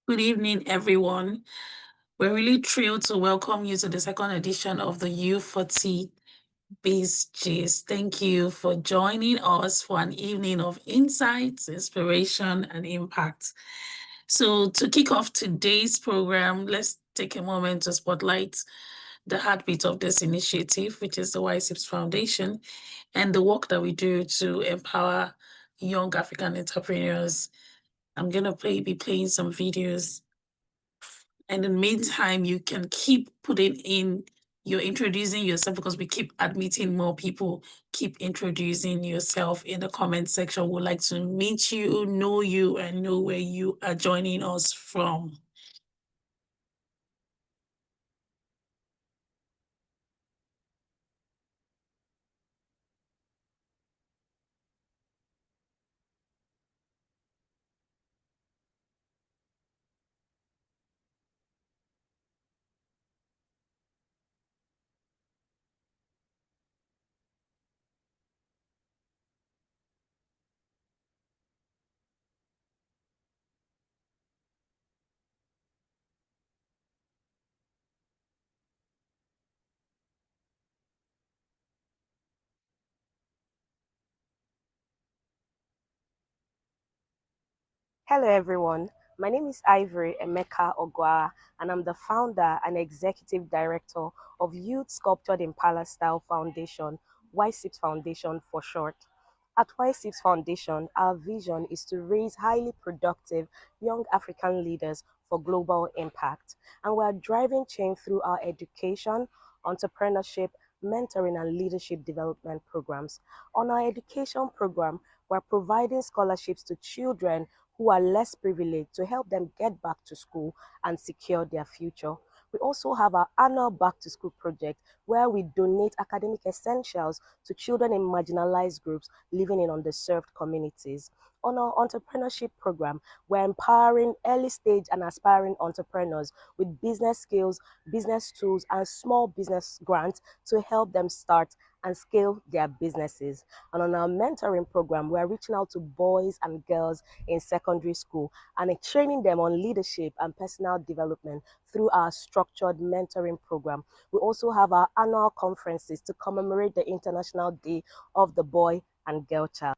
Good evening, everyone. We're really thrilled to welcome you to the second edition of the U40 BIZGIST. Thank you for joining us for an evening of insights, inspiration, and impact. So, to kick off today's program, let's take a moment to spotlight the heartbeat of this initiative, which is the YSIPS Foundation, and the work that we do to empower young African entrepreneurs. I'm going to be playing some videos. And in the meantime, you can keep putting in, you're introducing yourself because we keep admitting more people. Keep introducing yourself in the comment section. We'd like to meet you, know you, and know where you are joining us from. Hello, everyone. My name is Ivory Emeka Ogwa, and I'm the founder and executive director of Youth Sculptured in Palace Style Foundation, YSIPS Foundation for short. At YSIPS Foundation, our vision is to raise highly productive young African leaders for global impact. And we're driving change through our education, entrepreneurship, mentoring, and leadership development programs. On our education program, we're providing scholarships to children who are less privileged to help them get back to school and secure their future. We also have our annual back to school project where we donate academic essentials to children in marginalized groups living in underserved communities. On our entrepreneurship program, we're empowering early stage and aspiring entrepreneurs with business skills, business tools, and small business grants to help them start and scale their businesses. And on our mentoring program, we're reaching out to boys and girls in secondary school and training them on leadership and personal development through our structured mentoring program. We also have our annual conferences to commemorate the International Day of the Boy and Girl Child.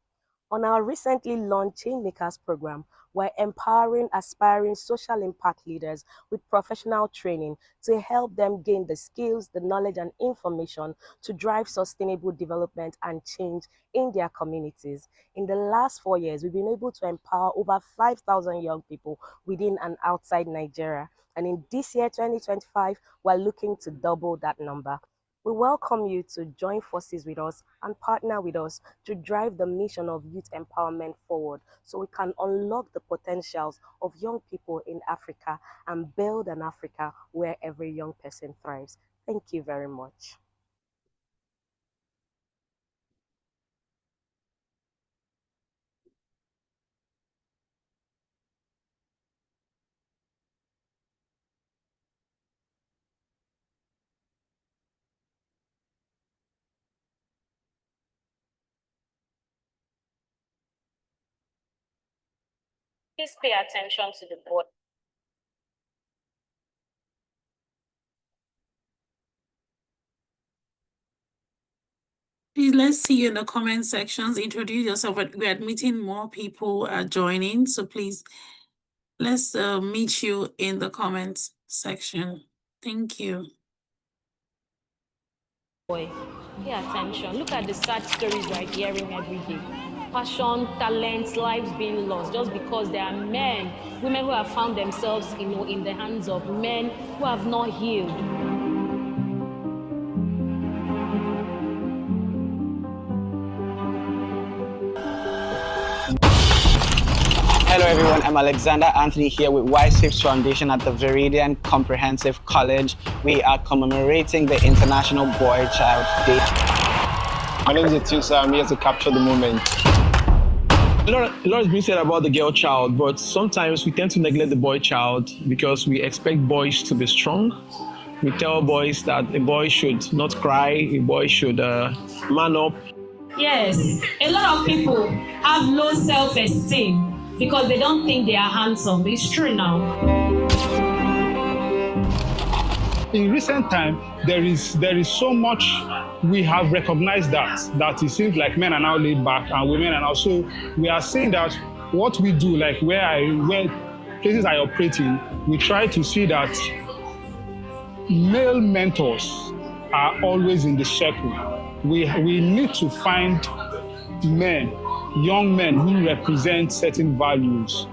On our recently launched Chainmakers program, we're empowering aspiring social impact leaders with professional training to help them gain the skills, the knowledge, and information to drive sustainable development and change in their communities. In the last 4 years, we've been able to empower over 5,000 young people within and outside Nigeria. And in this year, 2025, we're looking to double that number. We welcome you to join forces with us and partner with us to drive the mission of youth empowerment forward so we can unlock the potentials of young people in Africa and build an Africa where every young person thrives. Thank you very much. Please pay attention to the board. Please, let's see you in the comment sections. Introduce yourself. We're admitting more people are joining. So please, let's meet you in the comments section. Thank you. Boy, pay attention. Look at the sad stories we're hearing every day. Passion, talent, lives being lost just because there are men, women who have found themselves, in the hands of men who have not healed. Hello everyone, I'm Alexander Anthony here with YSIPS Foundation at the Viridian Comprehensive College. We are commemorating the International Boy Child Day. My name is Etiusa. I'm here to capture the moment. A lot has been said about the girl child, but sometimes we tend to neglect the boy child because we expect boys to be strong. We tell boys that a boy should not cry, a boy should man up. Yes, a lot of people have low self-esteem because they don't think they are handsome. It's true now. In recent time, there is so much we have recognized that it seems like men are now laid back and women are now. So we are saying that what we do, like where places I operate in, we try to see that male mentors are always in the circle. We need to find men, young men who represent certain values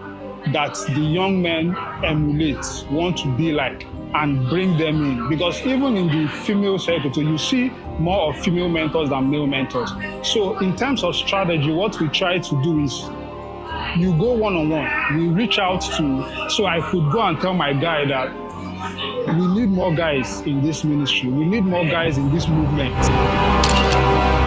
that the young men emulate, want to be like, and bring them in. Because even in the female circle, so you see more of female mentors than male mentors. So in terms of strategy, what we try to do is you go one-on-one. We reach out to, so I could go and tell my guy that we need more guys in this ministry. We need more guys in this movement.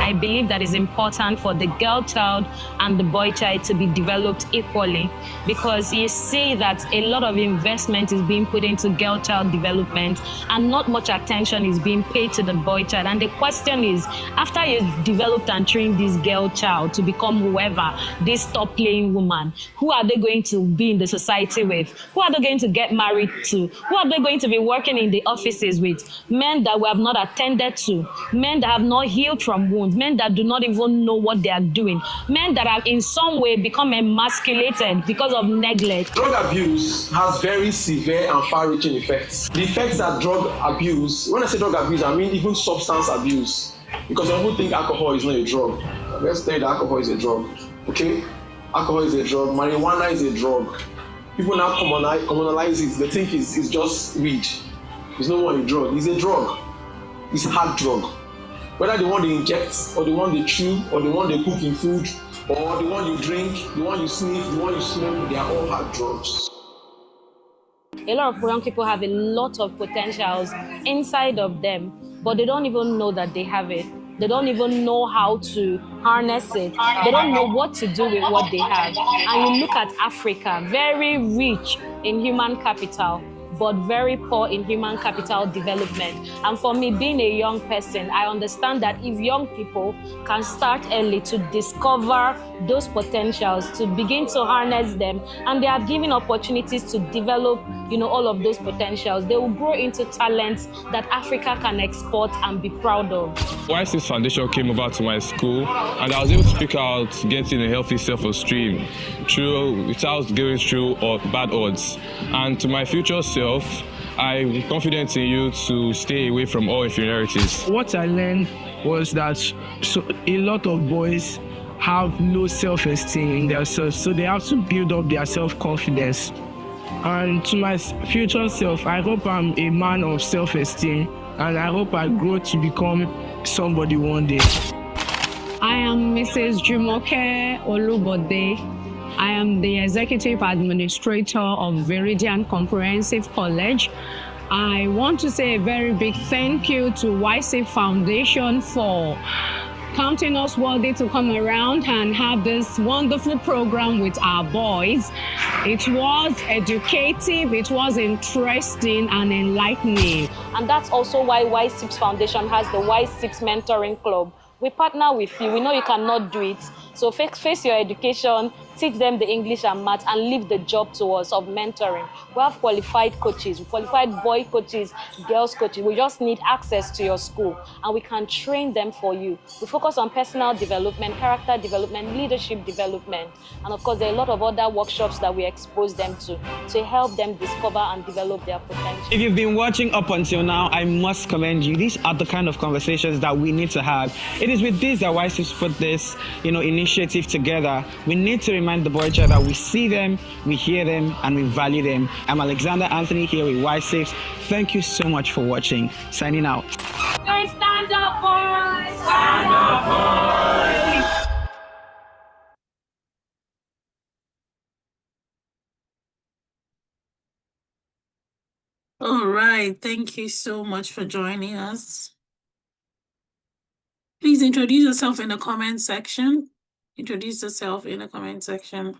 I believe that it's important for the girl child and the boy child to be developed equally, because you see that a lot of investment is being put into girl child development and not much attention is being paid to the boy child. And the question is, after you've developed and trained this girl child to become whoever, this top playing woman, who are they going to be in the society with? Who are they going to get married to? Who are they going to be working in the offices with? Men that we have not attended to, men that have not healed from wounds, men that do not even know what they are doing, men that have in some way become emasculated because of neglect. Drug abuse has very severe and far-reaching effects. The effects that drug abuse, when I say drug abuse, I mean even substance abuse. Because some people think alcohol is not a drug. Let's tell you that alcohol is a drug. Okay? Alcohol is a drug. Marijuana is a drug. People now commonalize it. They think it's just weed. It's not one a drug. It's a drug. It's a hard drug. Whether the one they inject, or the one they chew, or the one they cook in food, or the one you drink, the one you sniff, the one you smoke, they are all hard drugs. A lot of young people have a lot of potentials inside of them, but they don't even know that they have it. They don't even know how to harness it. They don't know what to do with what they have. And you look at Africa, very rich in human capital, but very poor in human capital development. And for me, being a young person, I understand that if young people can start early to discover those potentials, to begin to harness them, and they are given opportunities to develop, all of those potentials, they will grow into talents that Africa can export and be proud of. YSIS Foundation came over to my school, and I was able to speak out, getting a healthy self-esteem without going through bad odds. And to my future self, I'm confident in you to stay away from all inferiorities. What I learned was that a lot of boys have low self-esteem in themselves, so they have to build up their self-confidence. And to my future self, I hope I'm a man of self-esteem, and I hope I grow to become somebody one day. I am Mrs. Jumoke Olubode. I am the Executive Administrator of Viridian Comprehensive College. I want to say a very big thank you to YSIP Foundation for counting us worthy to come around and have this wonderful program with our boys. It was educative, it was interesting and enlightening. And that's also why YSIPS Foundation has the YSIPS Mentoring Club. We partner with you. We know you cannot do it. So face your education, teach them the English and math, and leave the job to us of mentoring. We have qualified coaches, qualified boy coaches, girls coaches. We just need access to your school, and we can train them for you. We focus on personal development, character development, leadership development, and of course, there are a lot of other workshops that we expose them to help them discover and develop their potential. If you've been watching up until now, I must commend you. These are the kind of conversations that we need to have. It is with this that YSIPS put this, initiative together. We need to remind the boy child that we see them, we hear them, and we value them. I'm Alexander Anthony here with Y6. Thank you so much for watching. Signing out. Stand up, boys! Stand up, boys! All right. Thank you so much for joining us. Please introduce yourself in the comment section. Introduce yourself in the comment section.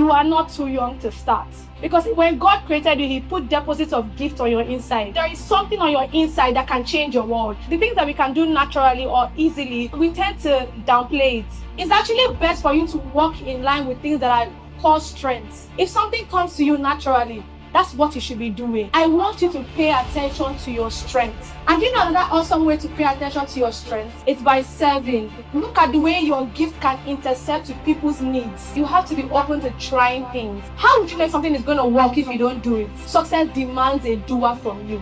you are not too young to start. Because when God created you, He put deposits of gifts on your inside. There is something on your inside that can change your world. The things that we can do naturally or easily, we tend to downplay it. It's actually best for you to walk in line with things that are called strengths. If something comes to you naturally, that's what you should be doing. I want you to pay attention to your strengths. And you know another awesome way to pay attention to your strengths? It's by serving. Look at the way your gift can intercept with people's needs. You have to be open to trying things. How would you know if something is going to work if you don't do it? Success demands a doer from you.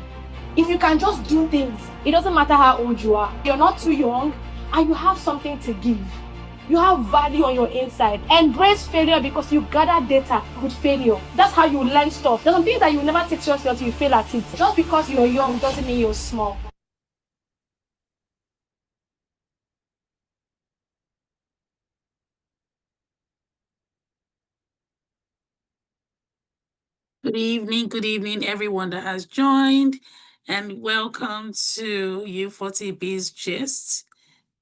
If you can just do things, it doesn't matter how old you are. You're not too young and you have something to give. You have value on your inside. Embrace failure because you gather data with failure. That's how you learn stuff. There's some things that you never take seriously until you fail at it. Just because you're young doesn't mean you're small. Good evening, everyone that has joined, and welcome to U40 BIZGIST.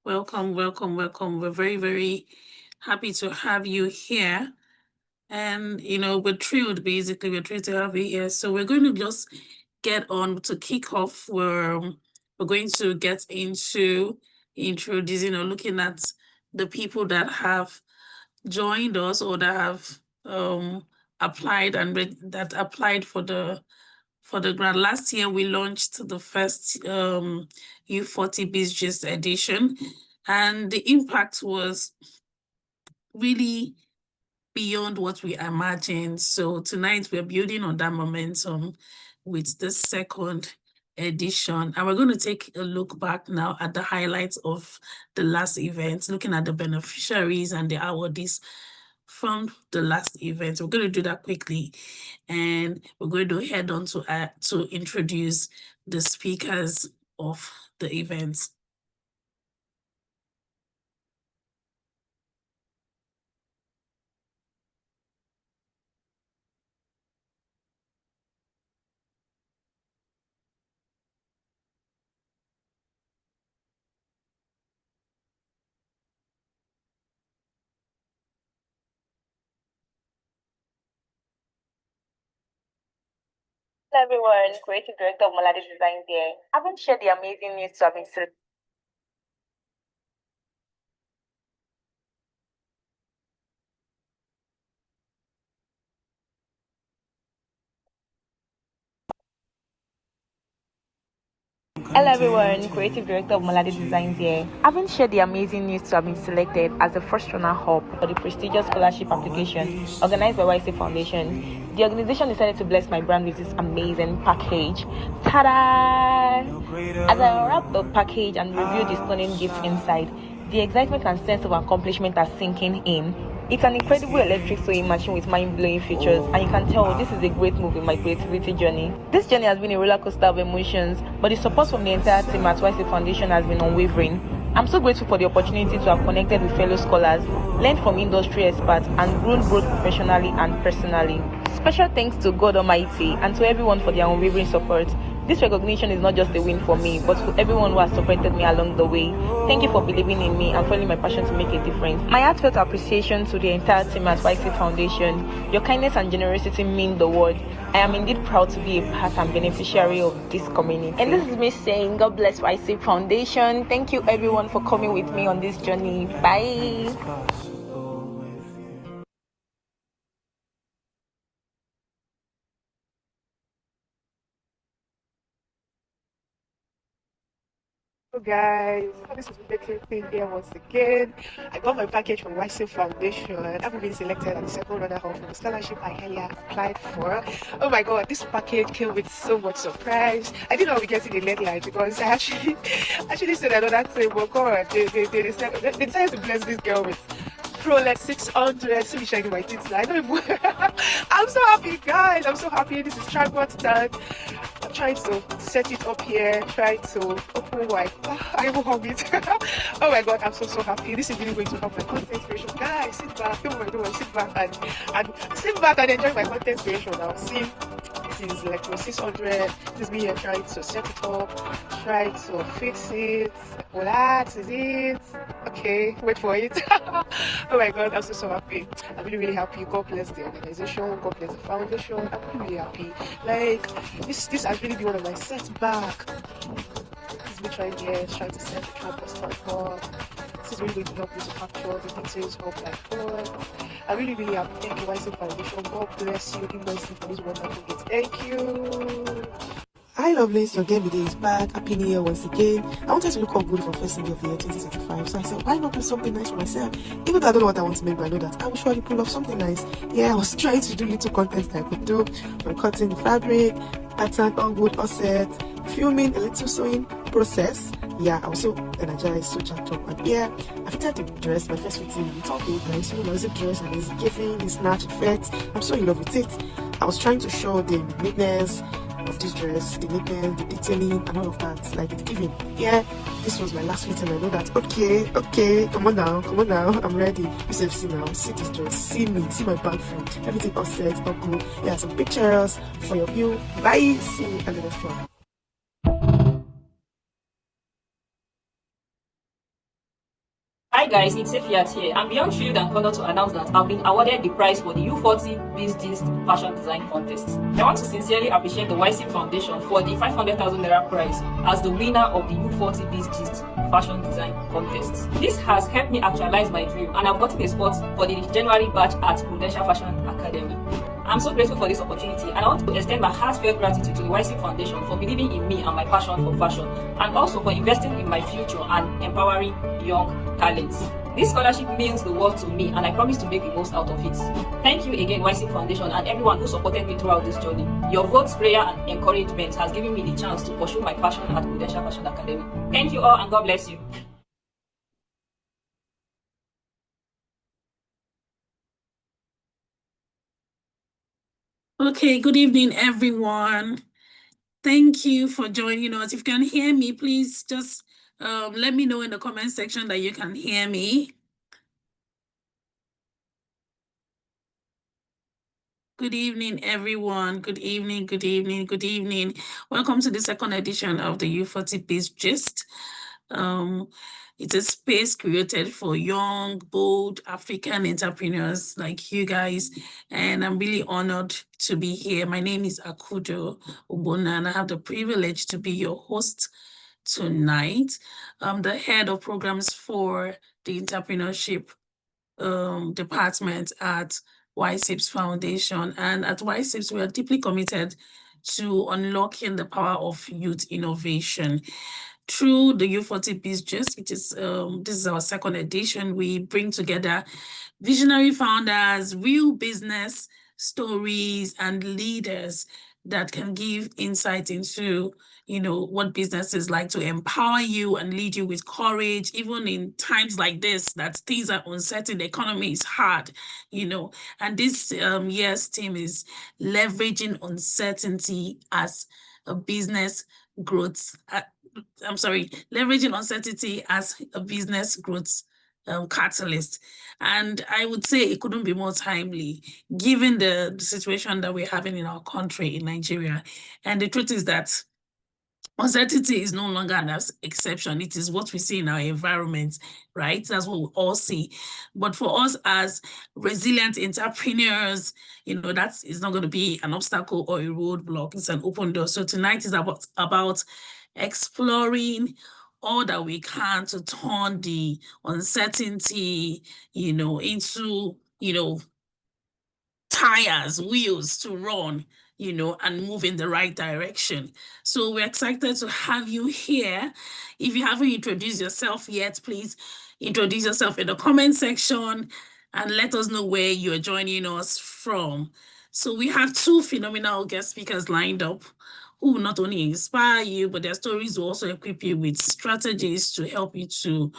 Welcome. We're very, very happy to have you here. And, we're thrilled, basically. We're thrilled to have you here. So we're going to just get on to kick off. We're going to get into introducing or looking at the people that have joined us or that have applied and that applied for the grant. Last year we launched the first U40 BIZGIST edition, and the impact was really beyond what we imagined. So tonight we're building on that momentum with the second edition, and we're going to take a look back now at the highlights of the last event, looking at the beneficiaries and the awardees from the last event. We're going to do that quickly, and we're going to head on to introduce the speakers of the event. Hello everyone, Creative Director of Maladi Design here. I haven't shared the amazing news to have been Hello everyone, Creative Director of Maladi Design here. I haven't shared the amazing news to have been selected as the first runner-up for the prestigious scholarship application organized by YC Foundation. The organization decided to bless my brand with this amazing package. Ta-da! As I unwrap the package and review the stunning gifts inside, the excitement and sense of accomplishment are sinking in. It's an incredible electric sewing machine with mind-blowing features, and you can tell this is a great move in my creativity journey. This journey has been a roller coaster of emotions, but the support from the entire team at YC Foundation has been unwavering. I'm so grateful for the opportunity to have connected with fellow scholars, learned from industry experts, and grown both professionally and personally. Special thanks to God Almighty and to everyone for their unwavering support. This recognition is not just a win for me, but for everyone who has supported me along the way. Thank you for believing in me and following my passion to make a difference. My heartfelt appreciation to the entire team at YC Foundation. Your kindness and generosity mean the world. I am indeed proud to be a part and beneficiary of this community. And this is me saying, God bless YC Foundation. Thank you everyone for coming with me on this journey. Bye. Hello guys, this is Rebecca Thing here once again. I got my package from YC Foundation. I've been selected as the second runner-up for the scholarship I earlier applied for. Oh my god, this package came with so much surprise. I didn't know I would get in the deadline because I actually said another thing, but god, they decided to bless this girl with Rolex 600. See me shining my teeth. I don't even I'm so happy guys, I'm so happy. This is tripod stand. I'm trying to set it up here, try to open wide. I even hug it. Oh my god, I'm so happy. This is really going to help my content creation. Guys, sit back, don't worry, sit back and enjoy my content creation now. See, this is like 600. This is me here trying to set it up, try to fix it. Relax, is it? Okay, wait for it. Oh my God, I'm so happy. I'm really, really happy. God bless the organization. God bless the foundation. I'm really, really happy. Like this has really been one of my setback. This is me trying to set the campus for. This is really going to help me to capture the details of like God. I really, really happy. Thank you, YC Foundation. God bless you immensely for this wonderful gift. Thank you. Hi lovelies, your girl Bide is back. Happy New Year once again. I wanted to look up good for first day of the year 2025. So I said, why not do something nice for myself? Even though I don't know what I want to make, but I know that I will surely pull off something nice. Yeah, I was trying to do little content that I could do, from cutting the fabric, pattern, all wood, all set, filming, a little sewing process. Yeah, I was so energized, so jacked up. And yeah, I fitted the dress, my first fitting. It's all good, nice. You know, it's a dress and it's giving, it's snatch, it fits. I'm so in love with it. I was trying to show the neatness of this dress, the neatness, the detailing, and all of that. Like it's giving. Yeah, this was my last fitting. I know that. Okay, come on now, I'm ready. You see now, see this dress, see me, see my bag front, everything all set, all good. Yeah, some pictures for your view. Bye. See you at the next one. Hi guys, it's Elfreda here. I'm beyond thrilled and honored to announce that I've been awarded the prize for the U40 BIZGIST Fashion Design Contest. I want to sincerely appreciate the YC Foundation for the 500,000 Naira prize as the winner of the U40 BIZGIST Fashion Design Contest. This has helped me actualize my dream and I've gotten a spot for the January batch at Prudential Fashion Academy. I'm so grateful for this opportunity and I want to extend my heartfelt gratitude to the YC Foundation for believing in me and my passion for fashion and also for investing in my future and empowering young talents. This scholarship means the world to me and I promise to make the most out of it. Thank you again YC Foundation and everyone who supported me throughout this journey. Your votes, prayer and encouragement has given me the chance to pursue my passion at Prudential Fashion Academy. Thank you all and God bless you. Okay, good evening, everyone. Thank you for joining us. If you can hear me, please just let me know in the comment section that you can hear me. Good evening, everyone. Good evening. Welcome to the second edition of the U40 BIZGIST. It's a space created for young, bold African entrepreneurs like you guys, and I'm really honored to be here. My name is Akudo Ubona, and I have the privilege to be your host tonight. I'm the head of programs for the Entrepreneurship department at YSIPS Foundation. And at YSIPS, we are deeply committed to unlocking the power of youth innovation. Through the U40 BIZGIST, which is this is our second edition, we bring together visionary founders, real business stories, and leaders that can give insight into what business is like, to empower you and lead you with courage, even in times like this, that things are uncertain, the economy is hard, and this year's theme is leveraging uncertainty as a business growth. Leveraging uncertainty as a business growth catalyst. And I would say it couldn't be more timely, given the situation that we're having in our country, in Nigeria. And the truth is that uncertainty is no longer an exception. It is what we see in our environment, right? That's what we all see. But for us as resilient entrepreneurs, that is not going to be an obstacle or a roadblock. It's an open door. So tonight is about exploring all that we can to turn the uncertainty, into, tires, wheels to run, and move in the right direction. So we're excited to have you here. If you haven't introduced yourself yet, please introduce yourself in the comment section and let us know where you're joining us from. So we have two phenomenal guest speakers lined up who will not only inspire you, but their stories will also equip you with strategies to help you to,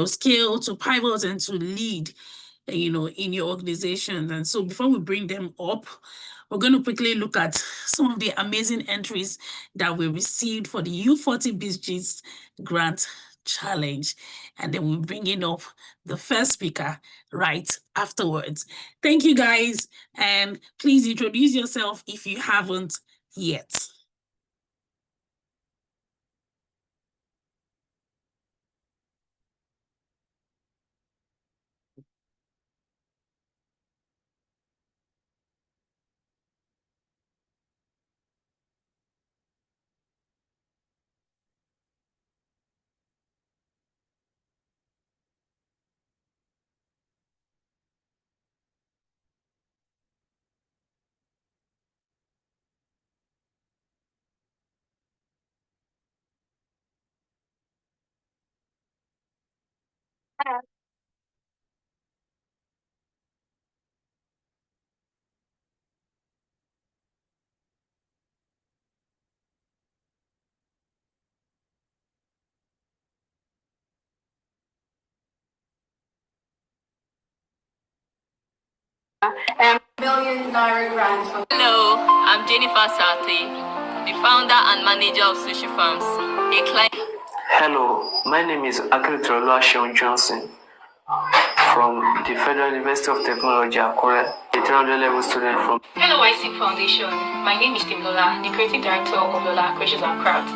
scale, to pivot, and to lead in your organization. And so before we bring them up, we're going to quickly look at some of the amazing entries that we received for the U40 BIZGIST Grant Challenge. And then we'll bring in up the first speaker right afterwards. Thank you, guys. And please introduce yourself if you haven't yet. Million Naira grant. Hello, I'm Jennifer Sate, the founder and manager of Sushi Farms, a client. Hello, my name is Akilitolua Sean Johnson from the Federal University of Technology, Akure, a 300 level student from. Hello, YC Foundation. My name is Tim Lola, the creative director of Lola Creations and Crafts.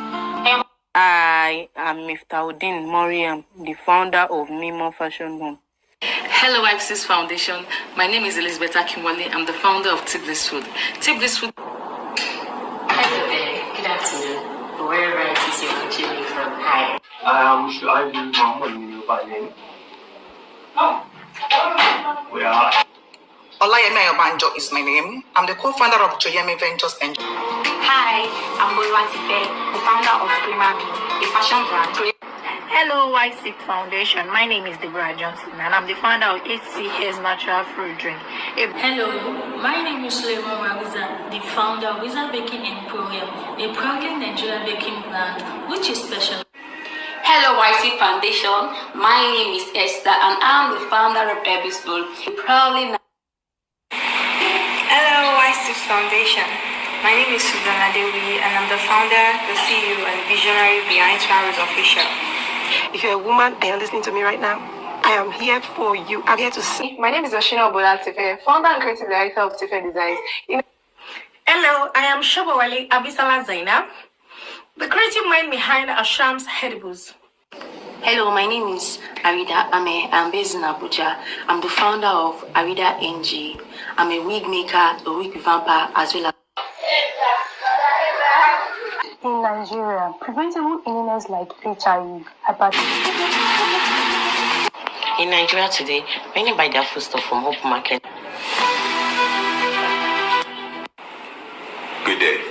I am Miftauddin Moriam, the founder of Mimo Fashion Home. Hello, YC's Foundation. My name is Elizabeth Akinwale. I'm the founder of Tip This Food. Tip This Food. Hello there. Good afternoon. Wherever it is you're watching me from. Hi. I am Shuaibu Muhammad by name. We are. Olayemi Ayobanjo is my name. I'm the co-founder of Joyemi Ventures and. Hi, I'm Bolwatife, the founder of Primabi, a fashion brand. Hello, YC Foundation. My name is Deborah Johnson, and I'm the founder of HCS Natural Fruit Drink. Hello, my name is Suleiman Maguza, the founder of Wizard Baking Emporium, a proudly Nigerian baking brand, which is special. Hello, YC Foundation. My name is Esther, and I'm the founder of Ebbsville, a proudly. Hello, YC Foundation. My name is Suzana Dewi, and I'm the founder, the CEO, and visionary behind Sparrows Official. If you're a woman and you're listening to me right now, I am here for you. I'm here to see. My name is Oshina Obolatife, founder and creative director of Tife Designs. Hello, I am Shobawale Abisala Zainab, the creative mind behind Asham's Edibles. Hello, my name is Arida Ame. I'm based in Abuja. I'm the founder of Arida NG. I'm a wig maker, a wig vamper, as well as. In Nigeria, preventable illness like HIV, hepatitis. In Nigeria today, many buy their food stuff from Hope Market. Good day.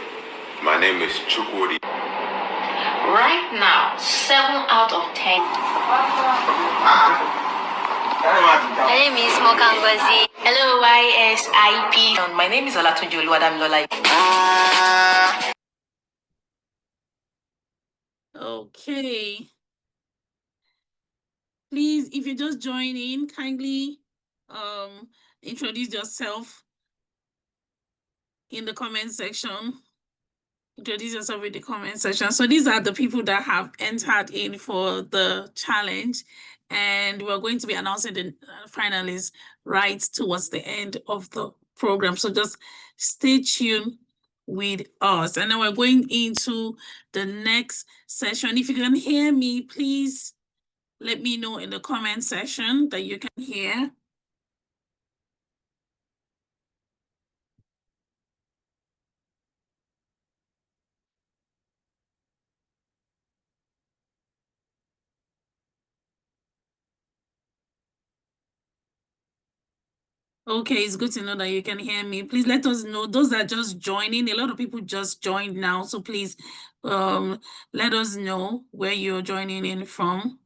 My name is Chukwudi. Right now, 7 out of 10. My name is Mokangozi. Hello, YSIP. My name is Olatunji Oluwadam Lola. Okay. Please, if you just join in, kindly introduce yourself in the comment section. Introduce yourself in the comment section. So these are the people that have entered in for the challenge, and we're going to be announcing the finalists right towards the end of the program. So just stay tuned with us. And then we're going into the next session. If you can hear me, please let me know in the comment section that you can hear. Okay, it's good to know that you can hear me. Please let us know. Those that are just joining, a lot of people just joined now. So please let us know where you're joining in from.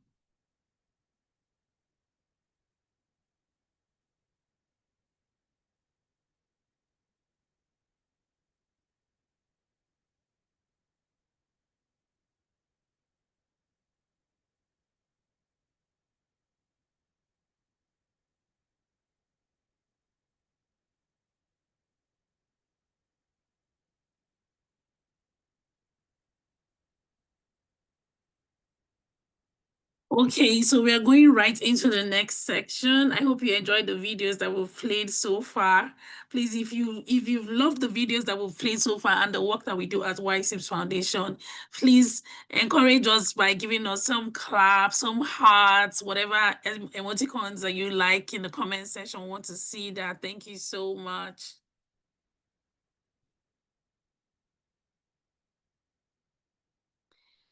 Okay, so we are going right into the next section. I hope you enjoyed the videos that we've played so far. Please, if you've loved the videos that we've played so far and the work that we do at YSIPS Foundation, please encourage us by giving us some claps, some hearts, whatever emoticons that you like in the comment section. We want to see that. Thank you so much.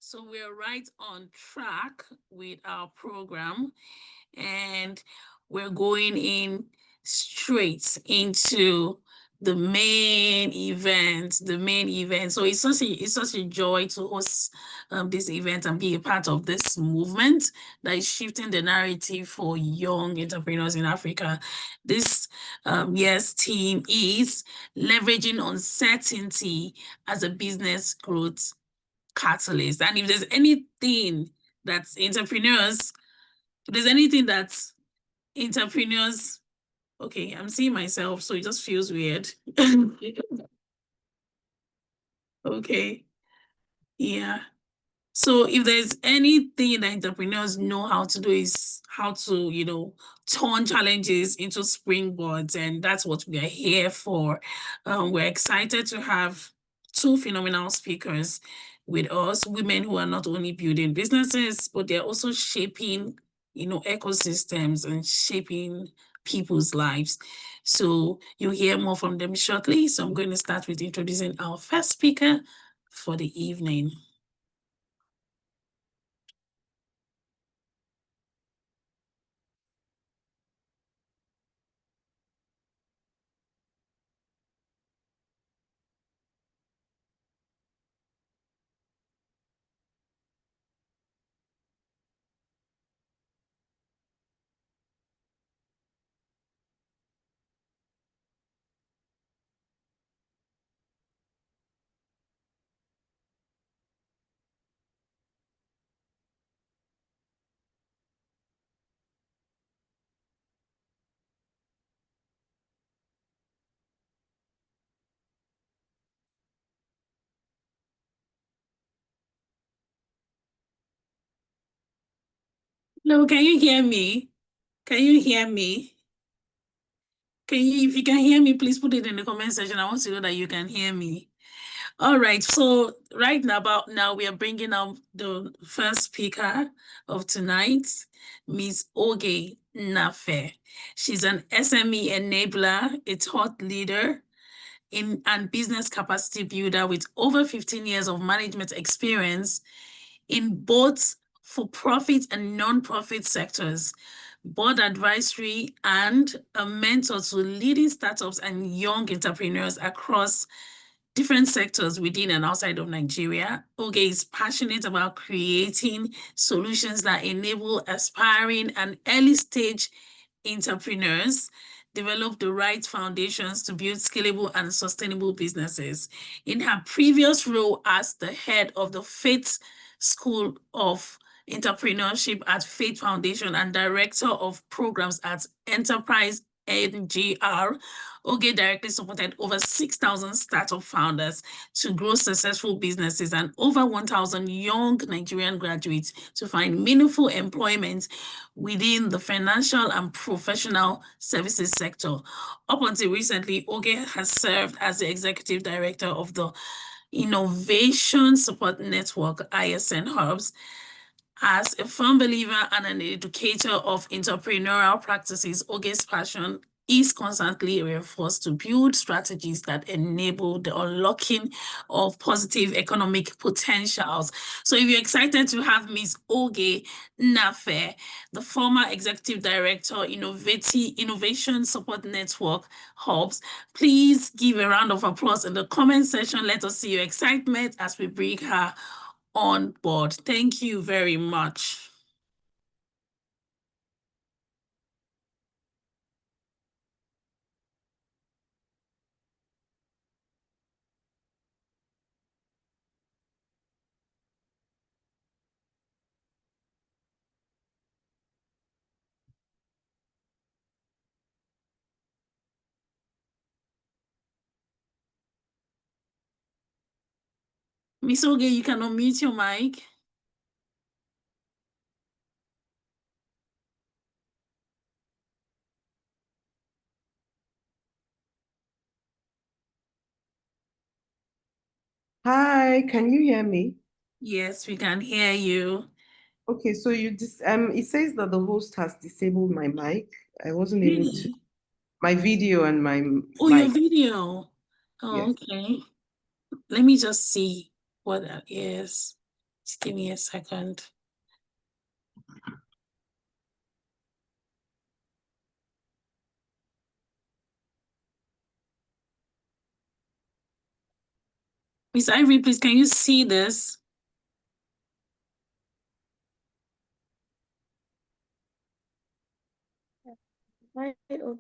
So we're right on track with our program, and we're going in straight into the main event. So it's such a joy to host this event and be a part of this movement that is shifting the narrative for young entrepreneurs in Africa. This year's theme is leveraging uncertainty as a business growth catalyst. And if there's anything that's entrepreneurs Okay, I'm seeing myself, so it just feels weird. Okay. Yeah. So if there's anything that entrepreneurs know how to do is how to, turn challenges into springboards, and that's what we are here for. We're excited to have two phenomenal speakers with us, women who are not only building businesses, but they're also shaping, ecosystems and shaping people's lives. So you'll hear more from them shortly. So I'm going to start with introducing our first speaker for the evening. No, can you hear me? Can you hear me? If you can hear me, please put it in the comment section. I want to know that you can hear me. All right, so right about now, we are bringing up the first speaker of tonight, Ms. Oge Nnaife. She's an SME enabler, a thought leader, and business capacity builder with over 15 years of management experience in both for-profit and non-profit sectors, board advisory, and a mentor to leading startups and young entrepreneurs across different sectors within and outside of Nigeria. Oge is passionate about creating solutions that enable aspiring and early-stage entrepreneurs develop the right foundations to build scalable and sustainable businesses. In her previous role as the head of the Faith School of Entrepreneurship at Faith Foundation and director of programs at Enterprise NGR, Oge directly supported over 6,000 startup founders to grow successful businesses and over 1,000 young Nigerian graduates to find meaningful employment within the financial and professional services sector. Up until recently, Oge has served as the executive director of the Innovation Support Network, ISN Hubs. As a firm believer and an educator of entrepreneurial practices, Oge's passion is constantly reinforced to build strategies that enable the unlocking of positive economic potentials. So if you're excited to have Ms. Oge Nnaife, the former executive director, Innovation Support Network Hubs, please give a round of applause in the comment section. Let us see your excitement as we bring her on board. Thank you very much. Miss Oge, you can unmute your mic. Hi, can you hear me? Yes, we can hear you. Okay, so it says that the host has disabled my mic. I wasn't able to. My video and my Oh, mic. your video. Oh, yes. Okay. Let me just see what that is. Just give me a second. Miss Ivy, please, can you see this? Okay,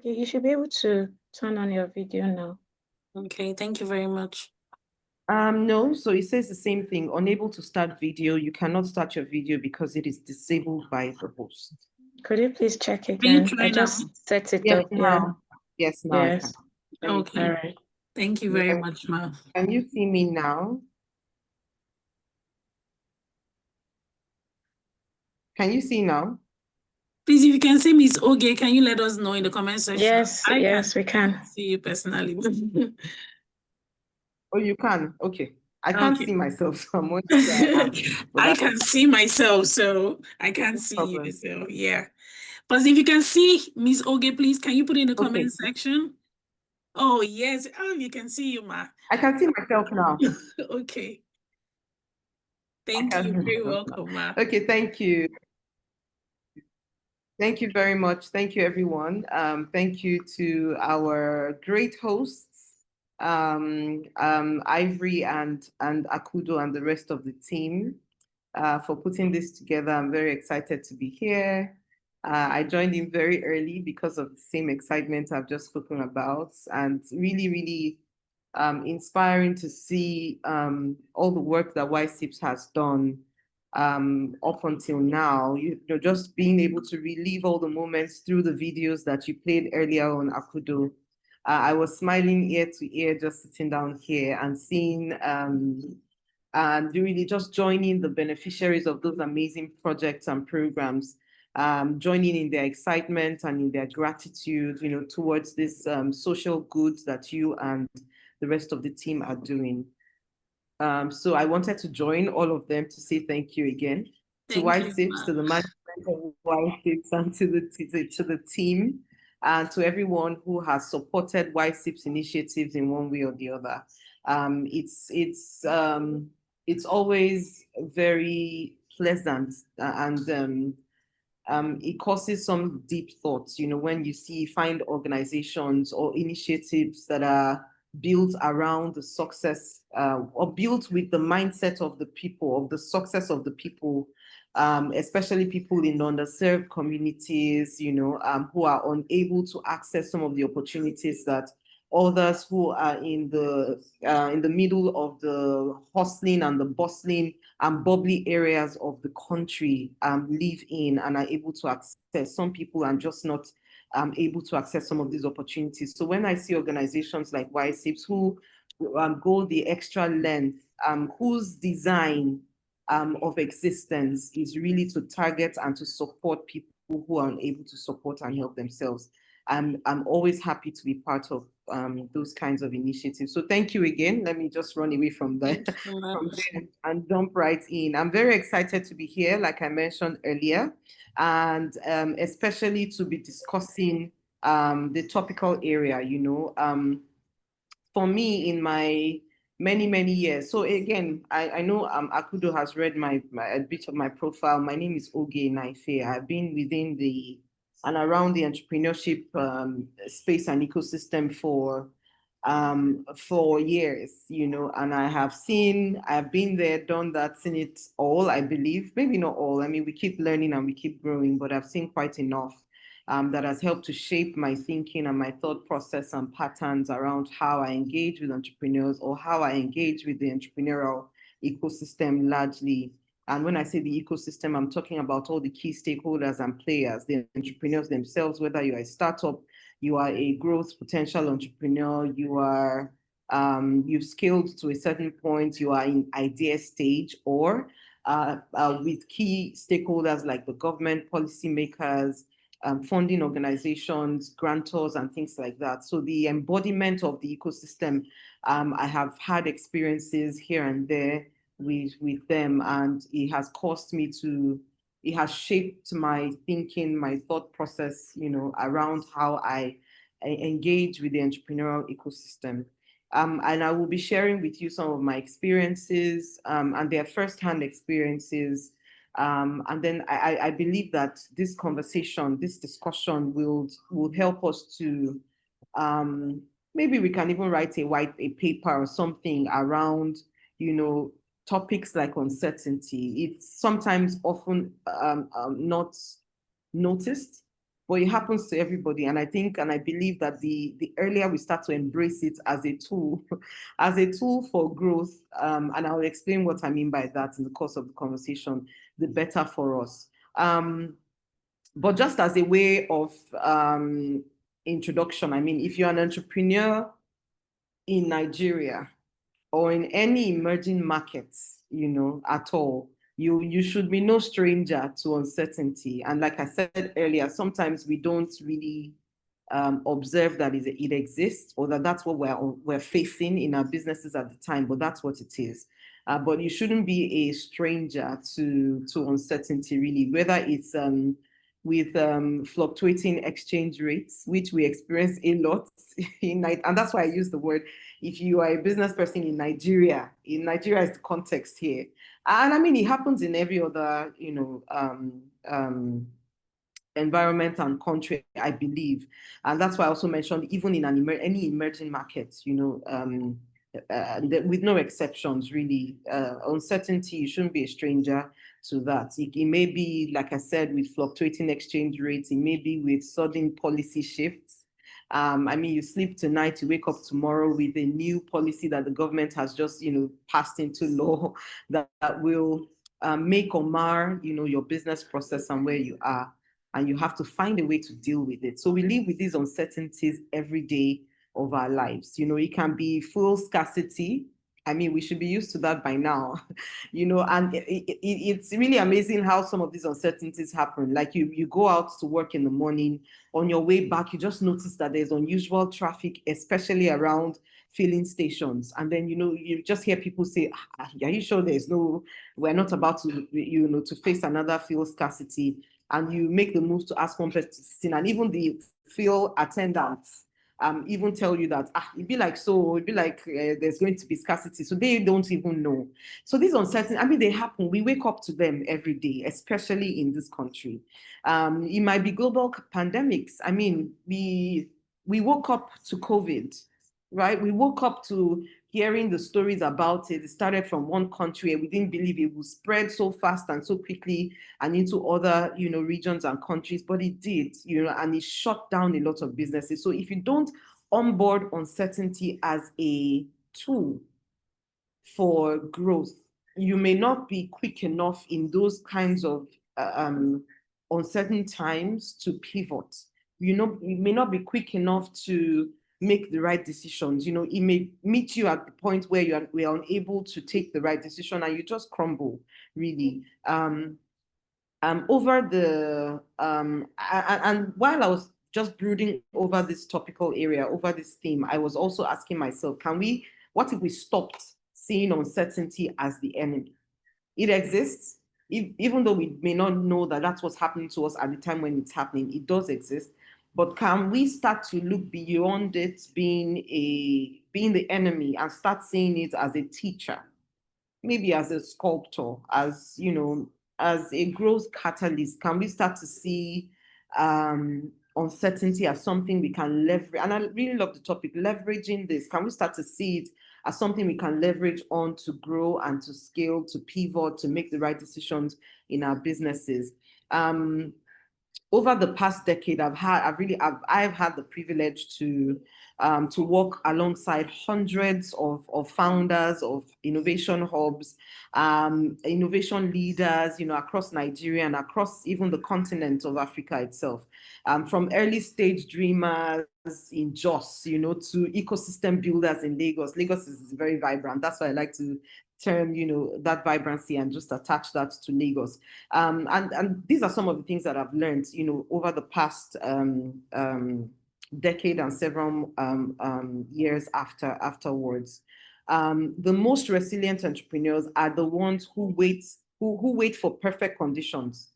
you should be able to turn on your video now. Okay, thank you very much. No, so it says the same thing. Unable to start video. You cannot start your video because it is disabled by the host. Could you please check again? I just set it up. Yeah. Yes, now I Yes. can. Okay. All right. Thank you very much, Ma. Can you see me now? Can you see now? Please, if you can see Miss Oge, can you let us know in the comment section? Yes, we can. See you personally. Oh, you can? Okay. I can't see myself, so I'm wondering where I am. I can see myself, so I can't see you. So yeah. But if you can see Miss Oge, please, can you put it in the comment section? Oh, yes. Oh, you can see you, Ma. I can see myself now. Okay. Thank you. You're very welcome, Ma. Okay, thank you. Thank you very much. Thank you, everyone. Thank you to our great hosts, Ivory and Akudo and the rest of the team for putting this together. I'm very excited to be here. I joined in very early because of the same excitement I've just spoken about, and really, really inspiring to see all the work that YSIPS has done up until now. You know, just being able to relive all the moments through the videos that you played earlier on Akudo. I was smiling ear to ear just sitting down here and seeing and really just joining the beneficiaries of those amazing projects and programs, joining in their excitement and in their gratitude, you know, towards this social good that you and the rest of the team are doing. So I wanted to join all of them to say thank you again to YSIPS, to the management of YSIPS, and to the team, and to everyone who has supported YSIPS initiatives in one way or the other. It's always very pleasant and it causes some deep thoughts, you know, when you find organizations or initiatives that are built around the success or built with the mindset of the people, of the success of the people, especially people in underserved communities, you know, who are unable to access some of the opportunities that others who are in the middle of the hustling and the bustling and bubbly areas of the country live in and are able to access. Some people are just not able to access some of these opportunities. So when I see organizations like YSIPS who go the extra length, whose design of existence is really to target and to support people who are unable to support and help themselves, I'm always happy to be part of those kinds of initiatives. So thank you again. Let me just run away from there, and jump right in. I'm very excited to be here, like I mentioned earlier, and especially to be discussing the topical area, you know, for me in my many years. So again, I know Akudo has read a bit of my profile. My name is Oge Nnaife. I've been within and around the entrepreneurship space and ecosystem for years, you know, and I've been there, done that, seen it all, I believe. Maybe not all. I mean, we keep learning and we keep growing, but I've seen quite enough that has helped to shape my thinking and my thought process and patterns around how I engage with entrepreneurs or how I engage with the entrepreneurial ecosystem largely. And when I say the ecosystem, I'm talking about all the key stakeholders and players, the entrepreneurs themselves, whether you're a startup, you are a growth potential entrepreneur, you've scaled to a certain point, you are in idea stage, or with key stakeholders like the government, policymakers, funding organizations, grantors, and things like that. So the embodiment of the ecosystem, I have had experiences here and there with them, and it has shaped my thinking, my thought process, you know, around how I engage with the entrepreneurial ecosystem. And I will be sharing with you some of my experiences and their firsthand experiences. And then I believe that this conversation, this discussion will help us to, maybe we can even write a paper or something around, you know, topics like uncertainty. It's sometimes often not noticed, but it happens to everybody. And I think and I believe that the earlier we start to embrace it as a tool, as a tool for growth, and I'll explain what I mean by that in the course of the conversation, the better for us. But just as a way of introduction, I mean, if you're an entrepreneur in Nigeria or in any emerging markets, at all, you should be no stranger to uncertainty. And like I said earlier, sometimes we don't really observe that it exists, or that's what we're facing in our businesses at the time, but that's what it is. But you shouldn't be a stranger to uncertainty, really, whether it's with fluctuating exchange rates, which we experience a lot and that's why I use the word, if you are a business person in Nigeria is the context here. And I mean, it happens in every other, environment and country, I believe. And that's why I also mentioned, even in any emerging markets, with no exceptions, really, uncertainty, you shouldn't be a stranger to that. It may be, like I said, with fluctuating exchange rates, it may be with sudden policy shifts. I mean, you sleep tonight, you wake up tomorrow with a new policy that the government has just, passed into law that will make or mar, your business process and where you are. And you have to find a way to deal with it. So we live with these uncertainties every day of our lives. It can be full scarcity. I mean, we should be used to that by now, and it's really amazing how some of these uncertainties happen. Like you go out to work in the morning, on your way back, you just notice that there's unusual traffic, especially around filling stations. And then, you just hear people say, are you sure we're not about to, to face another fuel scarcity? And you make the move to ask one person, and even the fuel attendants even tell you that it'd be like there's going to be scarcity, so they don't even know. So these uncertainties, I mean, they happen. We wake up to them every day, especially in this country. It might be global pandemics. I mean, we woke up to COVID, right? We woke up to hearing the stories about it. It started from one country, and we didn't believe it would spread so fast and so quickly and into other, regions and countries, but it did, and it shut down a lot of businesses. So if you don't onboard uncertainty as a tool for growth, you may not be quick enough in those kinds of uncertain times to pivot. You may not be quick enough to make the right decisions. It may meet you at the point where we are unable to take the right decision and you just crumble, really. And while I was just brooding over this topical area, over this theme, I was also asking myself, what if we stopped seeing uncertainty as the enemy? It exists, even though we may not know that that's what's happening to us at the time when it's happening. It does exist. But can we start to look beyond it being the enemy and start seeing it as a teacher, maybe as a sculptor, as a growth catalyst? Can we start to see uncertainty as something we can leverage? And I really love the topic, leveraging this. Can we start to see it as something we can leverage on to grow and to scale, to pivot, to make the right decisions in our businesses? Over the past decade, I've had the privilege to work alongside hundreds of founders of innovation hubs, innovation leaders, across Nigeria and across even the continent of Africa itself. From early stage dreamers in Jos, to ecosystem builders in Lagos. Lagos is very vibrant. That's why I like to term, that vibrancy and just attach that to Lagos. And these are some of the things that I've learned, over the past decade and several years afterwards. The most resilient entrepreneurs are the ones who wait for perfect conditions.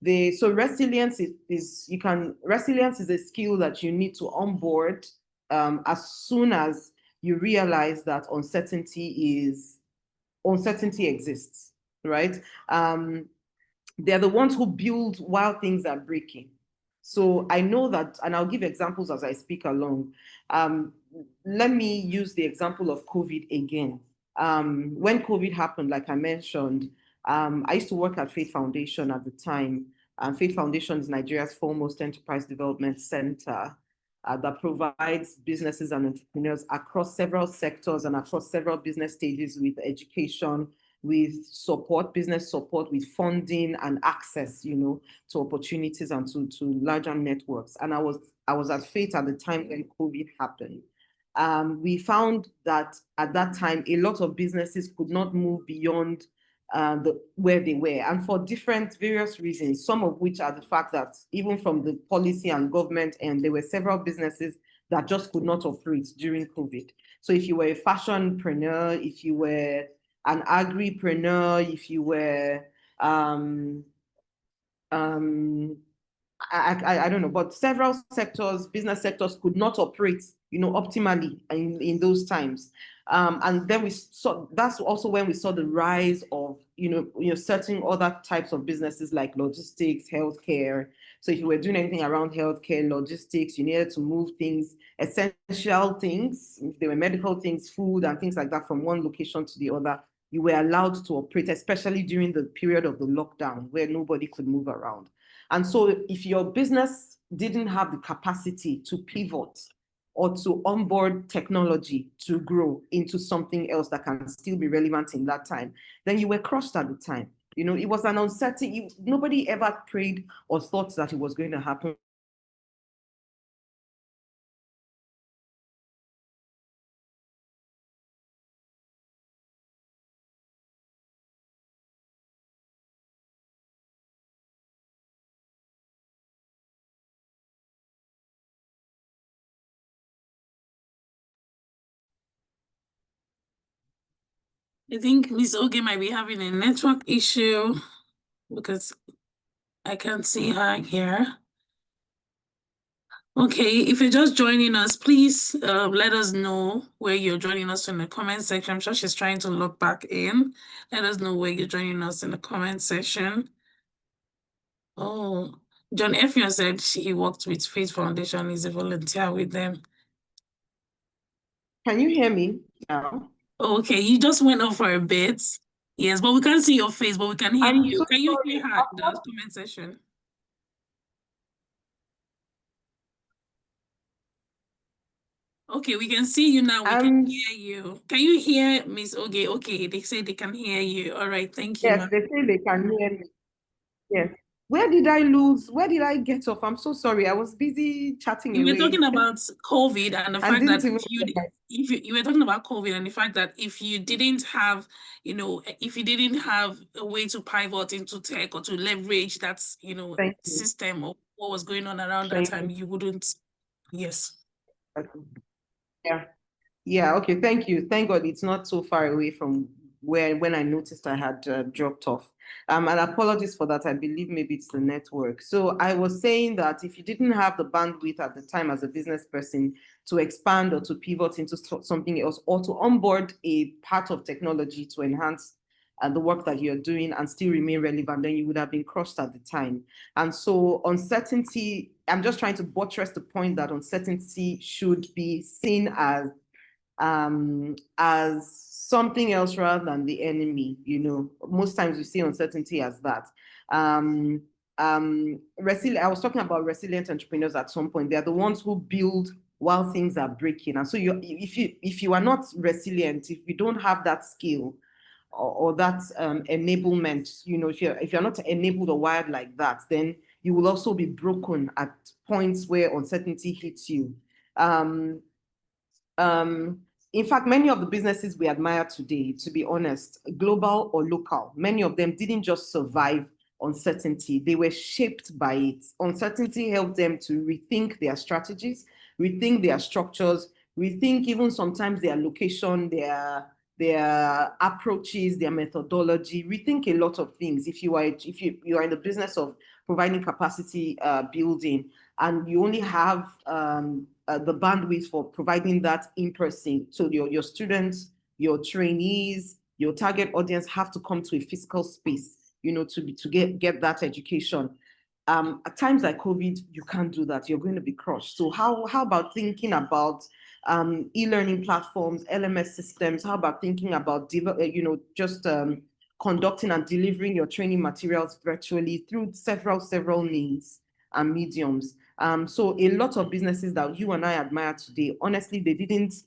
So resilience is a skill that you need to onboard as soon as you realize that uncertainty exists, right? They're the ones who build while things are breaking. So I know that, and I'll give examples as I speak along. Let me use the example of COVID again. When COVID happened, like I mentioned, I used to work at Faith Foundation at the time. Faith Foundation is Nigeria's foremost enterprise development center that provides businesses and entrepreneurs across several sectors and across several business stages with education, with support, business support, with funding and access, to opportunities and to larger networks. And I was I was at Faith at the time when COVID happened. We found that at that time, a lot of businesses could not move beyond where they were, and for various reasons, some of which are the fact that even from the policy and government, and there were several businesses that just could not operate during COVID. So if you were a fashionpreneur, if you were an agripreneur, if you were I don't know, but several sectors, business sectors could not operate, optimally in those times. And then we saw, that's also when we saw the rise of, certain other types of businesses like logistics, healthcare. So if you were doing anything around healthcare, logistics, you needed to move things, essential things, if they were medical things, food and things like that from one location to the other, you were allowed to operate, especially during the period of the lockdown where nobody could move around. And so if your business didn't have the capacity to pivot or to onboard technology to grow into something else that can still be relevant in that time, then you were crushed at the time. It was an uncertain, nobody ever prayed or thought that it was going to happen. I think Ms. Oge might be having a network issue because I can't see her here. Okay, if you're just joining us, please let us know where you're joining us in the comment section. I'm sure she's trying to log back in. Let us know where you're joining us in the comment section. Oh, John Effion said he worked with Faith Foundation. He's a volunteer with them. Can you hear me now? Okay, you just went off for a bit. Yes, but we can't see your face, but we can hear you. So can you hear her in the comment section? Okay, we can see you now. We can hear you. Can you hear Miss Oge? Okay, they say they can hear you. All right, thank you. Yes, they say they can hear me. Yes. Where did I lose? Where did I get off? I'm so sorry. I was busy chatting You away. were talking about COVID and the fact that you were talking about COVID and the fact that if you didn't have, if you didn't have a way to pivot into tech or to leverage that, system of what was going on around that time, you wouldn't. Yes. Yeah. Yeah. Okay. Thank you. Thank God it's not so far away from when I noticed I had dropped off. And apologies for that. I believe maybe it's the network. So I was saying that if you didn't have the bandwidth at the time as a business person to expand or to pivot into something else or to onboard a part of technology to enhance the work that you're doing and still remain relevant, then you would have been crushed at the time. And so uncertainty, I'm just trying to buttress the point that uncertainty should be seen as something else rather than the enemy. Most times we see uncertainty as that. I was talking about resilient entrepreneurs at some point. They're the ones who build while things are breaking. And so if you are not resilient, if you don't have that skill or that enablement, if you're not enabled or wired like that, then you will also be broken at points where uncertainty hits you. In fact, many of the businesses we admire today, to be honest, global or local, many of them didn't just survive uncertainty. They were shaped by it. Uncertainty helped them to rethink their strategies, rethink their structures, rethink even sometimes their location, their approaches, their methodology, rethink a lot of things. If you are in the business of providing capacity building and you only have the bandwidth for providing that in person, so your students, your trainees, your target audience have to come to a physical space, to get that education. At times like COVID, you can't do that. You're going to be crushed. So how about thinking about e-learning platforms, LMS systems? How about thinking about conducting and delivering your training materials virtually through several means and mediums? So a lot of businesses that you and I admire today, honestly, they didn't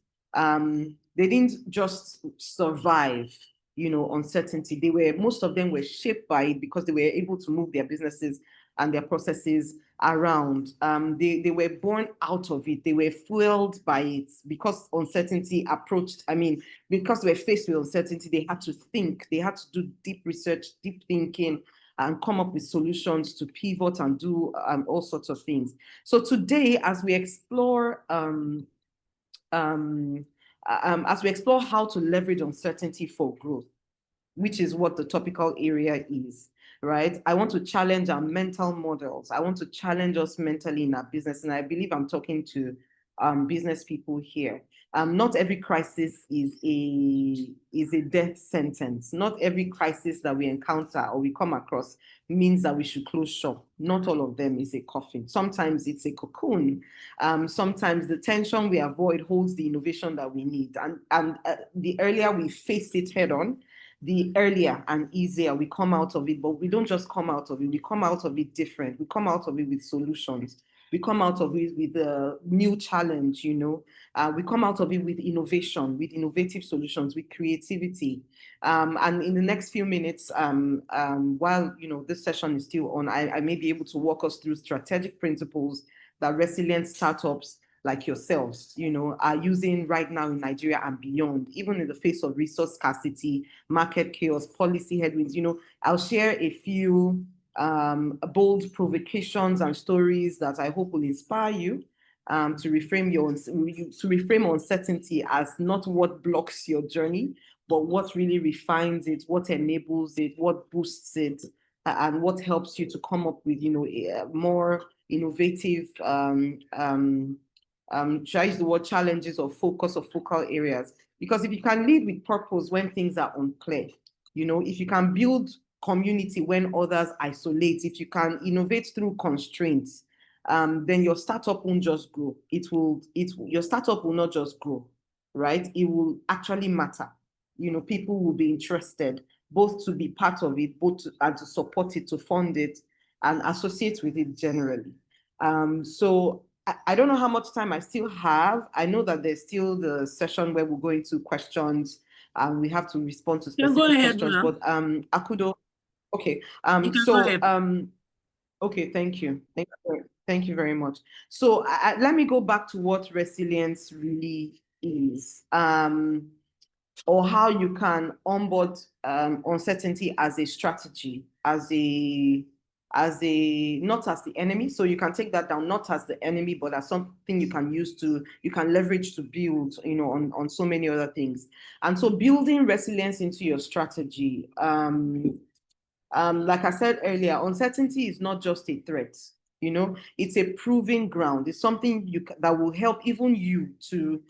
just survive, uncertainty. Most of them were shaped by it because they were able to move their businesses and their processes around. They were born out of it. They were fueled by it because uncertainty approached. Because they were faced with uncertainty, they had to think. They had to do deep research, deep thinking, and come up with solutions to pivot and do all sorts of things. So today, as we explore how to leverage uncertainty for growth, which is what the topical area is, right? I want to challenge our mental models. I want to challenge us mentally in our business. And I believe I'm talking to business people here. Not every crisis is a death sentence. Not every crisis that we encounter or we come across means that we should close shop. Not all of them is a coffin. Sometimes it's a cocoon. Sometimes the tension we avoid holds the innovation that we need. And the earlier we face it head on, the earlier and easier we come out of it. But we don't just come out of it, we come out of it different. We come out of it with solutions. We come out of it with a new challenge, we come out of it with innovation, with innovative solutions, with creativity. And in the next few minutes, while this session is still on, I may be able to walk us through strategic principles that resilient startups like yourselves, are using right now in Nigeria and beyond, even in the face of resource scarcity, market chaos, policy headwinds. I'll share a few bold provocations and stories that I hope will inspire you to reframe uncertainty as not what blocks your journey, but what really refines it, what enables it, what boosts it, and what helps you to come up with, more innovative, should I use the word challenges or focus or focal areas? Because if you can lead with purpose when things are unclear, if you can build community when others isolate, if you can innovate through constraints, then your startup won't just grow. Your startup will not just grow, right? It will actually matter. People will be interested both to be part of it, and to support it, to fund it, and associate with it generally. So I don't know how much time I still have. I know that there's still the session where we'll go into questions and we have to respond to specific questions. Now. But Akudo, okay. Okay, thank you. Thank you very much. So let me go back to what resilience really is, or how you can onboard uncertainty as a strategy, not as the enemy. So you can take that down, not as the enemy, but as something you can leverage to build, on so many other things. And so building resilience into your strategy, like I said earlier, uncertainty is not just a threat, it's a proving ground. It's something that will help even you to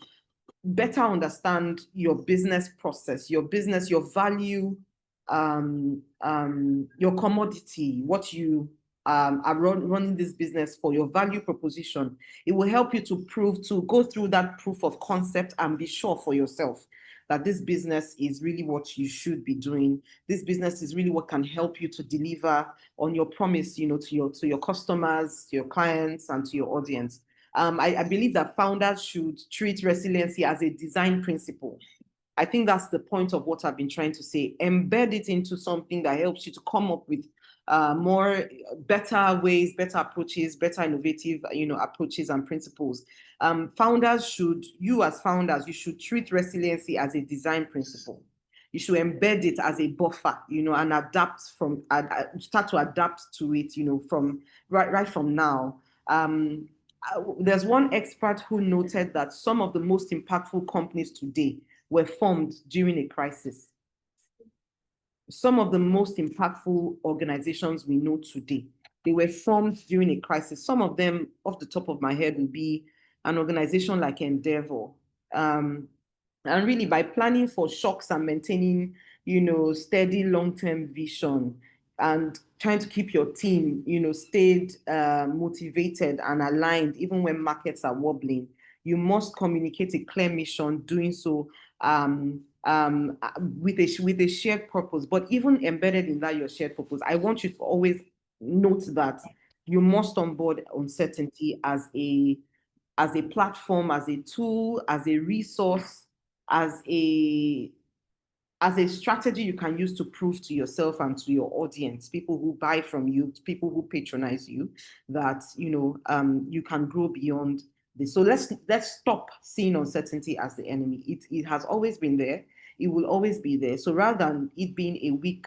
better understand your business process, your business, your value, your commodity, what you are running this business for, your value proposition. It will help you to go through that proof of concept and be sure for yourself that this business is really what you should be doing. This business is really what can help you to deliver on your promise, to your customers, to your clients, and to your audience. I believe that founders should treat resiliency as a design principle. I think that's the point of what I've been trying to say. Embed it into something that helps you to come up with better ways, better approaches, better innovative, approaches and principles. You as founders, you should treat resiliency as a design principle. You should embed it as a buffer, and start to adapt to it, from right from now. There's one expert who noted that some of the most impactful companies today were formed during a crisis. Some of the most impactful organizations we know today, they were formed during a crisis. Some of them, off the top of my head, would be an organization like Endeavor. And really, by planning for shocks and maintaining, steady long-term vision and trying to keep your team, stayed motivated and aligned, even when markets are wobbling, you must communicate a clear mission, doing so with a shared purpose. But even embedded in that, your shared purpose, I want you to always note that you must onboard uncertainty as a platform, as a tool, as a resource, as a as a strategy you can use to prove to yourself and to your audience, people who buy from you, people who patronize you, that you can grow beyond this. So let's stop seeing uncertainty as the enemy. It has always been there. It will always be there. So rather than it being a weak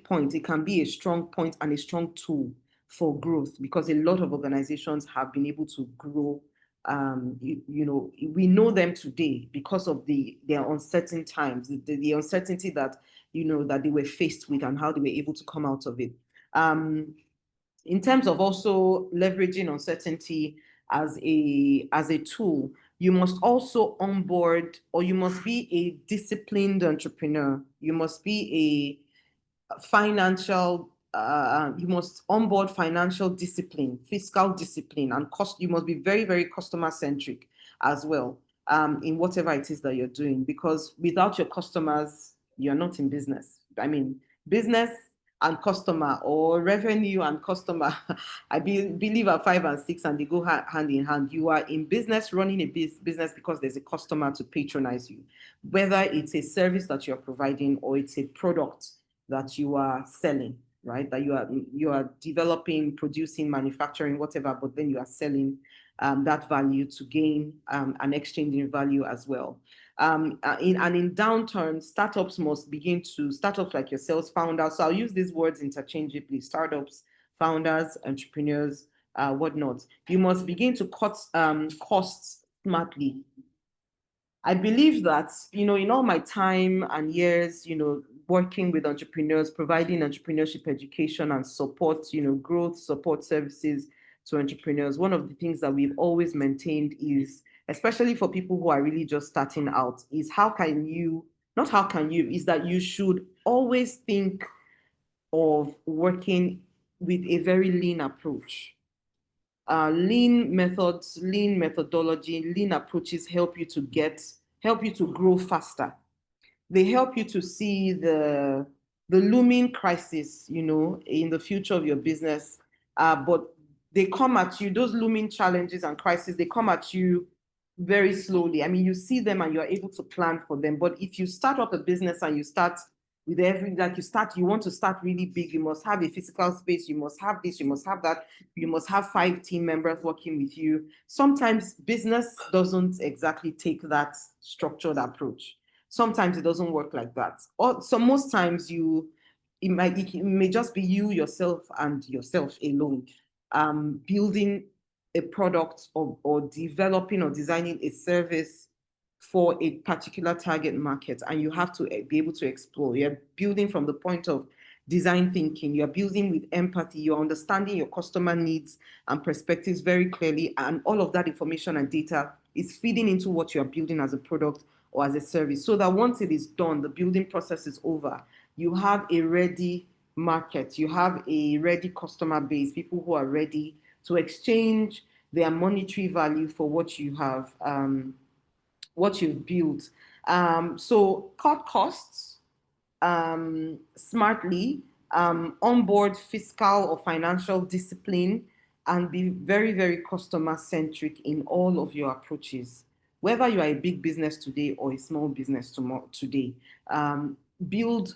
point, it can be a strong point and a strong tool for growth, because a lot of organizations have been able to grow. We know them today because of their uncertain times, the uncertainty that that they were faced with, and how they were able to come out of it. In terms of also leveraging uncertainty as a tool, you must also onboard, or you must be a disciplined entrepreneur. You must be a financial. You must onboard financial discipline, fiscal discipline, and you must be very, very customer centric as well, in whatever it is that you're doing, because without your customers, you're not in business. I mean, business and customer, or revenue and customer, I believe are 5 and 6, and they go hand in hand. You are in business, running a business because there's a customer to patronize you, whether it's a service that you're providing or it's a product that you are selling, right? That you are developing, producing, manufacturing, whatever, but then you are selling that value to gain an exchange in value as well. In downturns, startups like yourselves, founders. So I'll use these words interchangeably: startups, founders, entrepreneurs, whatnot. You must begin to cut costs smartly. I believe that, in all my time and years, working with entrepreneurs, providing entrepreneurship education and support, growth support services to entrepreneurs, one of the things that we've always maintained is, especially for people who are really just starting out, is is that you should always think of working with a very lean approach. Lean methods, lean methodology, lean approaches help you to grow faster. They help you to see the looming crisis, in the future of your business. But they come at you, those looming challenges and crises, they come at you very slowly. I mean, you see them and you're able to plan for them. But if you start up a business and you start with you want to start really big, you must have a physical space, you must have this, you must have that, you must have 5 team members working with you. Sometimes business doesn't exactly take that structured approach. Sometimes it doesn't work like that. So most times it may just be yourself alone, building a product or developing or designing a service for a particular target market, and you have to be able to explore. You're building from the point of design thinking, you're building with empathy, you're understanding your customer needs and perspectives very clearly, and all of that information and data is feeding into what you're building as a product or as a service, so that once it is done, the building process is over, you have a ready market, you have a ready customer base, people who are ready to exchange their monetary value for what you have, what you've built. So cut costs smartly, onboard fiscal or financial discipline, and be very, very customer centric in all of your approaches. Whether you are a big business today or a small business today, build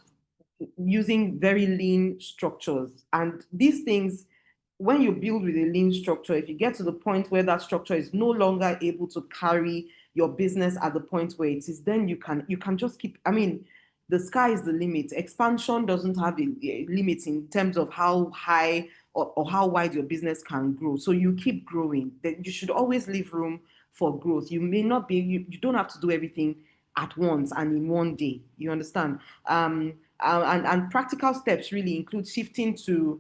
using very lean structures. And these things, when you build with a lean structure, if you get to the point where that structure is no longer able to carry your business at the point where it is, then you can just keep, I mean, the sky is the limit. Expansion doesn't have a limit in terms of how high or how wide your business can grow. So you keep growing. You should always leave room for growth. You may not be, you don't have to do everything at once and in one day. You understand? And practical steps really include shifting to,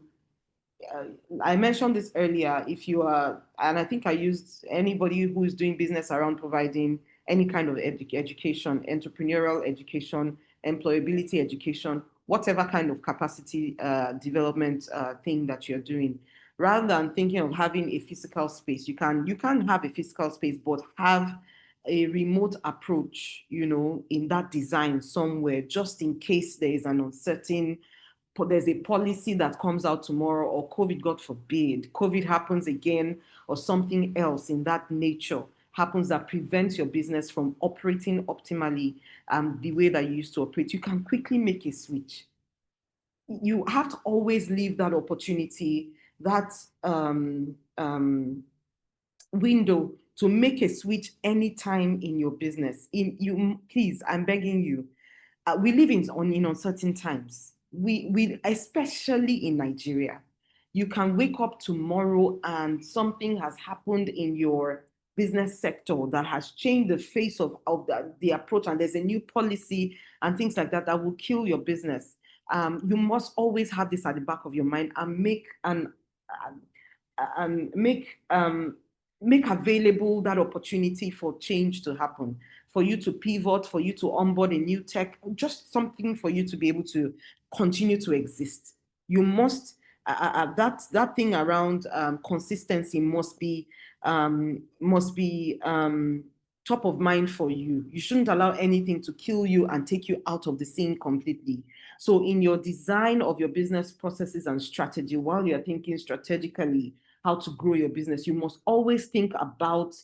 I mentioned this earlier, if you are, and I think I used anybody who is doing business around providing any kind of education, entrepreneurial education, employability education, whatever kind of capacity development thing that you're doing. Rather than thinking of having a physical space, you can have a physical space, but have a remote approach, in that design somewhere, just in case there is an uncertain, there's a policy that comes out tomorrow, or COVID, God forbid, COVID happens again, or something else in that nature. happens that prevents your business from operating optimally the way that you used to operate, you can quickly make a switch. You have to always leave that opportunity, that window to make a switch anytime in your business. Please, I'm begging you. We live in uncertain times. We especially in Nigeria. You can wake up tomorrow and something has happened in your business sector that has changed the face of the approach, and there's a new policy and things like that that will kill your business. You must always have this at the back of your mind and make available that opportunity for change to happen, for you to pivot, for you to onboard a new tech, just something for you to be able to continue to exist. You must, that thing around consistency must be top of mind for you. You shouldn't allow anything to kill you and take you out of the scene completely. So in your design of your business processes and strategy, while you're thinking strategically how to grow your business, you must always think about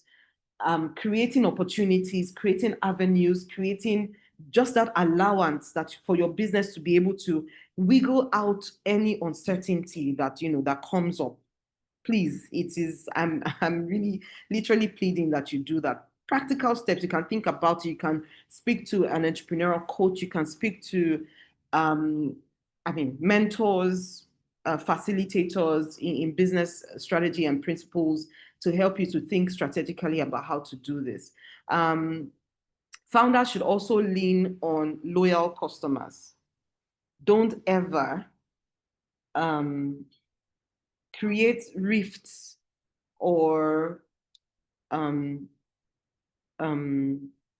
creating opportunities, creating avenues, creating just that allowance that for your business to be able to wiggle out any uncertainty that that comes up. Please, I'm really literally pleading that you do that. Practical steps you can think about. You can speak to an entrepreneurial coach. You can speak to mentors, facilitators in business strategy and principles to help you to think strategically about how to do this. Founders should also lean on loyal customers. Don't ever create rifts or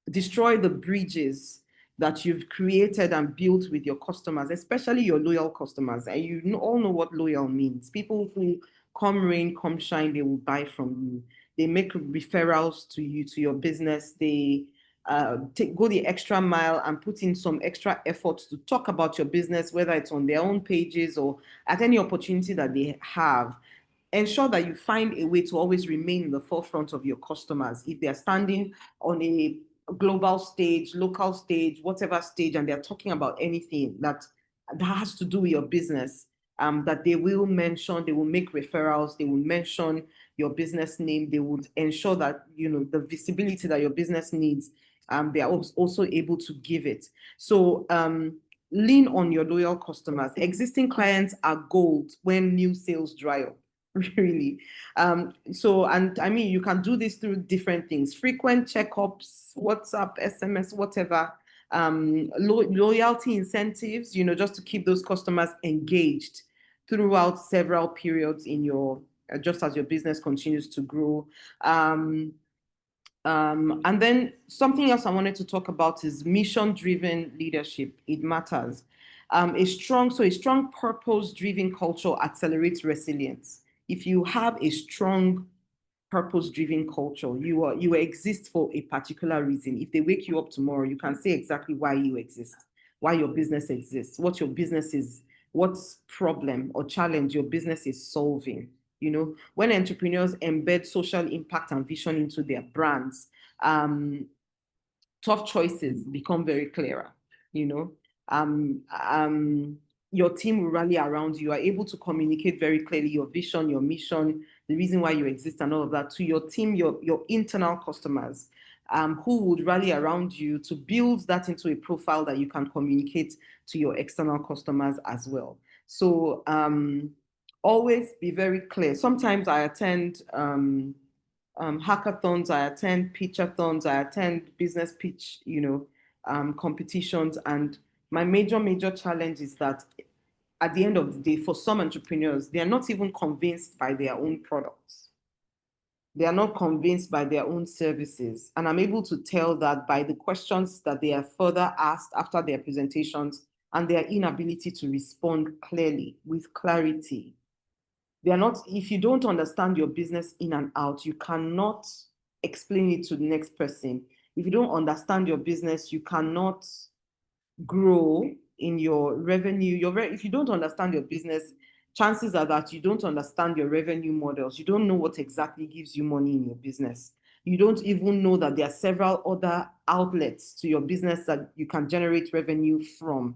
destroy the bridges that you've created and built with your customers, especially your loyal customers. And you all know what loyal means. People who come rain, come shine, they will buy from you. They make referrals to you, to your business. They go the extra mile and put in some extra effort to talk about your business, whether it's on their own pages or at any opportunity that they have. Ensure that you find a way to always remain in the forefront of your customers. If they're standing on a global stage, local stage, whatever stage, and they're talking about anything that has to do with your business, that they will mention, they will make referrals, they will mention your business name, they would ensure that the visibility that your business needs, they are also able to give it. So lean on your loyal customers. Existing clients are gold when new sales dry up. Really. You can do this through different things: frequent checkups, WhatsApp, SMS, whatever, loyalty incentives, just to keep those customers engaged throughout several periods in just as your business continues to grow. And then something else I wanted to talk about is mission-driven leadership. It matters. A strong purpose-driven culture accelerates resilience. If you have a strong purpose-driven culture, you exist for a particular reason. If they wake you up tomorrow, you can say exactly why you exist, why your business exists, what your business is, what problem or challenge your business is solving. When entrepreneurs embed social impact and vision into their brands, tough choices become very clearer. Your team will rally around you. You are able to communicate very clearly your vision, your mission, the reason why you exist, and all of that to your team, your internal customers, who would rally around you to build that into a profile that you can communicate to your external customers as well. So always be very clear. Sometimes I attend hackathons, I attend pitchathons, I attend business pitch, competitions, and my major challenge is that at the end of the day, for some entrepreneurs, they are not even convinced by their own products. They are not convinced by their own services. And I'm able to tell that by the questions that they are further asked after their presentations and their inability to respond clearly, with clarity. If you don't understand your business in and out, you cannot explain it to the next person. If you don't understand your business, you cannot grow in your revenue. If you don't understand your business, chances are that you don't understand your revenue models. You don't know what exactly gives you money in your business. You don't even know that there are several other outlets to your business that you can generate revenue from.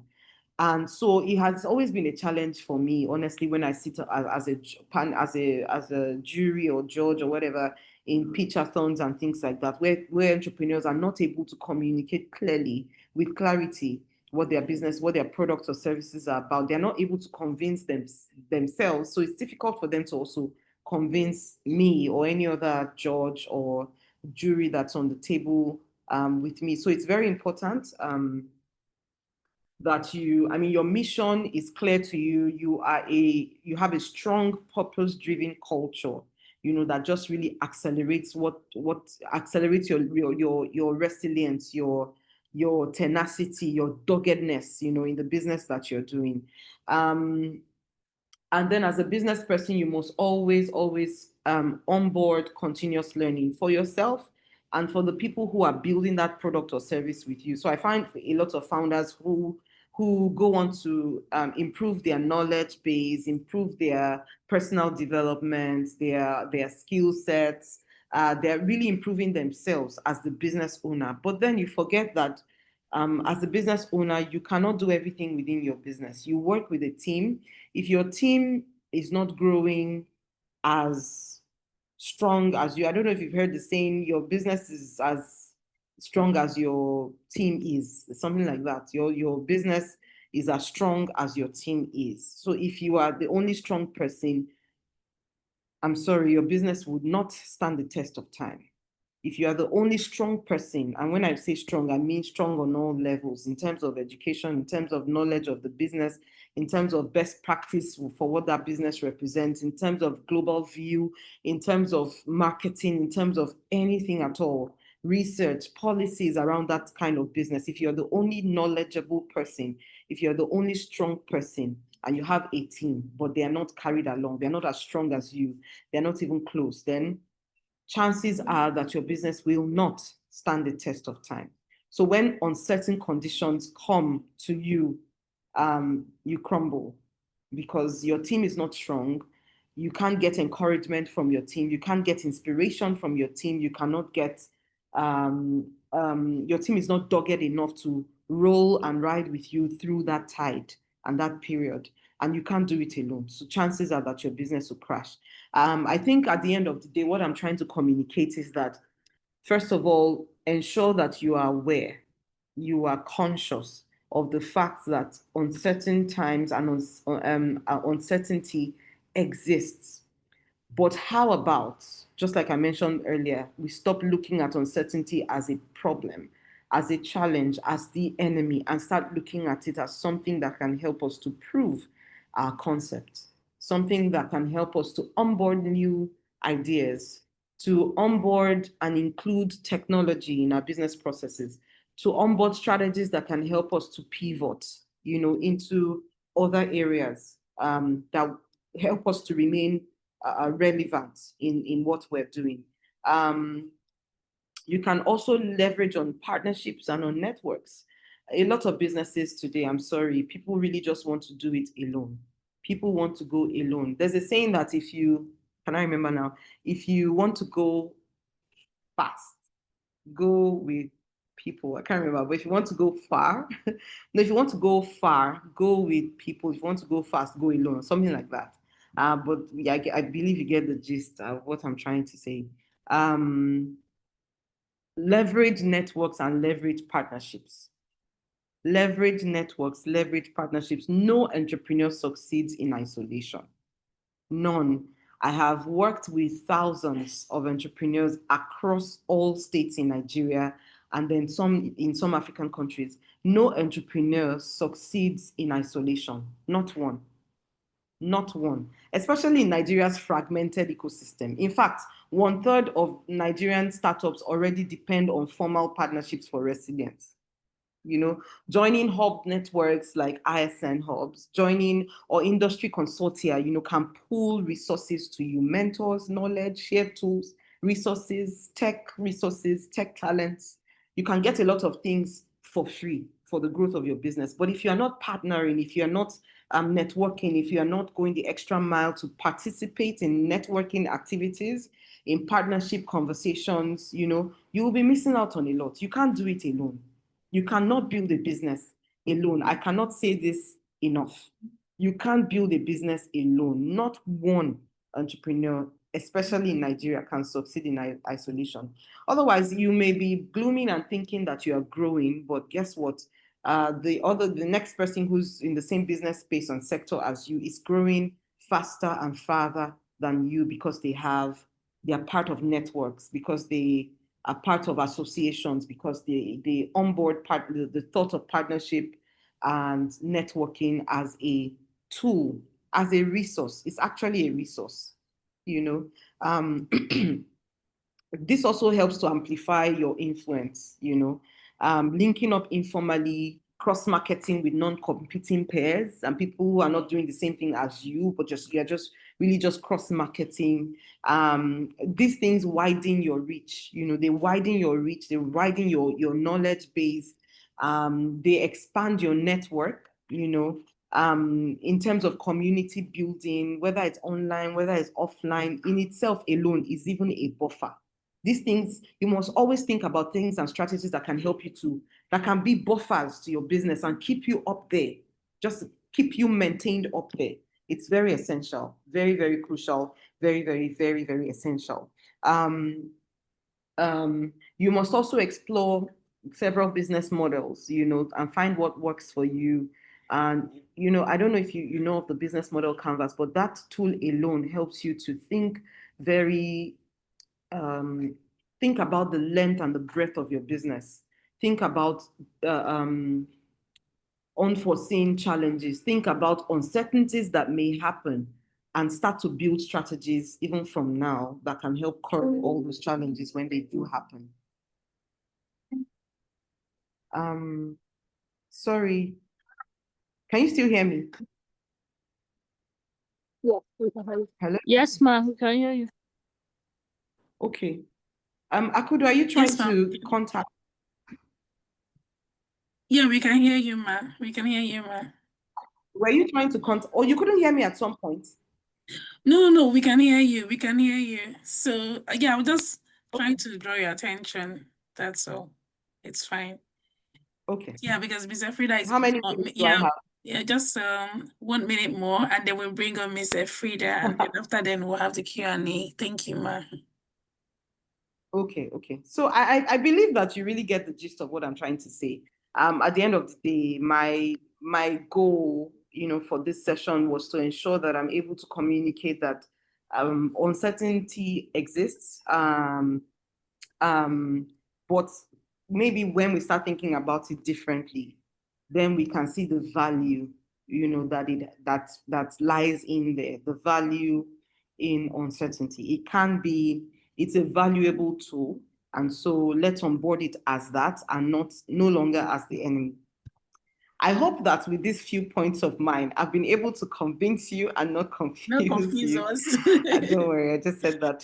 And so it has always been a challenge for me, honestly, when I sit as a jury or judge or whatever in pitchathons and things like that, where entrepreneurs are not able to communicate clearly with clarity what their business, what their products or services are about. They're not able to convince themselves. So it's difficult for them to also convince me or any other judge or jury that's on the table with me. So it's very important that your mission is clear to you. You have a strong purpose-driven culture, that just really accelerates what accelerates your resilience, your tenacity, your doggedness, in the business that you're doing. And then as a business person, you must always onboard continuous learning for yourself and for the people who are building that product or service with you. So I find a lot of founders who go on to improve their knowledge base, improve their personal development, their skill sets. They're really improving themselves as the business owner. But then you forget that as a business owner, you cannot do everything within your business. You work with a team. If your team is not growing as strong as you, I don't know if you've heard the saying, your business is as strong as your team is, something like that. Your business is as strong as your team is. So if you are the only strong person, I'm sorry, your business would not stand the test of time. If you are the only strong person, and when I say strong, I mean strong on all levels, in terms of education, in terms of knowledge of the business, in terms of best practice for what that business represents, in terms of global view, in terms of marketing, in terms of anything at all, research, policies around that kind of business. If you're the only knowledgeable person, if you're the only strong person, and you have a team, but they are not carried along, they're not as strong as you, they're not even close, then chances are that your business will not stand the test of time. So when uncertain conditions come to you, you crumble because your team is not strong. You can't get encouragement from your team. You can't get inspiration from your team. You cannot get, your team is not dogged enough to roll and ride with you through that tide and that period. And you can't do it alone. So chances are that your business will crash. I think at the end of the day, what I'm trying to communicate is that, first of all, ensure that you are aware, you are conscious of the fact that uncertain times and uncertainty exists. But how about, just like I mentioned earlier, we stop looking at uncertainty as a problem, as a challenge, as the enemy, and start looking at it as something that can help us to prove our concept, something that can help us to onboard new ideas, to onboard and include technology in our business processes, to onboard strategies that can help us to pivot, into other areas that help us to remain relevant in what we're doing. You can also leverage on partnerships and on networks. A lot of businesses today, I'm sorry, people really just want to do it alone. People want to go alone. There's a saying that can I remember now? If you want to go fast, go with people. I can't remember, but if you want to go far, no, if you want to go far, go with people. If you want to go fast, go alone, something like that. But yeah, I believe you get the gist of what I'm trying to say. Leverage networks and leverage partnerships. Leverage networks, leverage partnerships. No entrepreneur succeeds in isolation. None. I have worked with thousands of entrepreneurs across all states in Nigeria and then some in some African countries. No entrepreneur succeeds in isolation. Not one. Not one, especially in Nigeria's fragmented ecosystem. In fact, 1/3 of Nigerian startups already depend on formal partnerships for resilience. Joining hub networks like ISN hubs, joining or industry consortia, can pool resources to you, mentors, knowledge, share tools, resources, tech talents. You can get a lot of things for free for the growth of your business. But if you're not partnering, if you're not networking, if you're not going the extra mile to participate in networking activities, in partnership conversations, you know, you will be missing out on a lot. You can't do it alone. You cannot build a business alone. I cannot say this enough. You can't build a business alone. Not one entrepreneur, especially in Nigeria, can succeed in isolation. Otherwise, you may be glooming and thinking that you are growing, but guess what? The next person who's in the same business space and sector as you is growing faster and farther than you because they are part of networks, because they are part of associations, because they onboard the thought of partnership and networking as a tool, as a resource. It's actually a resource, you know. This also helps to amplify your influence, you know, linking up informally, cross-marketing with non-competing peers and people who are not doing the same thing as you, but you're just really just cross-marketing. These things widen your reach, you know, they widen your reach, they widen your knowledge base, they expand your network, you know, in terms of community building, whether it's online, whether it's offline, in itself alone is even a buffer. These things, you must always think about things and strategies that can help you that can be buffers to your business and keep you up there, just keep you maintained up there. It's very essential, very, very crucial, very, very, very, very essential. You must also explore several business models, you know, and find what works for you. And, you know, I don't know if you know of the business model canvas, but that tool alone helps you to think think about the length and the breadth of your business. Think about unforeseen challenges. Think about uncertainties that may happen and start to build strategies even from now that can help curb all those challenges when they do happen. Sorry, can you still hear me? Yes, we can hear you. Hello? Yes, ma'am, we can hear you. Okay. Akudo, are you trying to contact? Yeah, we can hear you, ma. We can hear you, ma. Were you trying to contact? Oh, you couldn't hear me at some point? No, we can hear you. We can hear you. So, yeah, I'm just trying to draw your attention. That's all. It's fine. Okay. Yeah, because Miss Elfreda is... How many minutes do I have? Yeah, just 1 minute more, and then we'll bring on Miss Elfreda, and then after then we'll have the Q&A. Thank you, ma. Okay. So I believe that you really get the gist of what I'm trying to say. At the end of the day, my goal, you know, for this session was to ensure that I'm able to communicate that uncertainty exists, but maybe when we start thinking about it differently, then we can see the value, you know, that lies in there, the value in uncertainty. It's a valuable tool, and so let's onboard it as that and no longer as the enemy. I hope that with these few points of mine, I've been able to convince you and not confuse you. Us. Don't worry, I just said that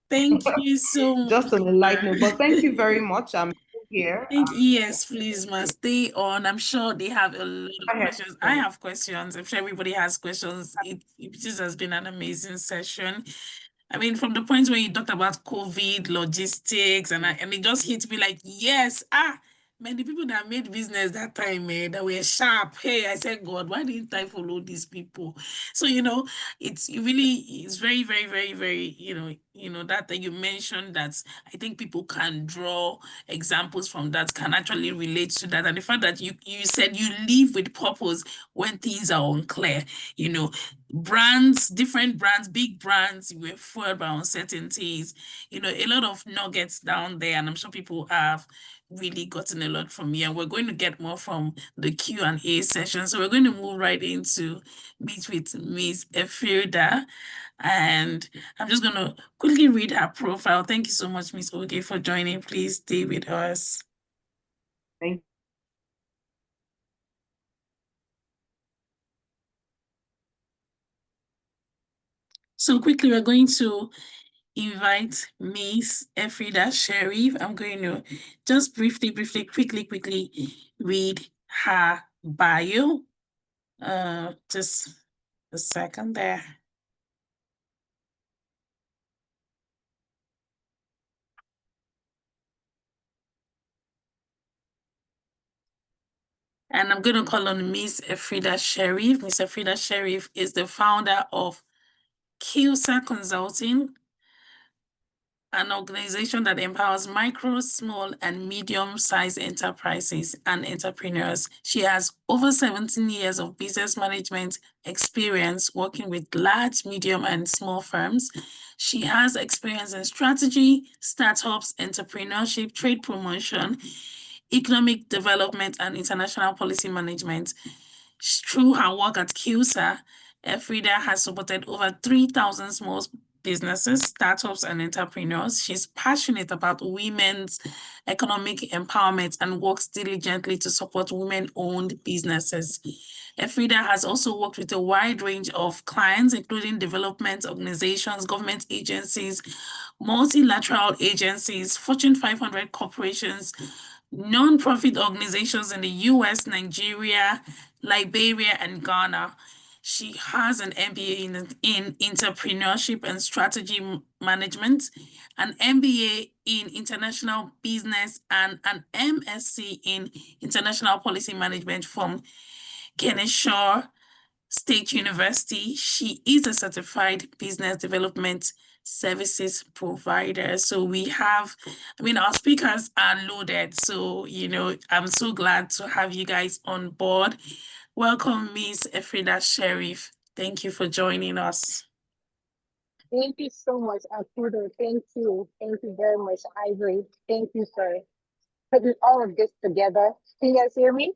Thank you so much. Just on a light note, but thank you very much. I'm here. Yes, please, ma, stay on. I'm sure they have a lot of questions. I have questions. I'm sure everybody has questions. This has been an amazing session. I mean, from the point where you talked about COVID, logistics, and it just hit me like, yes, man, the people that made business that time, that were sharp. Hey, I said, God, why didn't I follow these people? So, you know, it's very, very, very, very, you know, that you mentioned that I think people can draw examples from that, can actually relate to that. And the fact that you said you live with purpose when things are unclear, you know, different brands, big brands were fueled by uncertainties, you know, a lot of nuggets down there, and I'm sure people have really gotten a lot from you, and we're going to get more from the Q&A session. So we're going to move right into meet with Miss Elfreda, and I'm just going to quickly read her profile. Thank you so much, Miss Oge, for joining. Please stay with us. Thank you. So quickly, we're going to invite Miss Elfreda Sheriff. I'm going to just briefly, quickly read her bio. Just a second there. And I'm going to call on Miss Elfreda Sheriff. Miss Elfreda Sheriff is the founder of QSA Consulting, an organization that empowers micro, small, and medium-sized enterprises and entrepreneurs. She has over 17 years of business management experience working with large, medium, and small firms. She has experience in strategy, startups, entrepreneurship, trade promotion, economic development, and international policy management. Through her work at QSA, Elfreda has supported over 3,000 small businesses, startups, and entrepreneurs. She's passionate about women's economic empowerment and works diligently to support women-owned businesses. Elfreda has also worked with a wide range of clients, including development organizations, government agencies, multilateral agencies, Fortune 500 corporations, non-profit organizations in the US, Nigeria, Liberia, and Ghana. She has an MBA in entrepreneurship and strategy management, an MBA in international business, and an MSc in international policy management from Kennesaw State University. She is a certified business development services provider. So we have, our speakers are loaded. So, I'm so glad to have you guys on board. Welcome, Miss Elfreda Sheriff. Thank you for joining us. Thank you so much, Elfreda. Thank you. Thank you very much, Ivory. Thank you for putting all of this together. Can you guys hear me?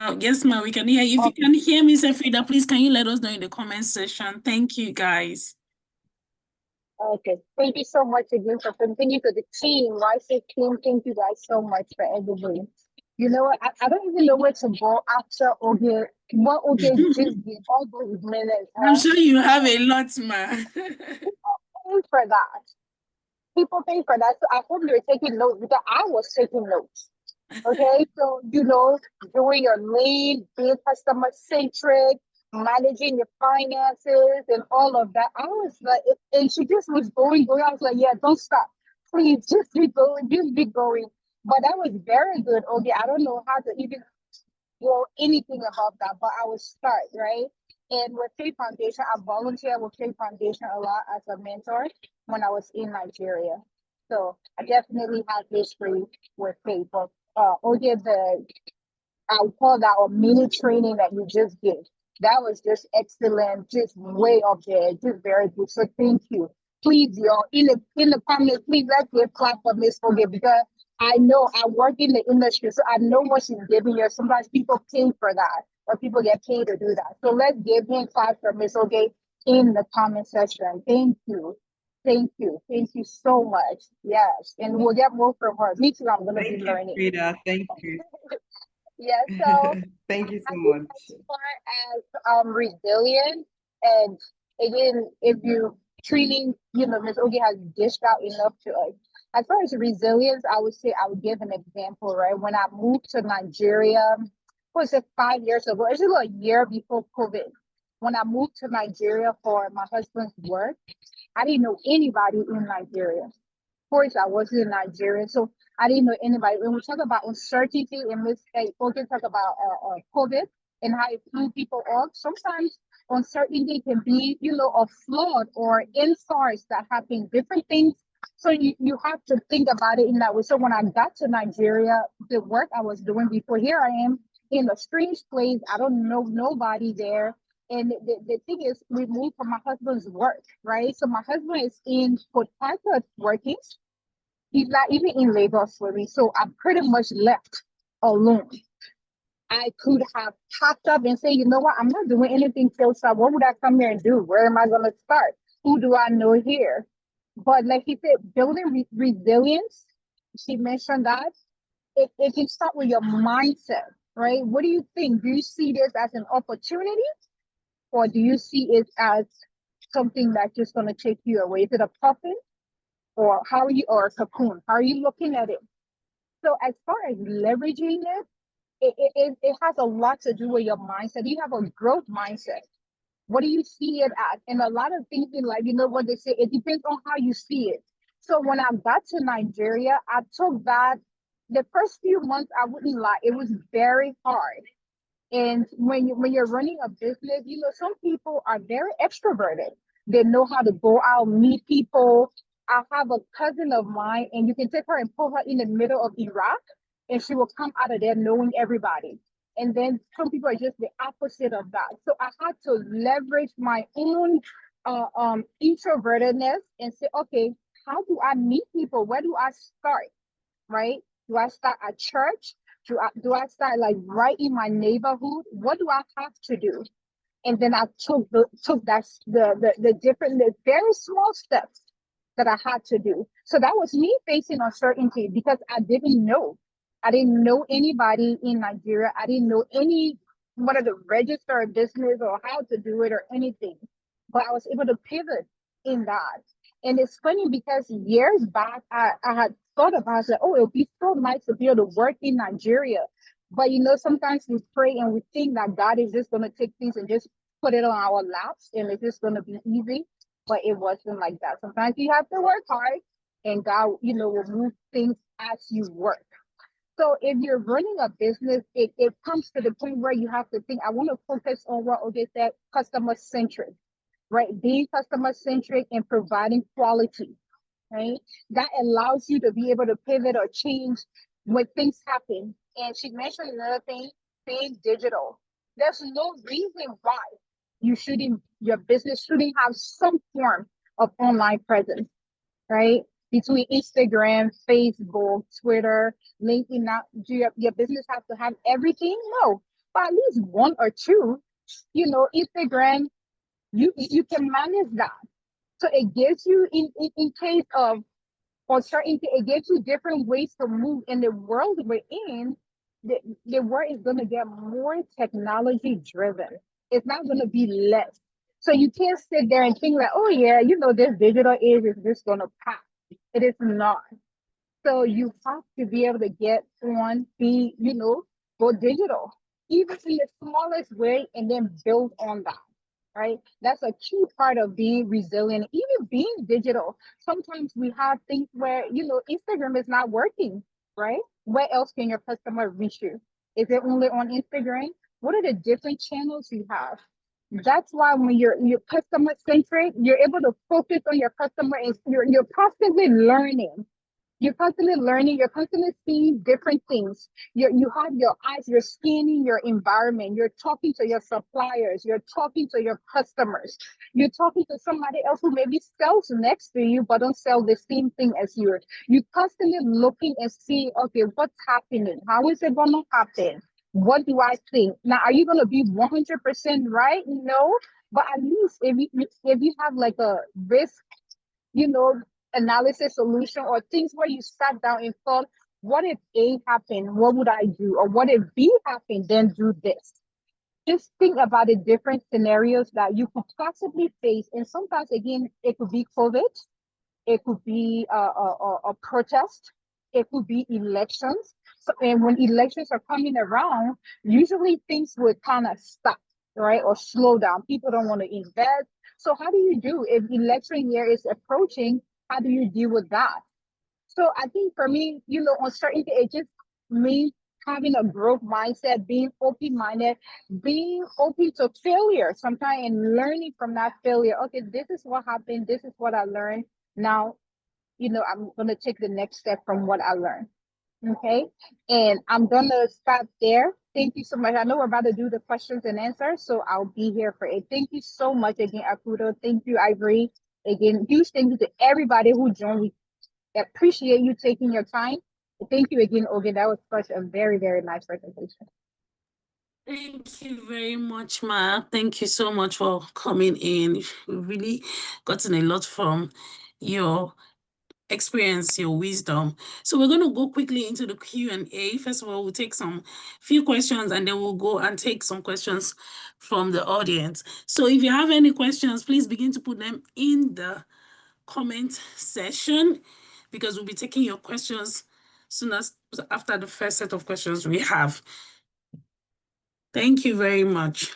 Oh, yes, ma'am, we can hear you. If you can hear me, Elfreda, please can you let us know in the comment section? Thank you, guys. Okay, thank you so much again for continuing to the team. YC team, thank you guys so much for everything. You know what? I don't even know where to go after Oge. What Oge just did all those minutes. I'm sure you have a lot, man. People pay for that. People pay for that. So I hope you're taking notes because I was taking notes. Okay, so doing your lead, being customer centric, managing your finances and all of that. I was like, and she just was going. I was like, yeah, don't stop. Please just be going, just be going. But that was very good. Okay, I don't know how to even go anything about that, but I would start, right? And with Faith Foundation, I volunteered with Faith Foundation a lot as a mentor when I was in Nigeria. So I definitely have history with Faith. But I would call that a mini training that you just did. That was just excellent, just way up there, just very good. So thank you. Please, y'all, in the comments, please let's give clap for Miss Oge because I know I work in the industry, so I know what she's giving you. Sometimes people pay for that, or people get paid to do that. So let's give him clap for Miss Oge in the comment section. Thank you. Thank you. Thank you so much. Yes. And we'll get more from her. Me too, I'm gonna be learning. Frida, thank you. Yeah, so thank you so much. As far as resilience, and again, if you treating, Ms. Oge has dished out enough to us. As far as resilience, I would say I would give an example, right? When I moved to Nigeria, was it 5 years ago? It's a year before COVID. When I moved to Nigeria for my husband's work, I didn't know anybody in Nigeria. Of course, I wasn't in Nigeria, so I didn't know anybody. When we talk about uncertainty in this state, we can talk about COVID and how it flew people off. Sometimes uncertainty can be, a flood or SARS that happen, different things. So you have to think about it in that way. So when I got to Nigeria, the work I was doing before, here I am in a strange place. I don't know nobody there. And the thing is, we moved from my husband's work, right? So my husband is in Port Harcourt working. He's not even in Lagos with me. So I'm pretty much left alone. I could have packed up and say, you know what, I'm not doing anything closer. What would I come here and do? Where am I going to start? Who do I know here? But like he said, building resilience, she mentioned that. It can start with your mindset, right? What do you think? Do you see this as an opportunity? Or do you see it as something that's just going to take you away? Is it a puffin, or how are you, or a cocoon? How are you looking at it? So as far as leveraging it has a lot to do with your mindset. You have a growth mindset. What do you see it as? And a lot of things in life, you know what they say, it depends on how you see it. So when I got to Nigeria, I took that, the first few months, I wouldn't lie, it was very hard. And when you're running a business, you know, some people are very extroverted. They know how to go out, meet people. I have a cousin of mine, and you can take her and put her in the middle of Iraq, and she will come out of there knowing everybody. And then some people are just the opposite of that. So I had to leverage my own introvertedness and say, okay, how do I meet people? Where do I start? Right? Do I start at church? Do I start like right in my neighborhood? What do I have to do? And then I took the different, the very small steps that I had to do. So that was me facing uncertainty because I didn't know. I didn't know anybody in Nigeria. I didn't know any one of the register a business or how to do it or anything. But I was able to pivot in that. And it's funny because years back, I had thought about it, oh, it would be so nice to be able to work in Nigeria. But you know, sometimes we pray and we think that God is just going to take things and just put it on our laps and it's just going to be easy. But it wasn't like that. Sometimes you have to work hard and God, you know, will move things as you work. So if you're running a business, it comes to the point where you have to think, I want to focus on what Oge said, customer centric, right? Being customer centric and providing quality, right? That allows you to be able to pivot or change when things happen. And she mentioned another thing, being digital. There's no reason why your business shouldn't have some form of online presence, right? Between Instagram, Facebook, Twitter, LinkedIn, now do your business have to have everything? No, but at least one or two. You know, Instagram, you can manage that. So it gives you in case of uncertainty, it gives you different ways to move in the world we're in. The world is going to get more technology driven. It's not going to be less. So you can't sit there and think like, oh yeah, you know, this digital age is just going to pass. It is not. So you have to be able to get on, go digital, even in the smallest way, and then build on that. Right? That's a key part of being resilient, even being digital. Sometimes we have things where, you know, Instagram is not working, right? Where else can your customer reach you? Is it only on Instagram? What are the different channels you have? That's why when you're customer centric, you're able to focus on your customer and you're constantly learning. You're constantly learning, you're constantly seeing different things. You have your eyes, you're scanning your environment, you're talking to your suppliers, you're talking to your customers, you're talking to somebody else who maybe sells next to you, but don't sell the same thing as you. You're constantly looking and seeing, okay, what's happening? How is it gonna happen? What do I think? Now, are you gonna be 100% right? No, but at least if you have like a risk, you know, analysis solution or things where you sat down and thought, what if A happened? What would I do? Or what if B happened? Then do this. Just think about the different scenarios that you could possibly face. And sometimes, again, it could be COVID, it could be a protest, it could be elections. So, and when elections are coming around, usually things would kind of stop, right? Or slow down. People don't want to invest. So how do you do if election year is approaching? How do you deal with that? So I think for me, you know, uncertainty, it just means having a growth mindset, being open-minded, being open to failure sometimes and learning from that failure. Okay, this is what happened. This is what I learned. Now, you know, I'm going to take the next step from what I learned. Okay, and I'm going to stop there. Thank you so much. I know we're about to do the questions and answers, so I'll be here for it. Thank you so much again, Akudo. Thank you, Ivory. Again, huge thank you to everybody who joined. We appreciate you taking your time. Thank you again, Oge. That was such a very, very nice presentation. Thank you very much, Ma. Thank you so much for coming in. We've really gotten a lot from your experience, your wisdom. So we're going to go quickly into the Q&A. First of all, we'll take some few questions and then we'll go and take some questions from the audience. So if you have any questions, please begin to put them in the comment section, because we'll be taking your questions soon as after the first set of questions we have. Thank you very much.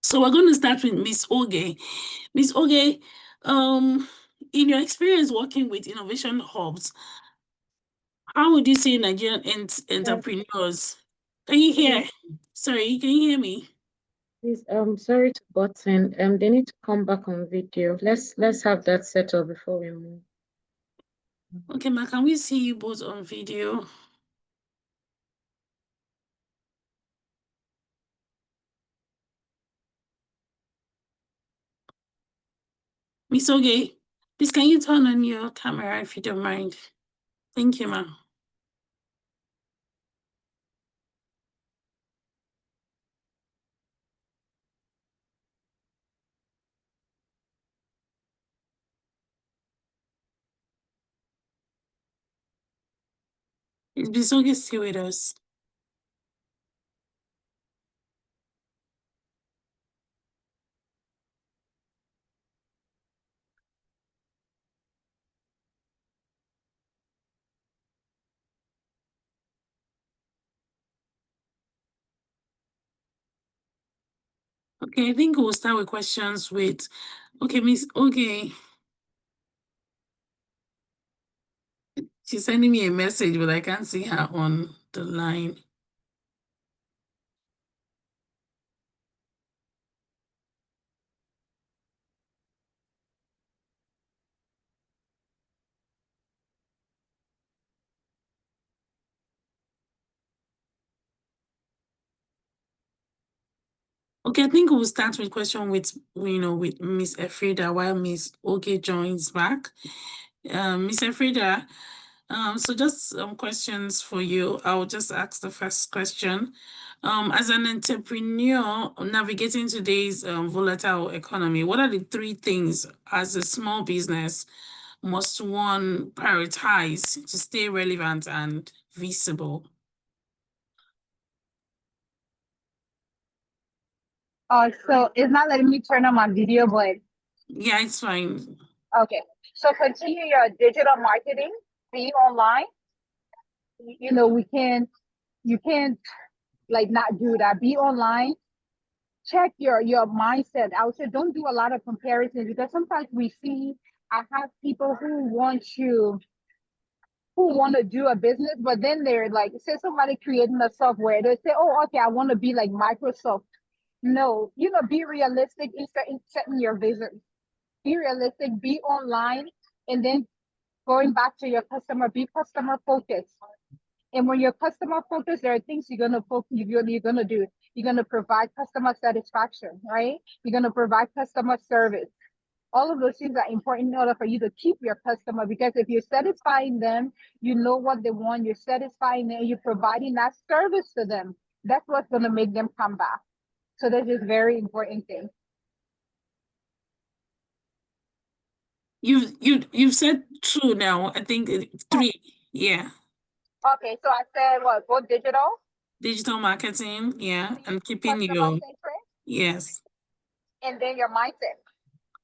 So we're going to start with Miss Oge. Miss Oge, in your experience working with innovation hubs, how would you say Nigerian entrepreneurs? Can you hear? Sorry, can you hear me? Please, sorry to butt in. They need to come back on video. Let's have that settled before we move. Okay, ma, can we see you both on video? Miss Oge, please can you turn on your camera if you don't mind? Thank you, ma'am. Is Miss Oge still with us? Okay, I think we'll start with questions with, okay, Miss Oge. She's sending me a message, but I can't see her on the line. Okay, I think we'll start with question with, with Miss Elfreda while Miss Oge joins back. Miss Elfreda, so just some questions for you. I'll just ask the first question. As an entrepreneur navigating today's volatile economy, what are the 3 things as a small business must one prioritize to stay relevant and visible? So it's not letting me turn on my video, but yeah, it's fine. Okay, so continue your digital marketing, be online. You can't like not do that. Be online. Check your mindset. I would say don't do a lot of comparisons, because sometimes I have people who want to do a business, but then they're like, say somebody creating a software, they say, oh, okay, I want to be like Microsoft. No, be realistic in setting your vision. Be realistic, be online, and then going back to your customer, be customer focused. And when you're customer focused, there are things you're gonna do. You're gonna provide customer satisfaction, right? You're gonna provide customer service. All of those things are important in order for you to keep your customer, because if you're satisfying them, you know what they want, you're satisfying them, you're providing that service to them. That's what's gonna make them come back. So this is very important thing. You've said 2 now. I think 3. Yeah. Okay, so I said what? Go digital. Digital marketing, yeah, and keeping your yes. And then your mindset.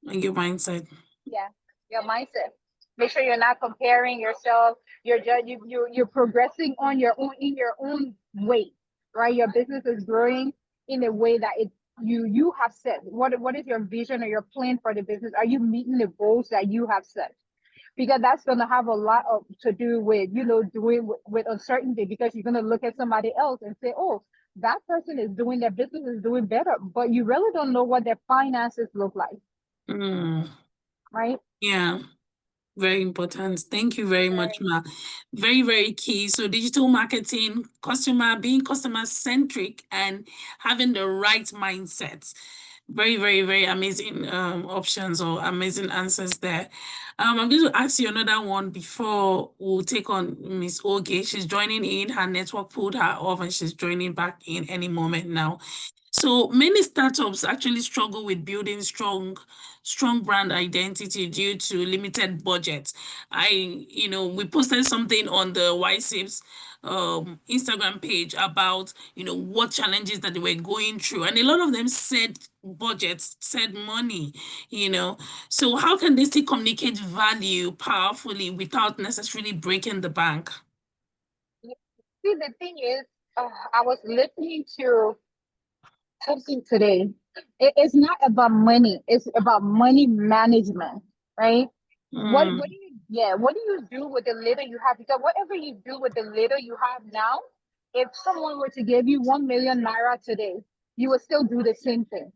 And your mindset. Yeah, your mindset. Make sure you're not comparing yourself. You're progressing on your own in your own way, right? Your business is growing in a way that you have set. What is your vision or your plan for the business? Are you meeting the goals that you have set? Because that's going to have a lot to do with doing with uncertainty, because you're going to look at somebody else and say, oh, that person is doing, their business is doing better, but you really don't know what their finances look like. Right? Yeah, very important. Thank you very much, Ma. Very, very key. So digital marketing, being customer centric and having the right mindset. Very, very, very amazing options or amazing answers there. I'm going to ask you another one before we'll take on Miss Oge. She's joining in. Her network pulled her off and she's joining back in any moment now. So many startups actually struggle with building strong brand identity due to limited budget. We posted something on the YSIP's Instagram page about, what challenges that they were going through. And a lot of them said budgets, said money, So how can they still communicate value powerfully without necessarily breaking the bank? See, the thing is, I was listening to something today. It's not about money. It's about money management, right? What do you do with the little you have? Because whatever you do with the little you have now, if someone were to give you 1 million naira today, you would still do the same thing.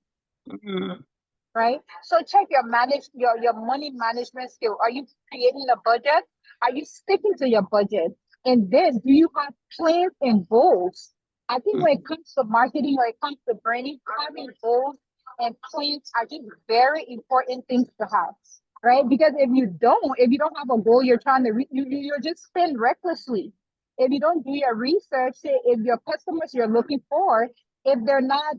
Right? So check your money management skill. Are you creating a budget? Are you sticking to your budget? And then do you have plans and goals? I think when it comes to marketing, when it comes to branding, having goals and plans are just very important things to have, right? Because if you don't have a goal, you're trying to you're just spend recklessly. If you don't do your research, say if your customers you're looking for, if they're not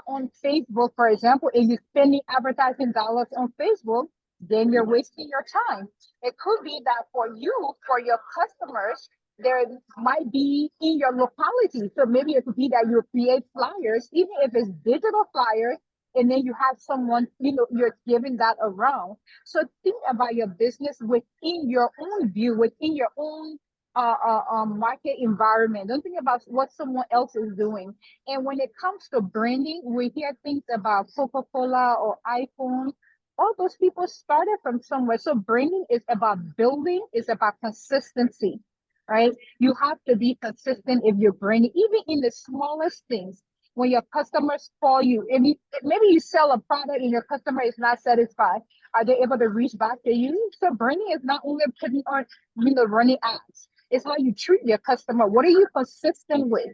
on Facebook, for example, if you're spending advertising dollars on Facebook, then you're wasting your time. It could be that for your customers, there might be in your locality. So maybe it could be that you create flyers, even if it's digital flyers, and then you have someone, you're giving that around. So think about your business within your own view, within your own market environment. Don't think about what someone else is doing. And when it comes to branding, we hear things about Coca-Cola or iPhone. All those people started from somewhere. So branding is about building, it's about consistency, right? You have to be consistent if you're branding, even in the smallest things. When your customers call you, maybe you sell a product and your customer is not satisfied, are they able to reach back to you? So branding is not only putting on, running ads. It's how you treat your customer. What are you consistent with?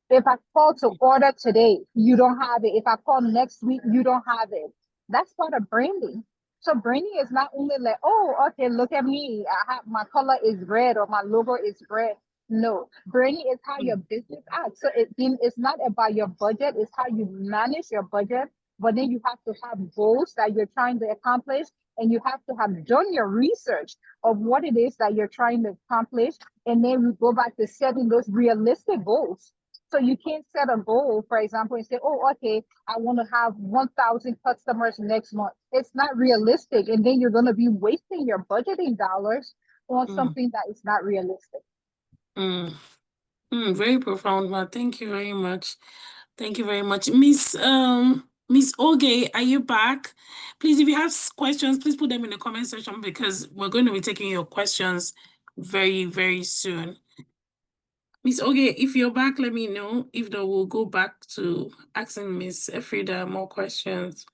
If I call to order today, you don't have it. If I call next week, you don't have it. That's part of branding. So branding is not only like, oh, okay, look at me. My color is red or my logo is red. No, branding is how your business acts. So it's not about your budget. It's how you manage your budget. But then you have to have goals that you're trying to accomplish, and you have to have done your research of what it is that you're trying to accomplish. And then we go back to setting those realistic goals. So you can't set a goal, for example, and say, oh, okay, I want to have 1,000 customers next month. It's not realistic. And then you're going to be wasting your budgeting dollars on something that is not realistic. Very profound, ma. Thank you very much. Thank you very much. Miss Oge, are you back? Please, if you have questions, please put them in the comment section because we're going to be taking your questions very, very soon. Miss Oge, if you're back, let me know. If not, we'll go back to asking Miss Elfreda more questions.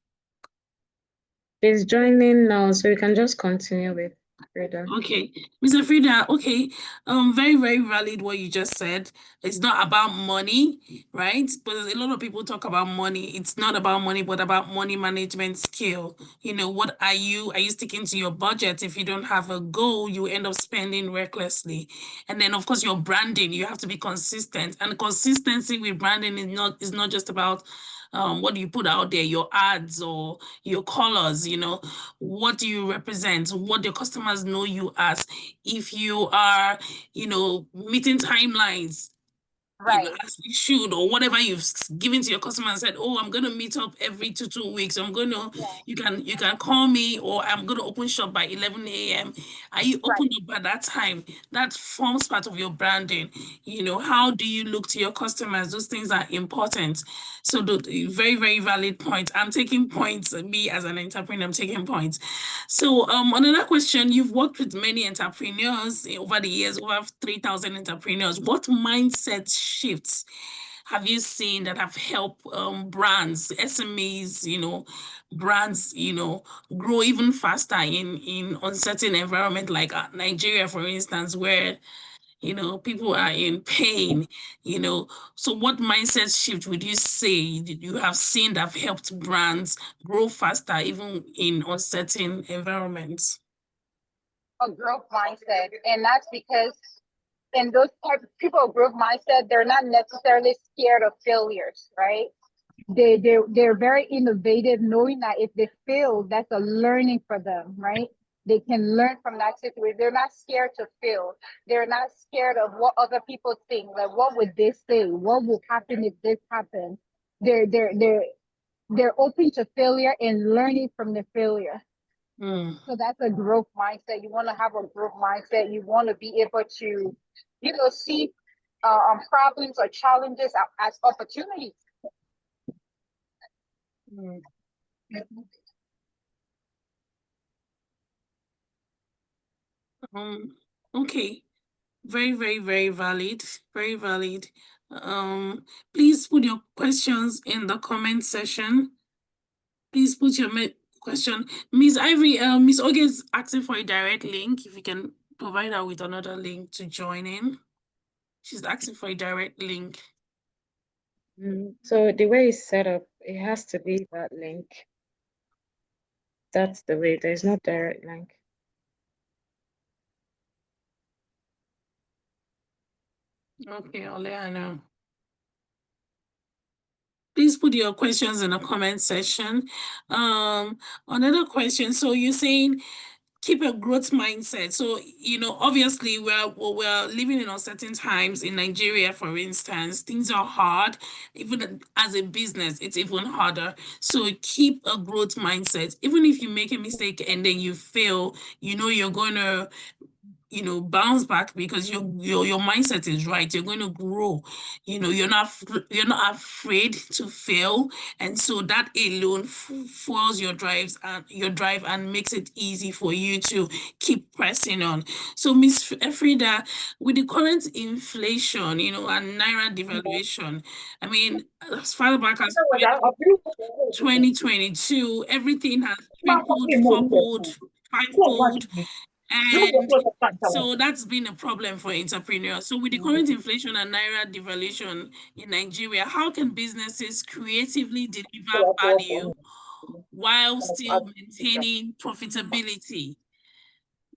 She's joining now, so you can just continue with Elfreda. Okay, Miss Elfreda, okay. Very, very valid what you just said. It's not about money, right? But a lot of people talk about money. It's not about money, but about money management skill. What are you sticking to your budget? If you don't have a goal, you end up spending recklessly. And then of course your branding, you have to be consistent. And consistency with branding is not just about what do you put out there, your ads or your colors, what do you represent, what your customers know you as. If you are, meeting timelines, right, as you should, or whatever you've given to your customer and said, oh, I'm going to meet up every 2 weeks. I'm going to, you can call me, or I'm going to open shop by 11 a.m. Are you open up at that time? That forms part of your branding. How do you look to your customers? Those things are important. So very, very valid point. I'm taking points. Me as an entrepreneur, I'm taking points. So another question, you've worked with many entrepreneurs over the years, over 3,000 entrepreneurs. What mindset shifts have you seen that have helped brands, SMEs, brands, grow even faster in uncertain environment like Nigeria, for instance, where people are in pain, So what mindset shift would you say you have seen that have helped brands grow faster even in uncertain environments? A growth mindset. And that's because And those type of people of growth mindset, they're not necessarily scared of failures, right? They're very innovative, knowing that if they fail, that's a learning for them, right? They can learn from that situation. They're not scared to fail. They're not scared of what other people think. Like, what would they say? What will happen if this happens? They're open to failure and learning from the failure. So that's a growth mindset. You want to have a growth mindset. You want to be able to, see problems or challenges as opportunities. Okay. Very, very, very valid. Very valid. Please put your questions in the comment section. Please put your question. Miss Ivory, Miss Oge is asking for a direct link. If you can provide her with another link to join in. She's asking for a direct link. So the way it's set up, it has to be that link. That's the way. There's no direct link. Okay, I'll let her know. Please put your questions in the comment section. Another question. So you're saying keep a growth mindset. So, obviously we're living in uncertain times in Nigeria, for instance. Things are hard. Even as a business, it's even harder. So keep a growth mindset. Even if you make a mistake and then you fail, you're going to bounce back because your mindset is right. You're going to grow. You're not afraid to fail, and so that alone fuels your drive and makes it easy for you to keep pressing on. So, Miss Elfreda, with the current inflation, and naira devaluation, I mean, as far back as 2022, everything has tripled, fourfold, fivefold. And so that's been a problem for entrepreneurs. So with the current inflation and naira devaluation in Nigeria, how can businesses creatively deliver value while still maintaining profitability?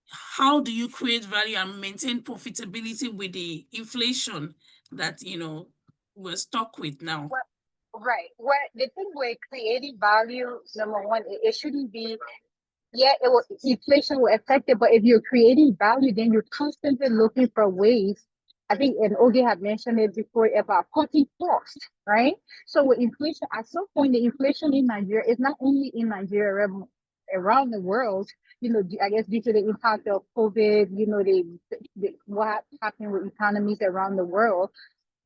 How do you create value and maintain profitability with the inflation that we're stuck with now? Right. The thing with creating value, number one, it shouldn't be. Inflation will affect it, but if you're creating value, then you're constantly looking for ways. I think, and Oge had mentioned it before about cutting costs, right? So with inflation, at some point, the inflation in Nigeria is not only in Nigeria, around the world. I guess due to the impact of COVID, what happened with economies around the world.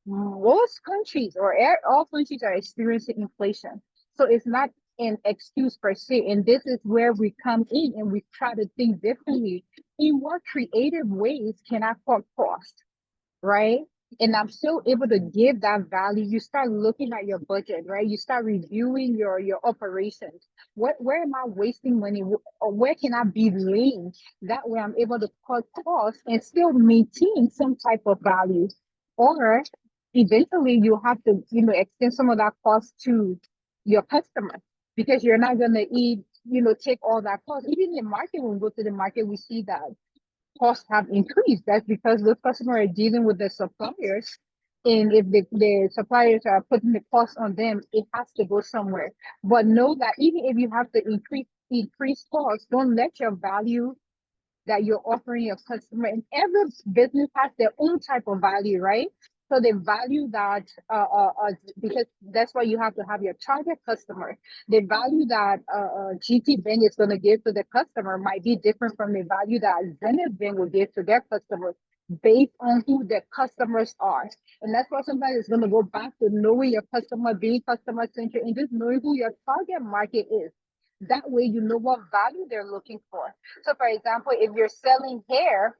Most countries or all countries are experiencing inflation. So it's not an excuse per se. And this is where we come in and we try to think differently. In what creative ways can I cut costs, right? And I'm still able to give that value. You start looking at your budget, right? You start reviewing your operations. Where am I wasting money? Or where can I be lean? That way I'm able to cut costs and still maintain some type of value. Or eventually you have to, extend some of that cost to your customer, because you're not going to take all that cost. Even in the market, when we go to the market, we see that costs have increased. That's because those customers are dealing with the suppliers. And if the suppliers are putting the cost on them, it has to go somewhere. But know that even if you have to increase costs, don't let your value that you're offering your customer, and every business has their own type of value, right? So the value that because that's why you have to have your target customer. The value that GT Bank is going to give to the customer might be different from the value that Zenith Bank will give to their customers, based on who their customers are. And that's why sometimes it's going to go back to knowing your customer, being customer centric, and just knowing who your target market is. That way you know what value they're looking for. So for example, if you're selling hair,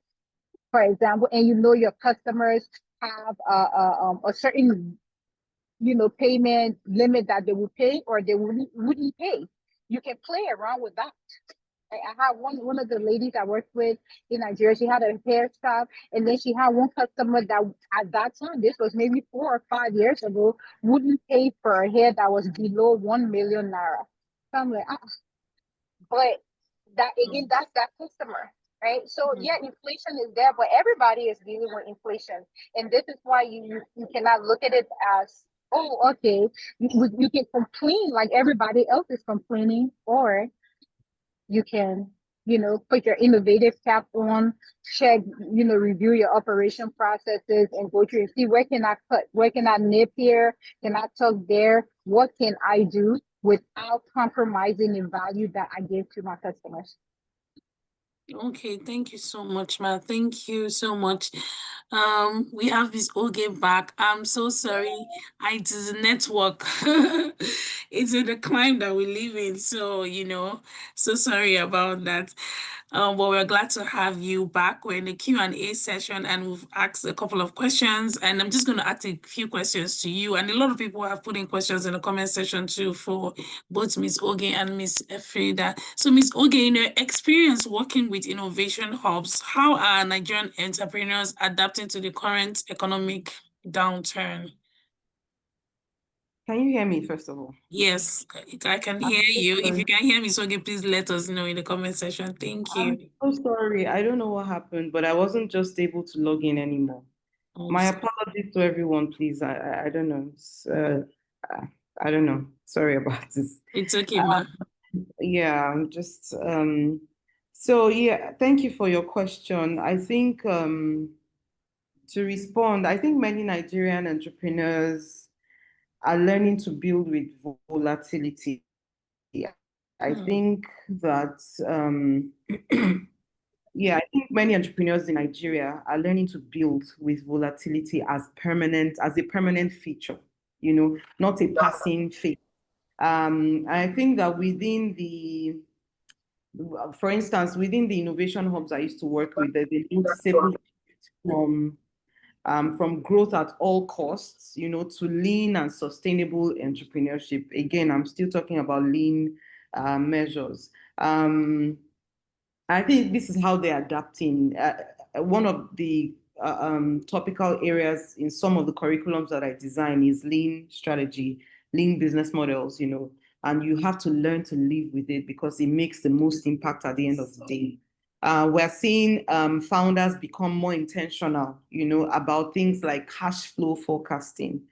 for example, and your customers have a certain payment limit that they will pay or they wouldn't pay, you can play around with that. I had one of the ladies I worked with in Nigeria. She had a hair shop, and then she had one customer that at that time, this was maybe 4 or 5 years ago, wouldn't pay for a hair that was below 1 million naira. So I'm like, but that again, that's that customer. right? So yeah, inflation is there, but everybody is dealing with inflation, and this is why you cannot look at it as, oh, okay, you can complain like everybody else is complaining, or you can, put your innovative cap on, check, review your operation processes and go through and see, where can I cut, where can I nip here, can I tuck there, what can I do without compromising in value that I give to my customers. Okay, thank you so much, Ma. Thank you so much. We have Miss Oge back. I'm so sorry. It is a network. It's in the climate that we live in. So, so sorry about that. But we're glad to have you back. We're in the Q&A session and we've asked a couple of questions, and I'm just going to ask a few questions to you. And a lot of people have put in questions in the comment section too for both Ms. Oge and Ms. Elfreda. So Ms. Oge, in your experience working with innovation hubs, how are Nigerian entrepreneurs adapting to the current economic downturn? Can you hear me, first of all? Yes, I can hear you. If you can hear me, Oge, please let us know in the comment section. Thank you. I'm so sorry. I don't know what happened, but I wasn't just able to log in anymore. My apologies to everyone, please. I don't know. I don't know. Sorry about this. It's okay, ma. Yeah, I'm just so yeah, thank you for your question. I think to respond, I think many Nigerian entrepreneurs are learning to build with volatility. I think that yeah, I think many entrepreneurs in Nigeria are learning to build with volatility as a permanent feature, not a passing phase. I think that for instance, within the innovation hubs I used to work with, there's a noticeable shift from growth at all costs, to lean and sustainable entrepreneurship. Again, I'm still talking about lean measures. I think this is how they're adapting. One of the topical areas in some of the curriculums that I design is lean strategy, lean business models, and you have to learn to live with it because it makes the most impact at the end of the day. We're seeing founders become more intentional, about things like cash flow forecasting,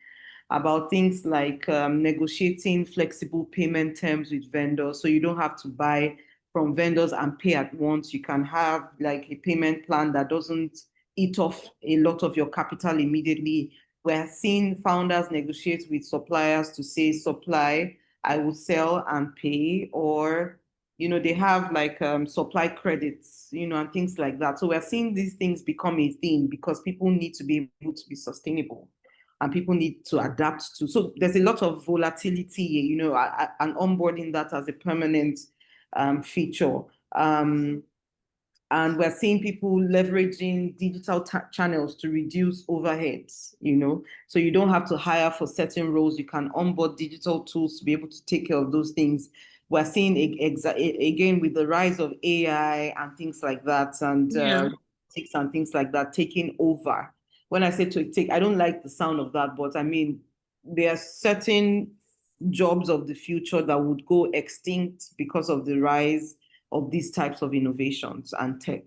about things like negotiating flexible payment terms with vendors, so you don't have to buy from vendors and pay at once. You can have like a payment plan that doesn't eat off a lot of your capital immediately. We're seeing founders negotiate with suppliers to say, supply, I will sell and pay, or they have like supply credits, and things like that. So we're seeing these things become a thing because people need to be able to be sustainable and people need to adapt to. So there's a lot of volatility, and onboarding that as a permanent feature. And we're seeing people leveraging digital channels to reduce overheads, so you don't have to hire for certain roles. You can onboard digital tools to be able to take care of those things. We're seeing, again, with the rise of AI and things like that, and and things like that taking over. When I say to take, I don't like the sound of that, but I mean, there are certain jobs of the future that would go extinct because of the rise of these types of innovations and tech.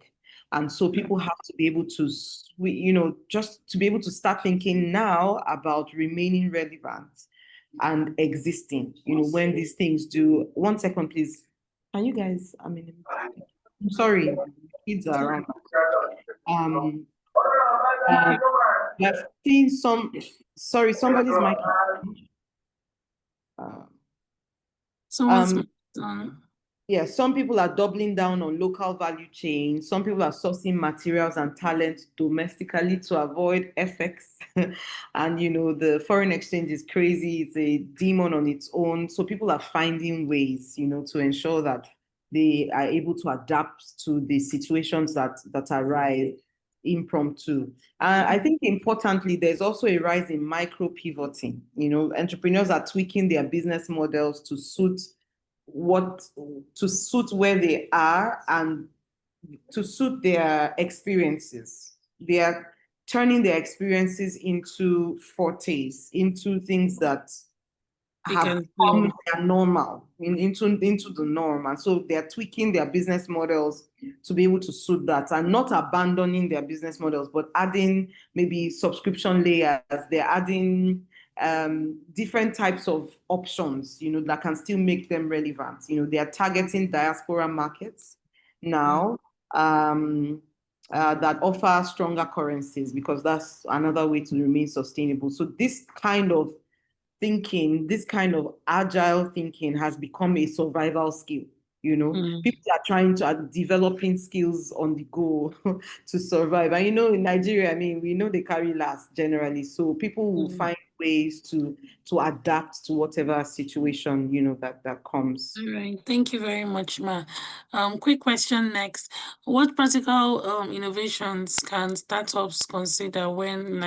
And so people have to be able to, just to be able to start thinking now about remaining relevant and existing, when these things do. 1 second, please. Can you guys, I'm sorry, kids are around. I've seen sorry, somebody's mic. Someone's Yeah, some people are doubling down on local value chains. Some people are sourcing materials and talent domestically to avoid FX. And, the foreign exchange is crazy. It's a demon on its own. So people are finding ways, to ensure that they are able to adapt to the situations that arise impromptu. I think importantly, there's also a rise in micro pivoting. Entrepreneurs are tweaking their business models to suit where they are and to suit their experiences. They are turning their experiences into fortes, into things that have become their normal, into the norm. And so they're tweaking their business models to be able to suit that, and not abandoning their business models, but adding maybe subscription layers. They're adding different types of options, that can still make them relevant. They are targeting diaspora markets now, that offer stronger currencies, because that's another way to remain sustainable. So this kind of thinking, this kind of agile thinking has become a survival skill. People are trying to developing skills on the go to survive. And in Nigeria, we know they carry last generally. So people will find ways to adapt to whatever situation, that comes. All right. Thank you very much, Ma. Quick question next. What practical innovations can startups consider when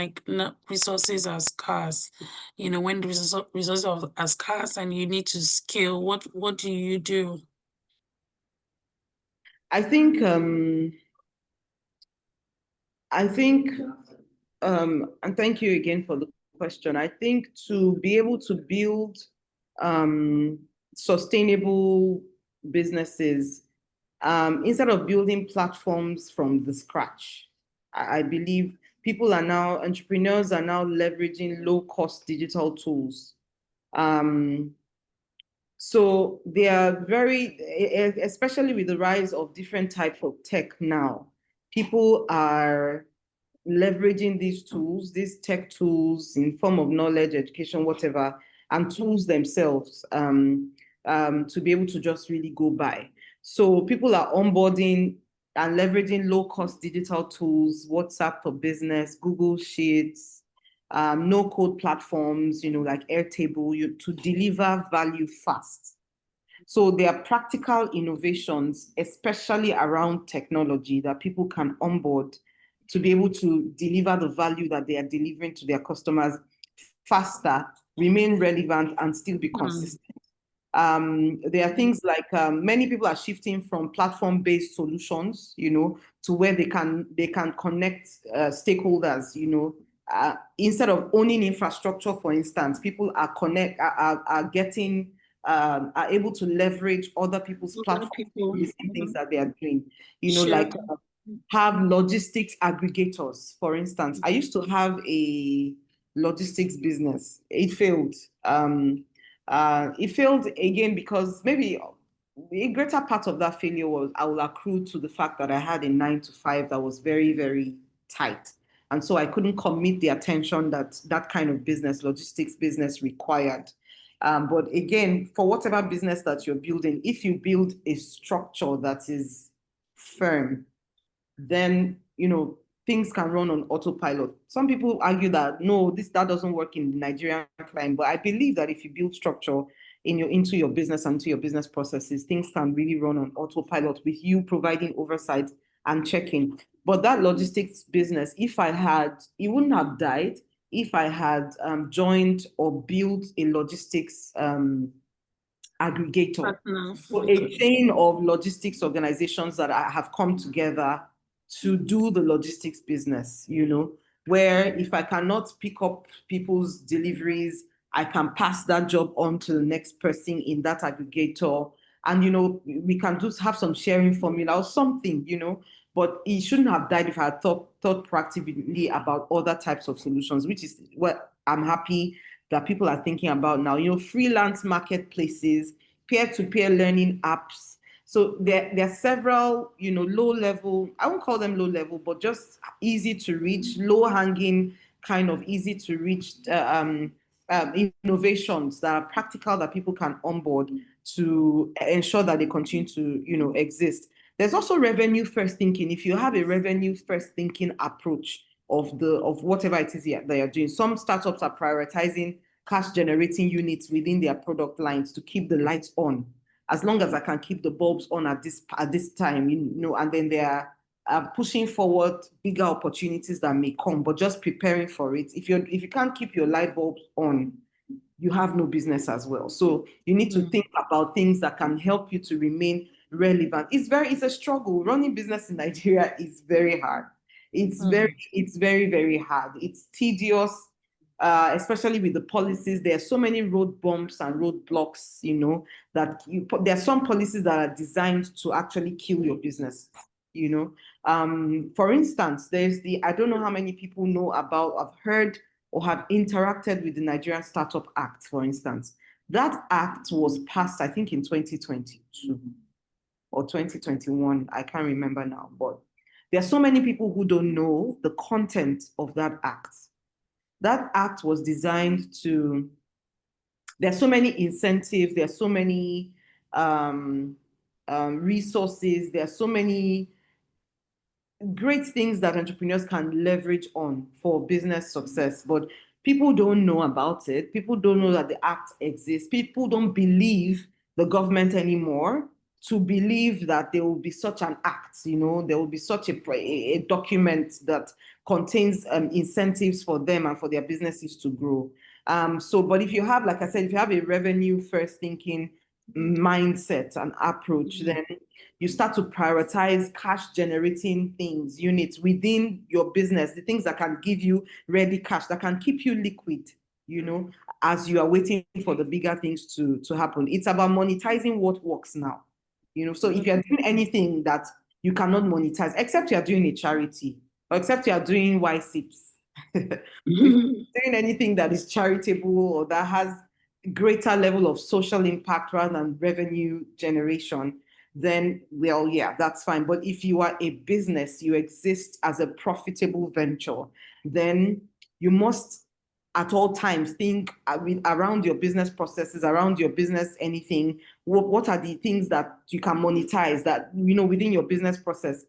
resources are scarce? When the resources are scarce and you need to scale, what do you do? I think, and thank you again for the question. I think to be able to build sustainable businesses, instead of building platforms from the scratch, I believe entrepreneurs are now leveraging low-cost digital tools. So they are especially with the rise of different types of tech now, people are leveraging these tools, these tech tools in form of knowledge, education, whatever, and tools themselves to be able to just really go by. So people are onboarding and leveraging low-cost digital tools, WhatsApp for Business, Google Sheets, no-code platforms, like Airtable, to deliver value fast. So there are practical innovations, especially around technology, that people can onboard to be able to deliver the value that they are delivering to their customers faster, remain relevant, and still be consistent. There are things like many people are shifting from platform-based solutions, to where they can connect stakeholders, instead of owning infrastructure, for instance, people are able to leverage other people's platforms to do the same things that they are doing. Like have logistics aggregators, for instance. I used to have a logistics business. It failed. It failed again because maybe a greater part of that failure I will accrue to the fact that I had a 9-to-5 that was very, very tight. And so I couldn't commit the attention that kind of business, logistics business, required. But again, for whatever business that you're building, if you build a structure that is firm, then things can run on autopilot. Some people argue that no, that doesn't work in the Nigerian climate, but I believe that if you build structure into your business and to your business processes, things can really run on autopilot with you providing oversight and checking. But that logistics business, it wouldn't have died if I had joined or built a logistics aggregator, so a chain of logistics organizations that have come together to do the logistics business, where if I cannot pick up people's deliveries, I can pass that job on to the next person in that aggregator. And, we can just have some sharing formula or something, but it shouldn't have died if I had thought proactively about other types of solutions, which is what I'm happy that people are thinking about now. Freelance marketplaces, peer-to-peer learning apps. So there are several, low-level, I won't call them low-level, but just easy to reach, low-hanging, kind of easy to reach innovations that are practical that people can onboard to ensure that they continue to, exist. There's also revenue first thinking. If you have a revenue first thinking approach of whatever it is that they are doing, some startups are prioritizing cash generating units within their product lines to keep the lights on. As long as I can keep the bulbs on at this time, and then they are pushing forward bigger opportunities that may come, but just preparing for it. If you can't keep your light bulbs on, you have no business as well. So you need to think about things that can help you to remain relevant. It's a struggle. Running business in Nigeria is very hard. It's very, very hard. It's tedious. especially with the policies. There are so many road bumps and roadblocks, that there are some policies that are designed to actually kill your business, For instance, there's I don't know how many people know about, have heard or have interacted with the Nigerian Startup Act, for instance. That act was passed, I think, in 2022 or 2021. I can't remember now, but there are so many people who don't know the content of that act. That act was designed to, there are so many incentives, there are so many resources, there are so many great things that entrepreneurs can leverage on for business success, but people don't know about it. People don't know that the act exists. People don't believe the government anymore to believe that there will be such an act, there will be such a document that contains incentives for them and for their businesses to grow. But if you have, like I said, if you have a revenue first thinking mindset and approach, then you start to prioritize cash generating things, units within your business, the things that can give you ready cash, that can keep you liquid, as you are waiting for the bigger things to happen. It's about monetizing what works now. So if you're doing anything that you cannot monetize, except you're doing a charity, or except you're doing YSIPs, if you're doing anything that is charitable or that has greater level of social impact rather than revenue generation, then, well, yeah, that's fine. But if you are a business, you exist as a profitable venture, then you must at all times think around your business processes, around your business, anything. What are the things that you can monetize that, within your business process,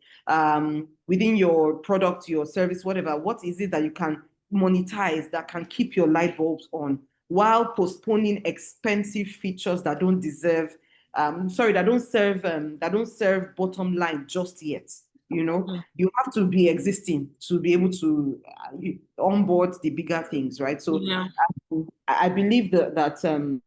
within your product, your service, whatever, what is it that you can monetize that can keep your light bulbs on while postponing expensive features that don't deserve, that don't serve bottom line just yet. You have to be existing to be able to onboard the bigger things, right? So yeah. I believe that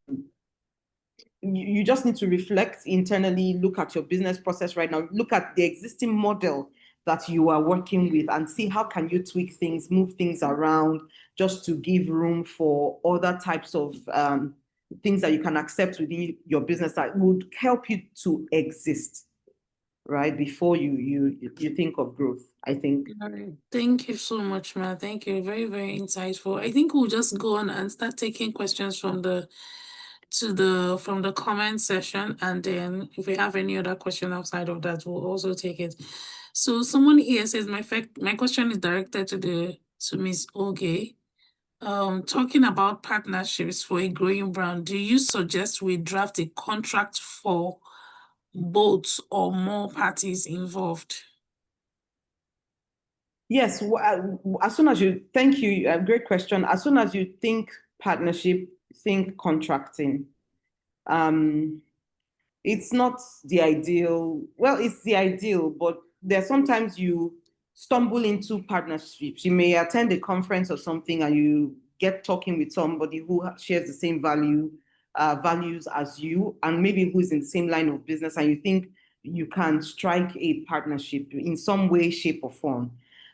you just need to reflect internally, look at your business process right now, look at the existing model that you are working with and see how can you tweak things, move things around just to give room for other types of things that you can accept within your business that would help you to exist, right, before you think of growth, I think. Thank you so much, Ma. Thank you. Very, very insightful. I think we'll just go on and start taking questions from the comment section, and then if we have any other question outside of that, we'll also take it. So someone here says, my question is directed to Ms. Oge. Talking about partnerships for a growing brand, do you suggest we draft a contract for both or more parties involved? Yes, as soon as you, thank you, great question. As soon as you think partnership, think contracting. It's not the ideal, well, it's the ideal, but there's sometimes you stumble into partnerships. You may attend a conference or something and you get talking with somebody who shares the same values as you, and maybe who's in the same line of business, and you think you can strike a partnership in some way, shape, or form.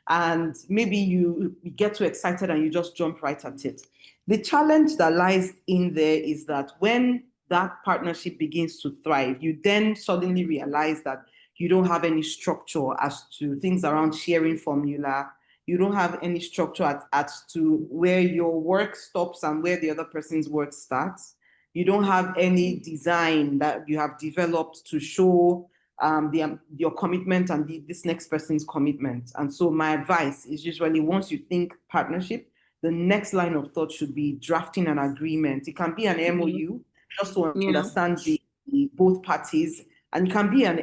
And maybe you get too excited and you just jump right at it. The challenge that lies in there is that when that partnership begins to thrive, you then suddenly realize that you don't have any structure as to things around sharing formula. You don't have any structure as to where your work stops and where the other person's work starts. You don't have any design that you have developed to show your commitment and this next person's commitment. And so my advice is usually, once you think partnership, the next line of thought should be drafting an agreement. It can be an MOU, just to understand both parties, and it can be a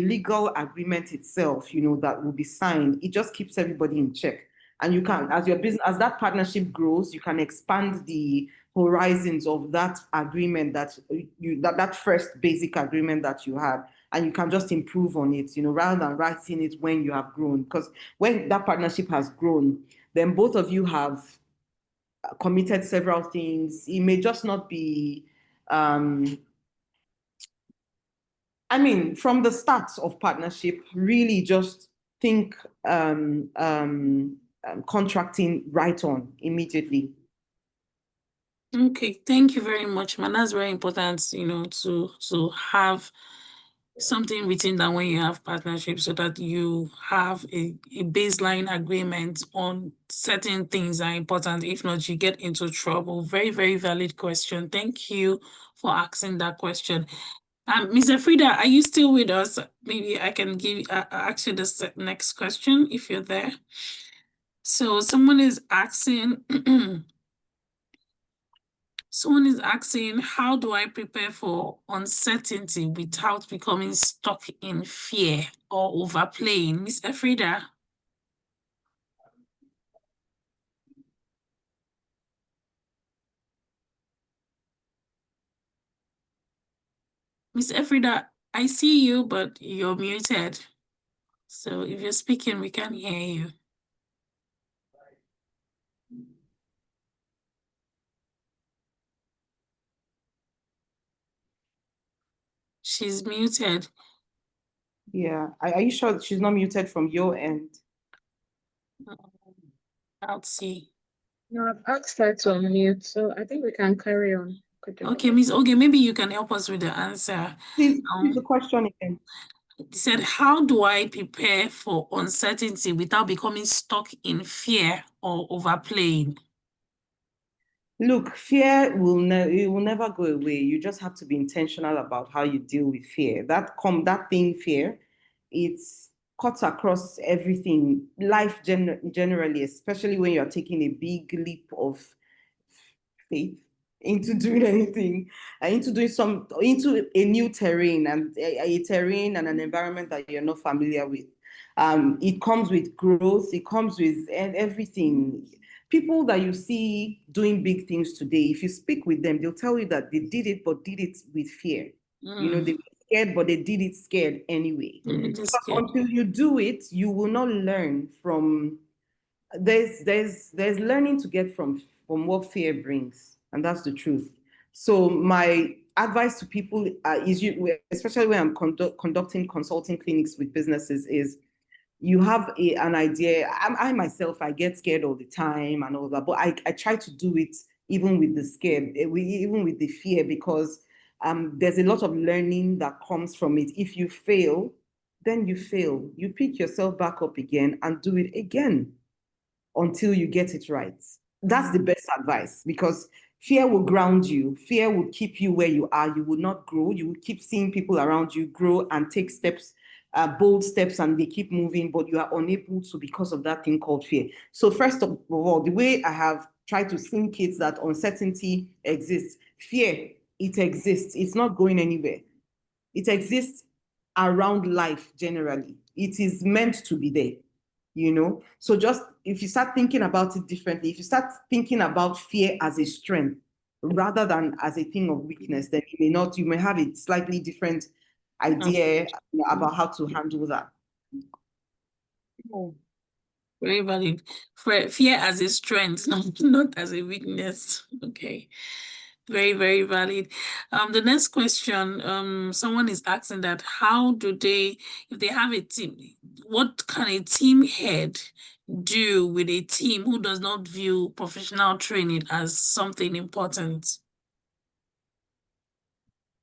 legal agreement itself, that will be signed. It just keeps everybody in check. And you can, as your business, as that partnership grows, you can expand the horizons of that agreement that first basic agreement that you had, and you can just improve on it, rather than writing it when you have grown. Because when that partnership has grown, then both of you have committed several things. It may just not be, from the start of partnership, really just think contracting right on immediately. Okay, thank you very much, man. That's very important, to have something written down when you have partnership so that you have a baseline agreement on certain things are important. If not, you get into trouble. Very, very valid question. Thank you for asking that question. Ms. Elfreda, are you still with us? Maybe I can ask you the next question if you're there. So someone is asking, how do I prepare for uncertainty without becoming stuck in fear or overplaying? Ms. Elfreda? Ms. Elfreda, I see you, but you're muted. So if you're speaking, we can't hear you. She's muted. Yeah. Are you sure she's not muted from your end? I'll see. No, I've asked her to unmute, so I think we can carry on. Okay, Ms. Oge, maybe you can help us with the answer. Please, the question again. He said, how do I prepare for uncertainty without becoming stuck in fear or overplaying? Look, fear it will never go away. You just have to be intentional about how you deal with fear. That thing, fear, it's cuts across everything, life generally, especially when you're taking a big leap of faith into doing anything, into a new terrain and a terrain and an environment that you're not familiar with. It comes with growth. It comes with everything. People that you see doing big things today, if you speak with them, they'll tell you that they did it, but did it with fear. They were scared, but they did it scared anyway. Until you do it, you will not learn from. There's learning to get from what fear brings, and that's the truth. So my advice to people is, especially when I'm conducting consulting clinics with businesses, is you have an idea. I myself, I get scared all the time and all that, but I try to do it even with the scare, even with the fear, because there's a lot of learning that comes from it. If you fail, then you fail. You pick yourself back up again and do it again until you get it right. That's the best advice, because fear will ground you. Fear will keep you where you are. You will not grow. You will keep seeing people around you grow and take steps, bold steps, and they keep moving, but you are unable to because of that thing called fear. So first of all, the way I have tried to sink kids that uncertainty exists, fear, it exists. It's not going anywhere. It exists around life generally. It is meant to be there. So just if you start thinking about it differently, if you start thinking about fear as a strength rather than as a thing of weakness, then you may have a slightly different idea about how to handle that. Very valid. Fear as a strength, not as a weakness. Okay. Very, very valid. The next question, someone is asking that if they have a team, what can a team head do with a team who does not view professional training as something important?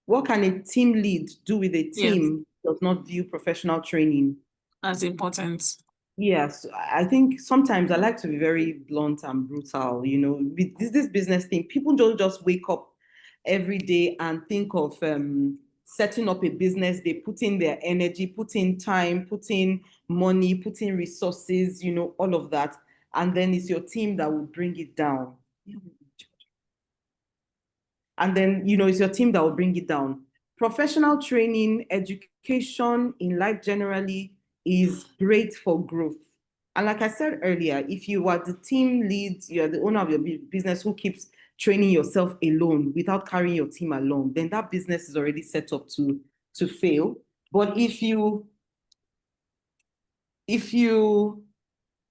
What can a team lead do with a team who does not view professional training as important? Yes, I think sometimes I like to be very blunt and brutal. With this business thing, people don't just wake up every day and think of setting up a business. They put in their energy, put in time, put in money, put in resources, all of that. And then it's your team that will bring it down. And then, it's your team that will bring it down. Professional training, education in life generally is great for growth. And like I said earlier, if you are the team lead, you're the owner of your business who keeps training yourself alone without carrying your team along, then that business is already set up to fail. But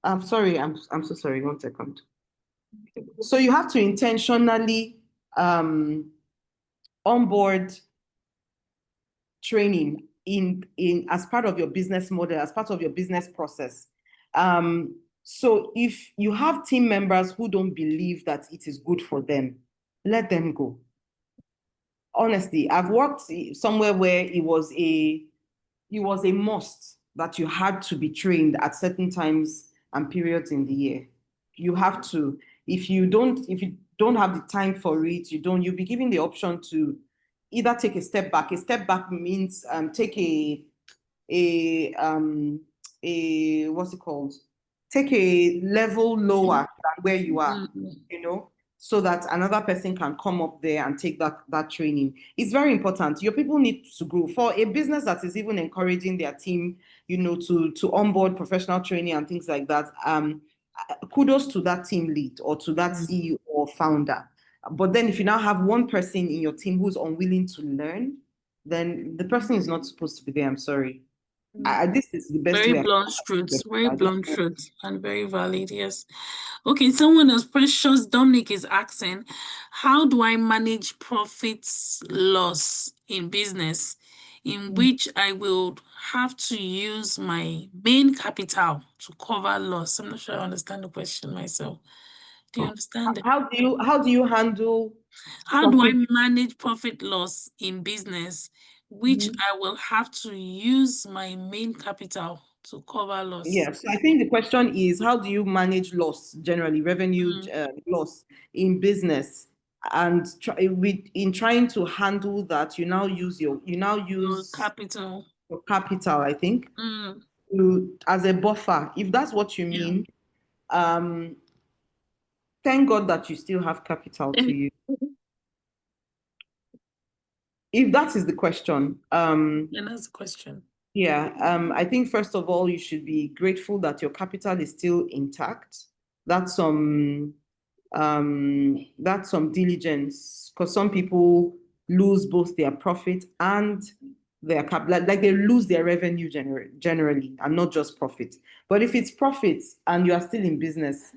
I'm sorry, I'm so sorry, 1 second. So you have to intentionally onboard training in as part of your business model, as part of your business process. So if you have team members who don't believe that it is good for them, let them go. Honestly, I've worked somewhere where it was a must that you had to be trained at certain times and periods in the year. You have to. If you don't have the time for it, you'll be given the option to either take a step back. A step back means take a what's it called? Take a level lower than where you are, so that another person can come up there and take that training. It's very important. Your people need to grow. For a business that is even encouraging their team, to onboard professional training and things like that, kudos to that team lead or to that CEO or founder. But then if you now have one person in your team who's unwilling to learn, then the person is not supposed to be there. I'm sorry. This is the best very way. Blunt truths, very blunt truths, and very valid. Yes. Okay, someone else, Precious Dominic, is asking, how do I manage profits loss in business in which I will have to use my main capital to cover loss? I'm not sure I understand the question myself. Do you understand it? How do you handle? How do I manage profit loss in business, which I will have to use my main capital to cover loss? Yes, I think the question is, how do you manage loss, generally revenue loss in business, and in trying to handle that, you now use your capital. Your capital, I think, as a buffer. If that's what you mean, thank God that you still have capital to use. If that is the question, yeah, that's the question. Yeah, I think first of all, you should be grateful that your capital is still intact. That's some diligence, because some people lose both their profit and their capital, like they lose their revenue generally, and not just profit. But if it's profit and you are still in business,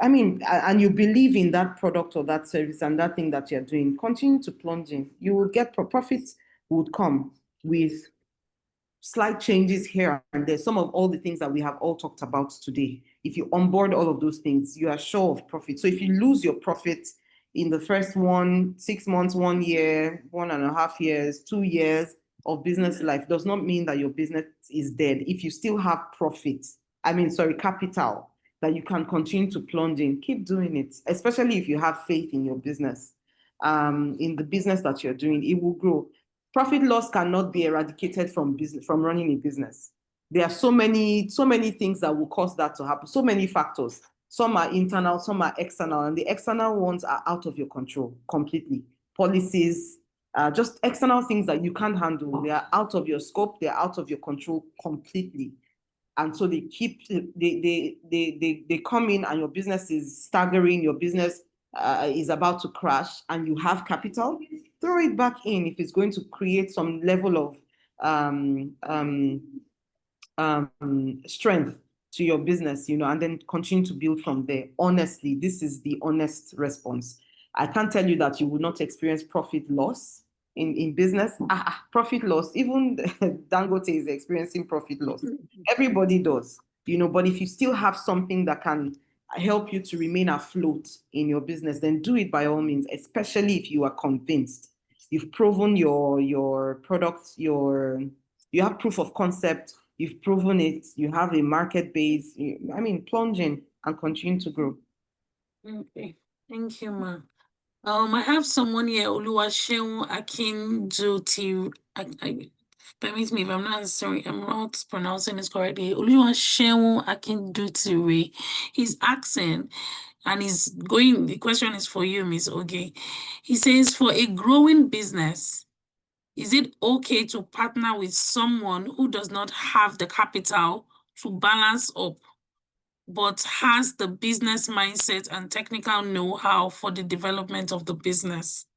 I mean, and you believe in that product or that service and that thing that you're doing, continue to plunge in. You will get profits would come with slight changes here and there. Some of all the things that we have all talked about today. If you onboard all of those things, you are sure of profit. So if you lose your profit in the first 6 months, 1 year, 1.5 years, 2 years of business life, does not mean that your business is dead. If you still have capital that you can continue to plunge in, keep doing it, especially if you have faith in your business, in the business that you're doing, it will grow. Profit loss cannot be eradicated from running a business. There are so many things that will cause that to happen, so many factors. Some are internal, some are external, and the external ones are out of your control completely. Policies, just external things that you can't handle. They are out of your scope, they're out of your control completely. And so they come in and your business is staggering, your business is about to crash, and you have capital, throw it back in if it's going to create some level of strength to your business, and then continue to build from there. Honestly, this is the honest response. I can't tell you that you will not experience profit loss in business. Profit loss, even Dangote is experiencing profit loss. Everybody does, but if you still have something that can help you to remain afloat in your business, then do it by all means, especially if you are convinced. You've proven your product, you have proof of concept, you've proven it, you have a market base. Plunge in and continue to grow. Okay, thank you, ma. I have someone here, Oluwaseun Akinduti. Permit me if I'm not pronouncing this correctly. Oluwaseun Akinduti. He's asking, and the question is for you, Miss Oge. He says, for a growing business, is it okay to partner with someone who does not have the capital to balance up, but has the business mindset and technical know-how for the development of the business?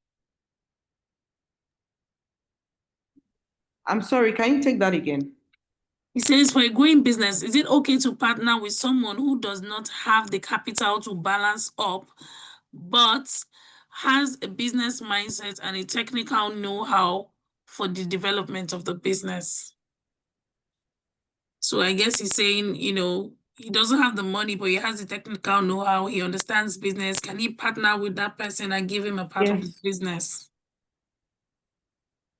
I'm sorry, can you take that again? He says, for a growing business, is it okay to partner with someone who does not have the capital to balance up, but has a business mindset and a technical know-how for the development of the business? So I guess he's saying, he doesn't have the money, but he has the technical know-how, he understands business, can he partner with that person and give him a part of his business?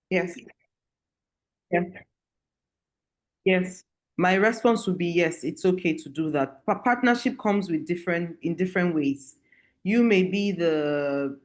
Yes. Yeah. Yes. My response would be yes, it's okay to do that. Partnership comes with in different ways. You may be the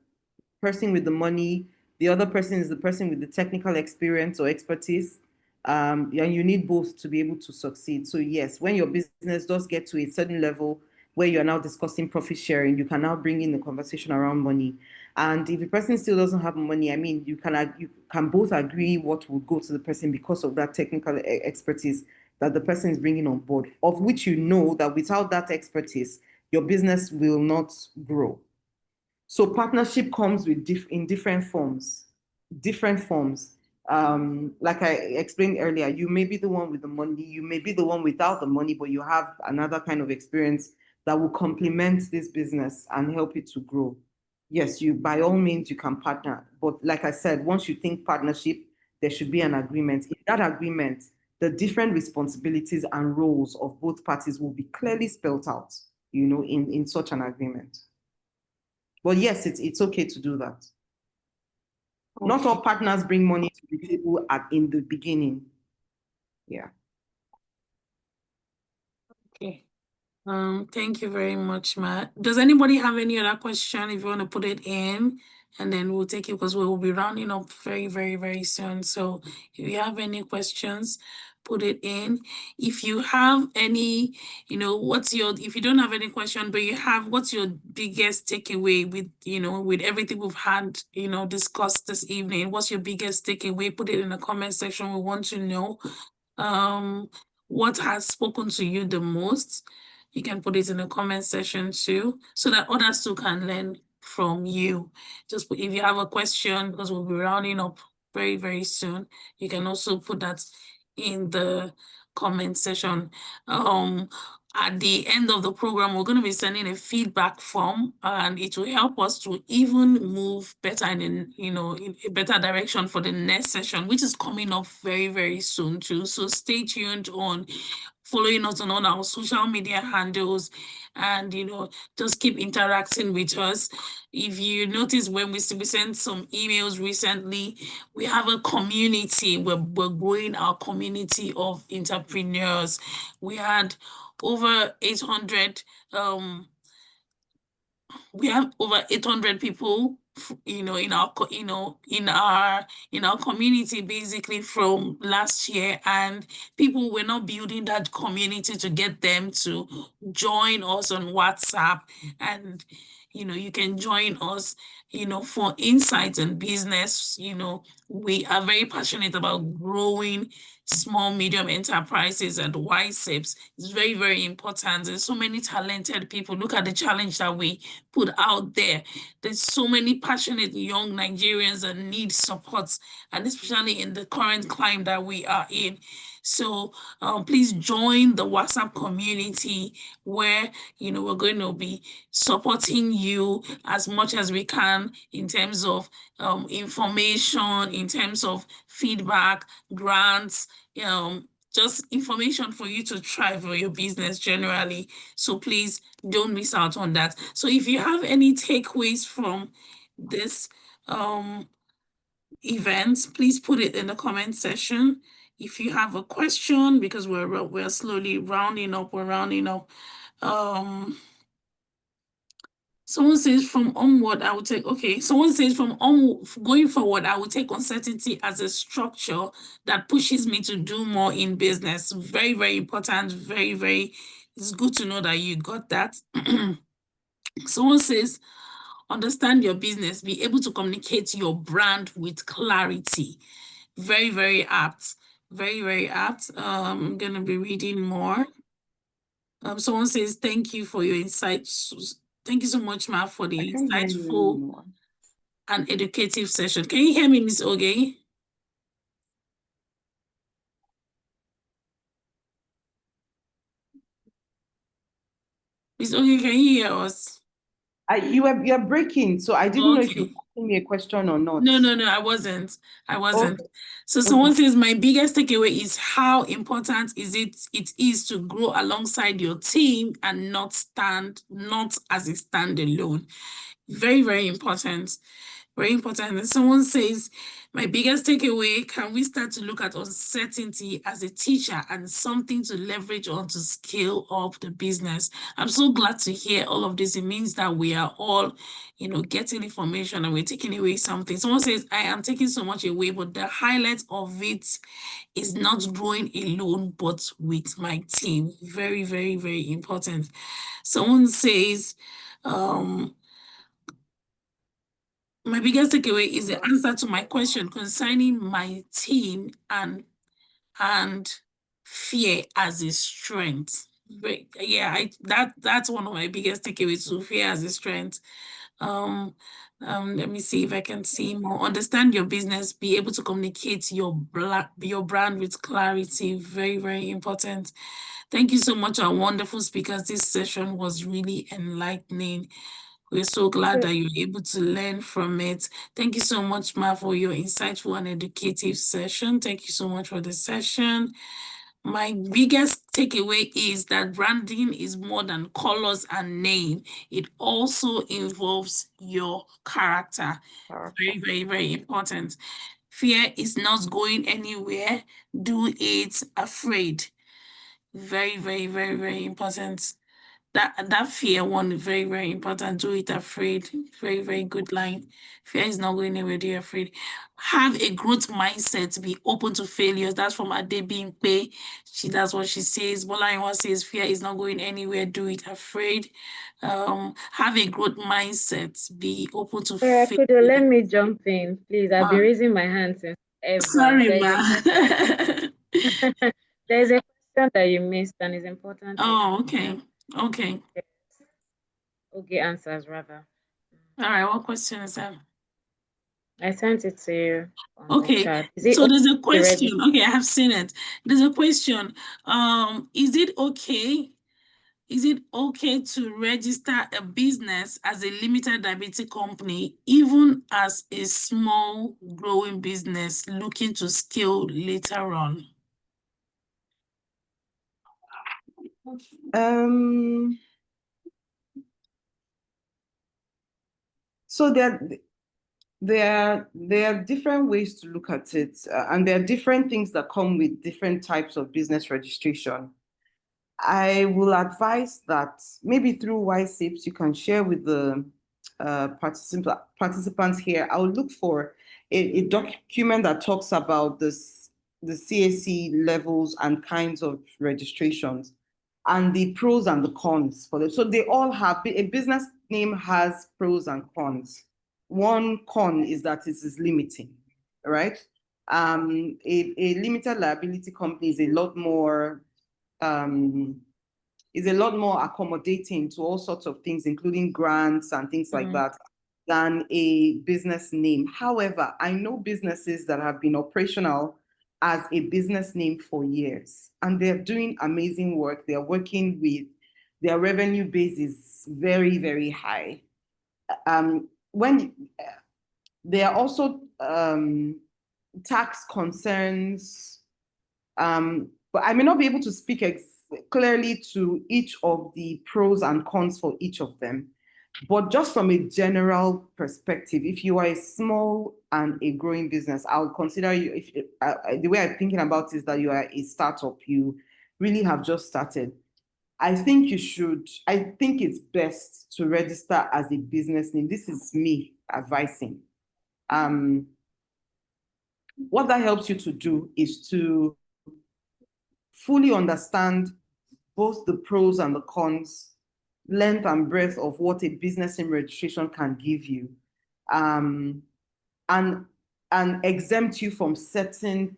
person with the money, the other person is the person with the technical experience or expertise. And you need both to be able to succeed. So yes, when your business does get to a certain level where you're now discussing profit sharing, you can now bring in the conversation around money. And if the person still doesn't have money, I mean, you can both agree what will go to the person because of that technical expertise that the person is bringing on board, of which you know that without that expertise, your business will not grow. So partnership comes with in different forms, different forms. Like I explained earlier, you may be the one with the money, you may be the one without the money, but you have another kind of experience that will complement this business and help it to grow. Yes, you by all means you can partner, but like I said, once you think partnership, there should be an agreement. In that agreement, the different responsibilities and roles of both parties will be clearly spelled out, in such an agreement. But yes, it's okay to do that. Okay. Not all partners bring money to the table in the beginning. Yeah. Okay. Thank you very much, Matt. Does anybody have any other question? If you want to put it in, and then we'll take it because we will be rounding up very, very, very soon. So if you have any questions, put it in. If you have any, if you don't have any question, but what's your biggest takeaway with everything we've had, discussed this evening? What's your biggest takeaway? Put it in the comment section. We want to know what has spoken to you the most. You can put it in the comment section too, so that others too can learn from you. Just if you have a question, because we'll be rounding up very, very soon, you can also put that in the comment section. At the end of the program, we're going to be sending a feedback form, and it will help us to even move better in a better direction for the next session, which is coming up very, very soon too. So stay tuned on following us on all our social media handles, and just keep interacting with us. If you notice, when we sent some emails recently, we have a community. We're growing our community of entrepreneurs. We had over 800 we have over 800 people in our community, basically, from last year, and people were not building that community to get them to join us on WhatsApp. And you can join us for insights and business. We are very passionate about growing small, medium enterprises and YSEPs. It's very, very important. There's so many talented people. Look at the challenge that we put out there. There's so many passionate young Nigerians that need support, and especially in the current climate that we are in. So please join the WhatsApp community, where we're going to be supporting you as much as we can in terms of information, in terms of feedback, grants, just information for you to thrive for your business generally. So please don't miss out on that. So if you have any takeaways from this event, please put it in the comment section. If you have a question, because we're slowly rounding up, someone says from onward, I would take, okay. Someone says from going forward, I would take uncertainty as a structure that pushes me to do more in business. Very, very important. Very, very, it's good to know that you got that. Someone says, understand your business, be able to communicate your brand with clarity. Very, very apt. Very, very apt. I'm going to be reading more. Someone says, thank you for your insights. Thank you so much, Ma, for the insightful and educative session. Can you hear me, Ms. Oge? Ms. Oge, can you hear us? You're breaking, so I didn't know if you Okay. were asking me a question or not. No, I wasn't. Okay. So someone says, my biggest takeaway is how important it is to grow alongside your team and not as a standalone. Very, very important. Very important. And someone says, my biggest takeaway, can we start to look at uncertainty as a teacher and something to leverage on to scale up the business? I'm so glad to hear all of this. It means that we are all, getting information and we're taking away something. Someone says, I am taking so much away, but the highlight of it is not growing alone, but with my team. Very, very, very important. Someone says, my biggest takeaway is the answer to my question concerning my team and fear as a strength. Yeah, that's one of my biggest takeaways too, fear as a strength. Let me see if I can see more. Understand your business, be able to communicate your brand with clarity. Very, very important. Thank you so much, our wonderful speakers. This session was really enlightening. We're so glad that you're able to learn from it. Thank you so much, Ma, for your insightful and educative session. Thank you so much for the session. My biggest takeaway is that branding is more than colors and name. It also involves your character. Very, very, very important. Fear is not going anywhere. Do it afraid. Very, very, very, very important. That fear one, very, very important. Do it afraid. Very, very good line. Fear is not going anywhere. Do it afraid. Have a growth mindset. Be open to failures. That's from Adebimpe. That's what she says. Bolayiwa says fear is not going anywhere. Do it afraid. Have a growth mindset. Be open to failures. Let me jump in, please. I've been raising my hand since ever. Sorry, ma. There's a question that you missed and it's important. Oh, okay. Okay. Okay, answers rather. All right, what question is that? I sent it to you on the chat. So there's a question. Okay, I have seen it. There's a question. Is it okay to register a business as a limited liability company, even as a small growing business looking to scale later on? So there are different ways to look at it, and there are different things that come with different types of business registration. I will advise that maybe through YSIPs, you can share with the participants here. I will look for a document that talks about the CAC levels and kinds of registrations and the pros and the cons for them. So they all have, a business name has pros and cons. One con is that it is limiting, right? A limited liability company is a lot more accommodating to all sorts of things, including grants and things like that, than a business name. However, I know businesses that have been operational as a business name for years, and they're doing amazing work. They're working with, their revenue base is very, very high. When there are also tax concerns, but I may not be able to speak clearly to each of the pros and cons for each of them. But just from a general perspective, if you are a small and a growing business, I'll consider you, the way I'm thinking about it is that you are a startup, you really have just started. I think it's best to register as a business name. This is me advising. What that helps you to do is to fully understand both the pros and the cons, length and breadth of what a business name registration can give you, and exempt you from certain,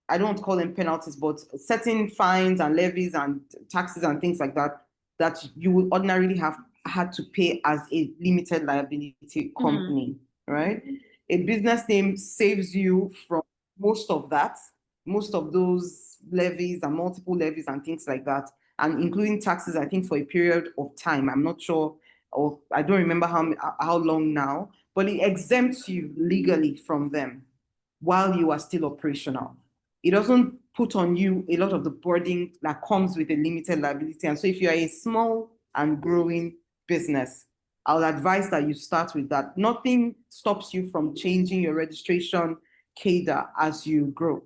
I don't want to call them penalties, but certain fines and levies and taxes and things like that, that you would ordinarily have had to pay as a limited liability company, right? A business name saves you from most of that, most of those levies and multiple levies and things like that, and including taxes, I think, for a period of time. I'm not sure or I don't remember how long now, but it exempts you legally from them while you are still operational. It doesn't put on you a lot of the burden that comes with a limited liability. And so if you are a small and growing business, I'll advise that you start with that. Nothing stops you from changing your registration CADA as you grow.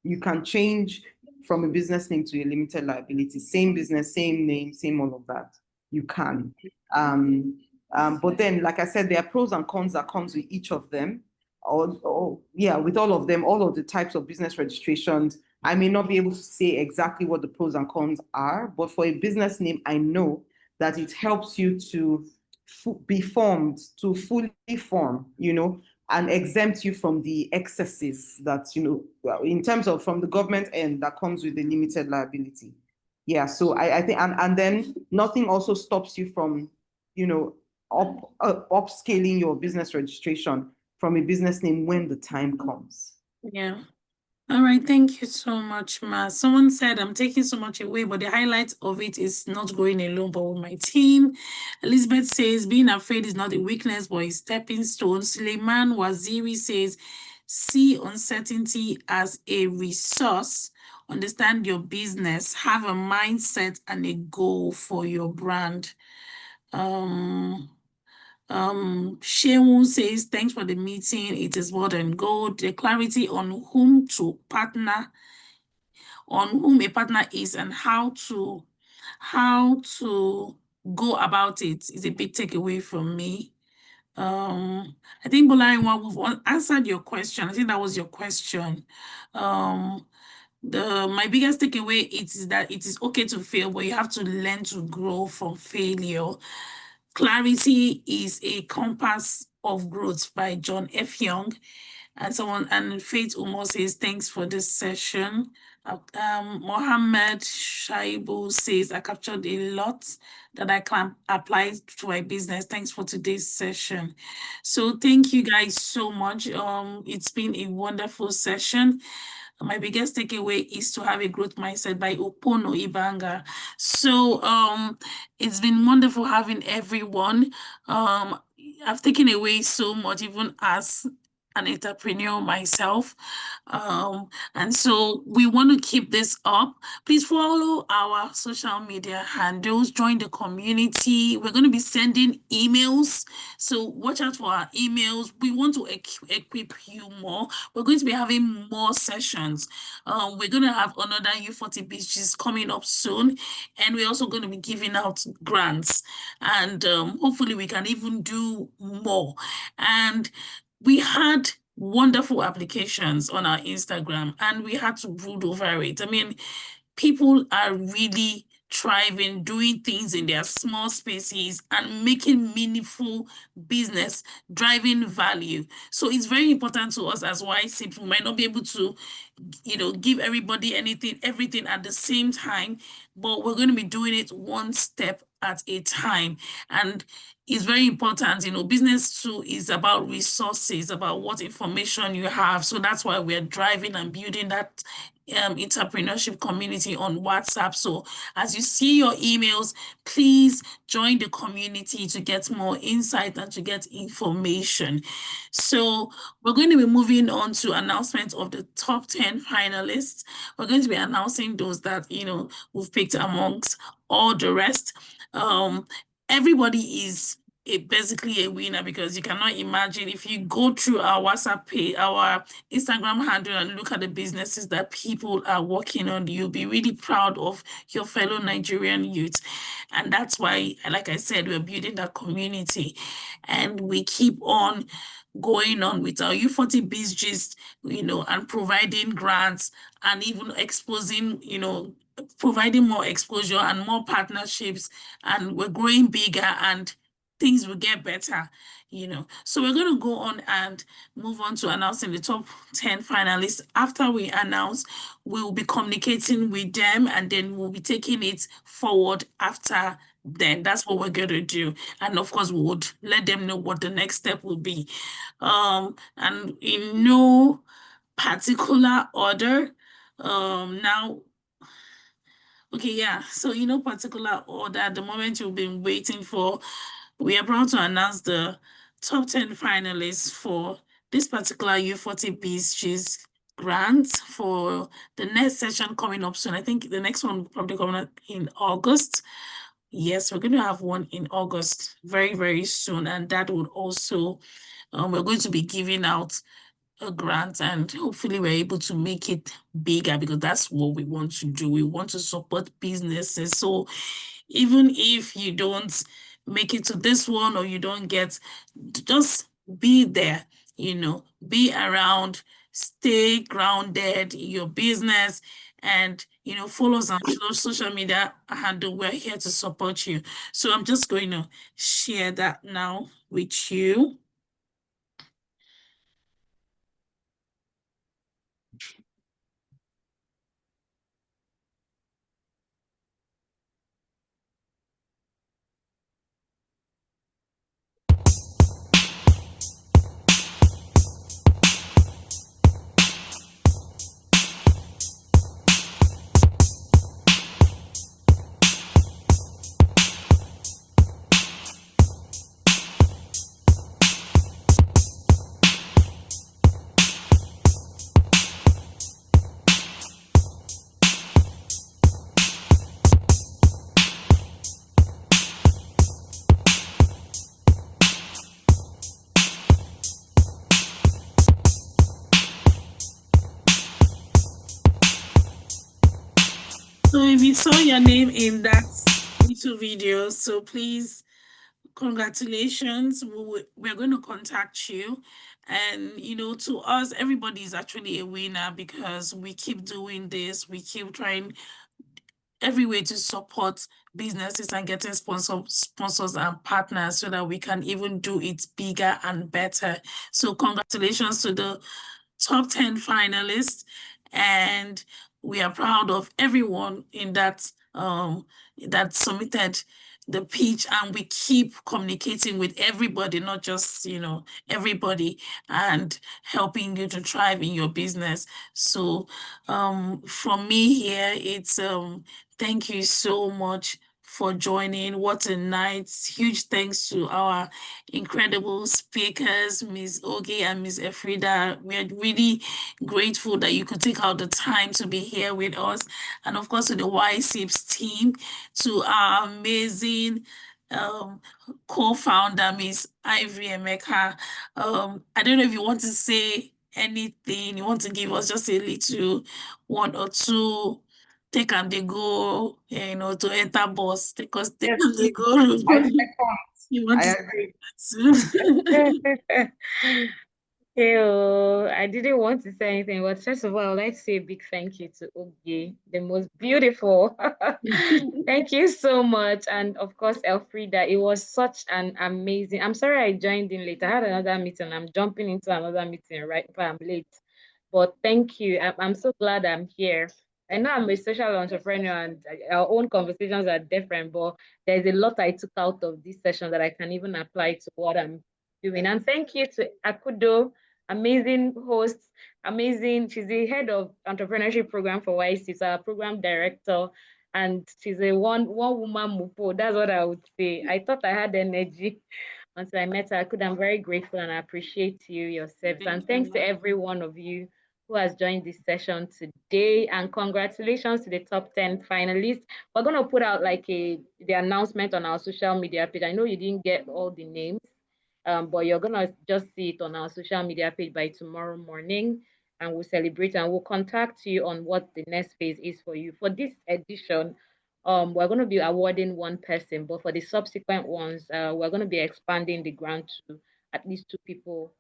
You can change from a business name to a limited liability, same business, same name, same all of that. You can. But then, like I said, there are pros and cons that comes with each of them. With all of them, all of the types of business registrations, I may not be able to say exactly what the pros and cons are, but for a business name, I know that it helps you to be formed, to fully form, and exempt you from the excesses that, in terms of from the government end that comes with the limited liability. Yeah, so I think, and then nothing also stops you from, upscaling your business registration from a business name when the time comes. Yeah. All right, thank you so much, Ma. Someone said I'm taking so much away, but the highlight of it is not going alone, but with my team. Elizabeth says being afraid is not a weakness, but a stepping stone. Suleiman Waziri says see uncertainty as a resource. Understand your business, have a mindset and a goal for your brand. Sheung says, thanks for the meeting. It is more than gold. The clarity on whom to partner, on whom a partner is and how to go about it is a big takeaway from me. I think Bolarinwa, we've answered your question. I think that was your question. My biggest takeaway is that it is okay to fail, but you have to learn to grow from failure. Clarity is a compass of growth by John F. Young. And Faith Umo says, thanks for this session. Mohammed Shaibu says, I captured a lot that I can apply to my business. Thanks for today's session. So thank you guys so much. It's been a wonderful session. My biggest takeaway is to have a growth mindset by Opono Ibanga. So it's been wonderful having everyone. I've taken away so much, even as an entrepreneur myself. And so we want to keep this up. Please follow our social media handles, join the community. We're going to be sending emails. So watch out for our emails. We want to equip you more. We're going to be having more sessions. We're going to have another U40 BIZGIST coming up soon. And we're also going to be giving out grants. And hopefully we can even do more. And we had wonderful applications on our Instagram and we had to brood over it. I mean, people are really thriving, doing things in their small spaces and making meaningful business, driving value. So it's very important to us as YC. We might not be able to, give everybody everything at the same time, but we're going to be doing it one step at a time. And it's very important, business too is about resources, about what information you have. So that's why we're driving and building that entrepreneurship community on WhatsApp. So as you see your emails, please join the community to get more insight and to get information. So we're going to be moving on to announcement of the top 10 finalists. We're going to be announcing those that, we've picked amongst all the rest. Everybody is basically a winner, because you cannot imagine if you go through our WhatsApp page, our Instagram handle, and look at the businesses that people are working on, you'll be really proud of your fellow Nigerian youth. And that's why, like I said, we're building that community and we keep on going on with our U40 BIZGIST, and providing grants and even exposing, providing more exposure and more partnerships, and we're growing bigger and things will get better, So we're going to go on and move on to announcing the top 10 finalists. After we announce, we'll be communicating with them and then we'll be taking it forward after then. That's what we're going to do. And of course, we would let them know what the next step will be. And in no particular order, now, okay, yeah. So in no particular order, at the moment you've been waiting for, We are proud to announce the top 10 finalists for this particular U40 BIZGIST grant for the next session coming up soon. I think the next one will probably come up in August. Yes, we're going to have one in August very, very soon. And that would also, we're going to be giving out a grant, and hopefully we're able to make it bigger, because that's what we want to do. We want to support businesses. So even if you don't make it to this one, or you don't get, just be there, be around, stay grounded in your business, and follow us on social media handle. We're here to support you. So I'm just going to share that now with you. So if you saw your name in that little video, so please, congratulations. We're going to contact you. And, to us, everybody is actually a winner, because we keep doing this. We keep trying every way to support businesses and getting sponsors and partners, so that we can even do it bigger and better. So congratulations to the top 10 finalists, and we are proud of everyone in that that submitted the pitch, and we keep communicating with everybody, not just everybody, and helping you to thrive in your business. So from me here, it's thank you so much for joining. What a night. Huge thanks to our incredible speakers, Ms. Oge and Ms. Elfreda. We are really grateful that you could take out the time to be here with us. And of course, to the YSIPS team, to our amazing co-founder, Ms. Ivory Emeka. I don't know if you want to say anything, you want to give us just a little one or two, take and they go, to enter bus, take us, take and they go. You want to say Hey, I didn't want to say anything, but first of all, I'd like to say a big thank you to Oge, the most beautiful. Thank you so much. And of course, Elfreda, it was such an amazing. I'm sorry I joined in late. I had another meeting. I'm jumping into another meeting right before I'm late. But thank you. I'm so glad I'm here. I know I'm a social entrepreneur, and our own conversations are different, but there's a lot I took out of this session that I can even apply to what I'm doing. And thank you to Akudo, amazing host, amazing. She's the head of entrepreneurship program for YC. She's our program director, and she's a one woman mupo. That's what I would say. I thought I had energy until I met her. I'm very grateful, and I appreciate you, your service. And thanks to every one of you who has joined this session today. And congratulations to the top 10 finalists. We're going to put out the announcement on our social media page. I know you didn't get all the names, but you're going to just see it on our social media page by tomorrow morning, and we'll celebrate, and we'll contact you on what the next phase is for you. For this edition, we're going to be awarding one person, but for the subsequent ones, we're going to be expanding the grant to at least 2 people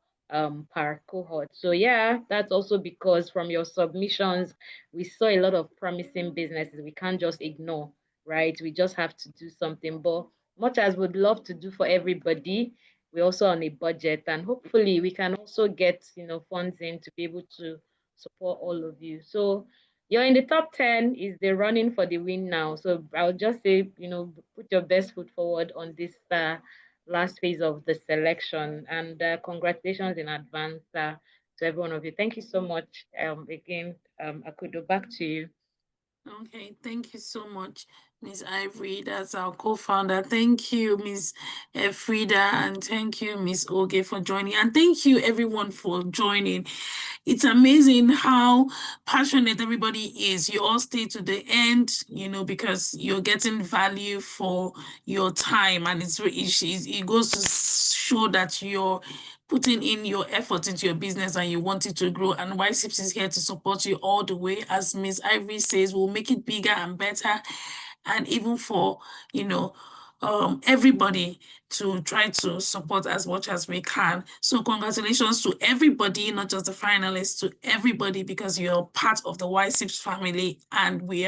per cohort. So yeah, that's also because from your submissions, we saw a lot of promising businesses we can't just ignore, right? We just have to do something. But much as we'd love to do for everybody, we're also on a budget, and hopefully we can also get funds in to be able to support all of you. So you're in the top 10, is the running for the win now. So I'll just say, put your best foot forward on this last phase of the selection. And congratulations in advance to every one of you. Thank you so much. Again, Akudo, back to you. Okay, thank you so much. Miss Ivory, that's our co-founder. Thank you, Miss Elfreda, and thank you, Miss Oge, for joining. And thank you, everyone, for joining. It's amazing how passionate everybody is. You all stay to the end, because you're getting value for your time, and it goes to show that you're putting in your effort into your business and you want it to grow. And YSIPS is here to support you all the way. As Miss Ivory says, we'll make it bigger and better, and even for everybody to try to support as much as we can. So congratulations to everybody, not just the finalists, to everybody, because you're part of the YSIPS family and we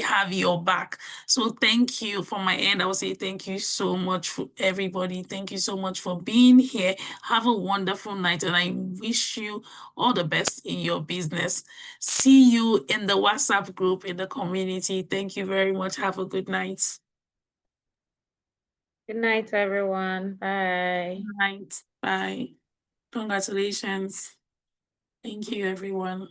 have your back. So thank you from my end. I will say thank you so much for everybody. Thank you so much for being here. Have a wonderful night, and I wish you all the best in your business. See you in the WhatsApp group, in the community. Thank you very much. Have a good night. Good night, everyone. Bye. Good night. Bye. Congratulations. Thank you, everyone.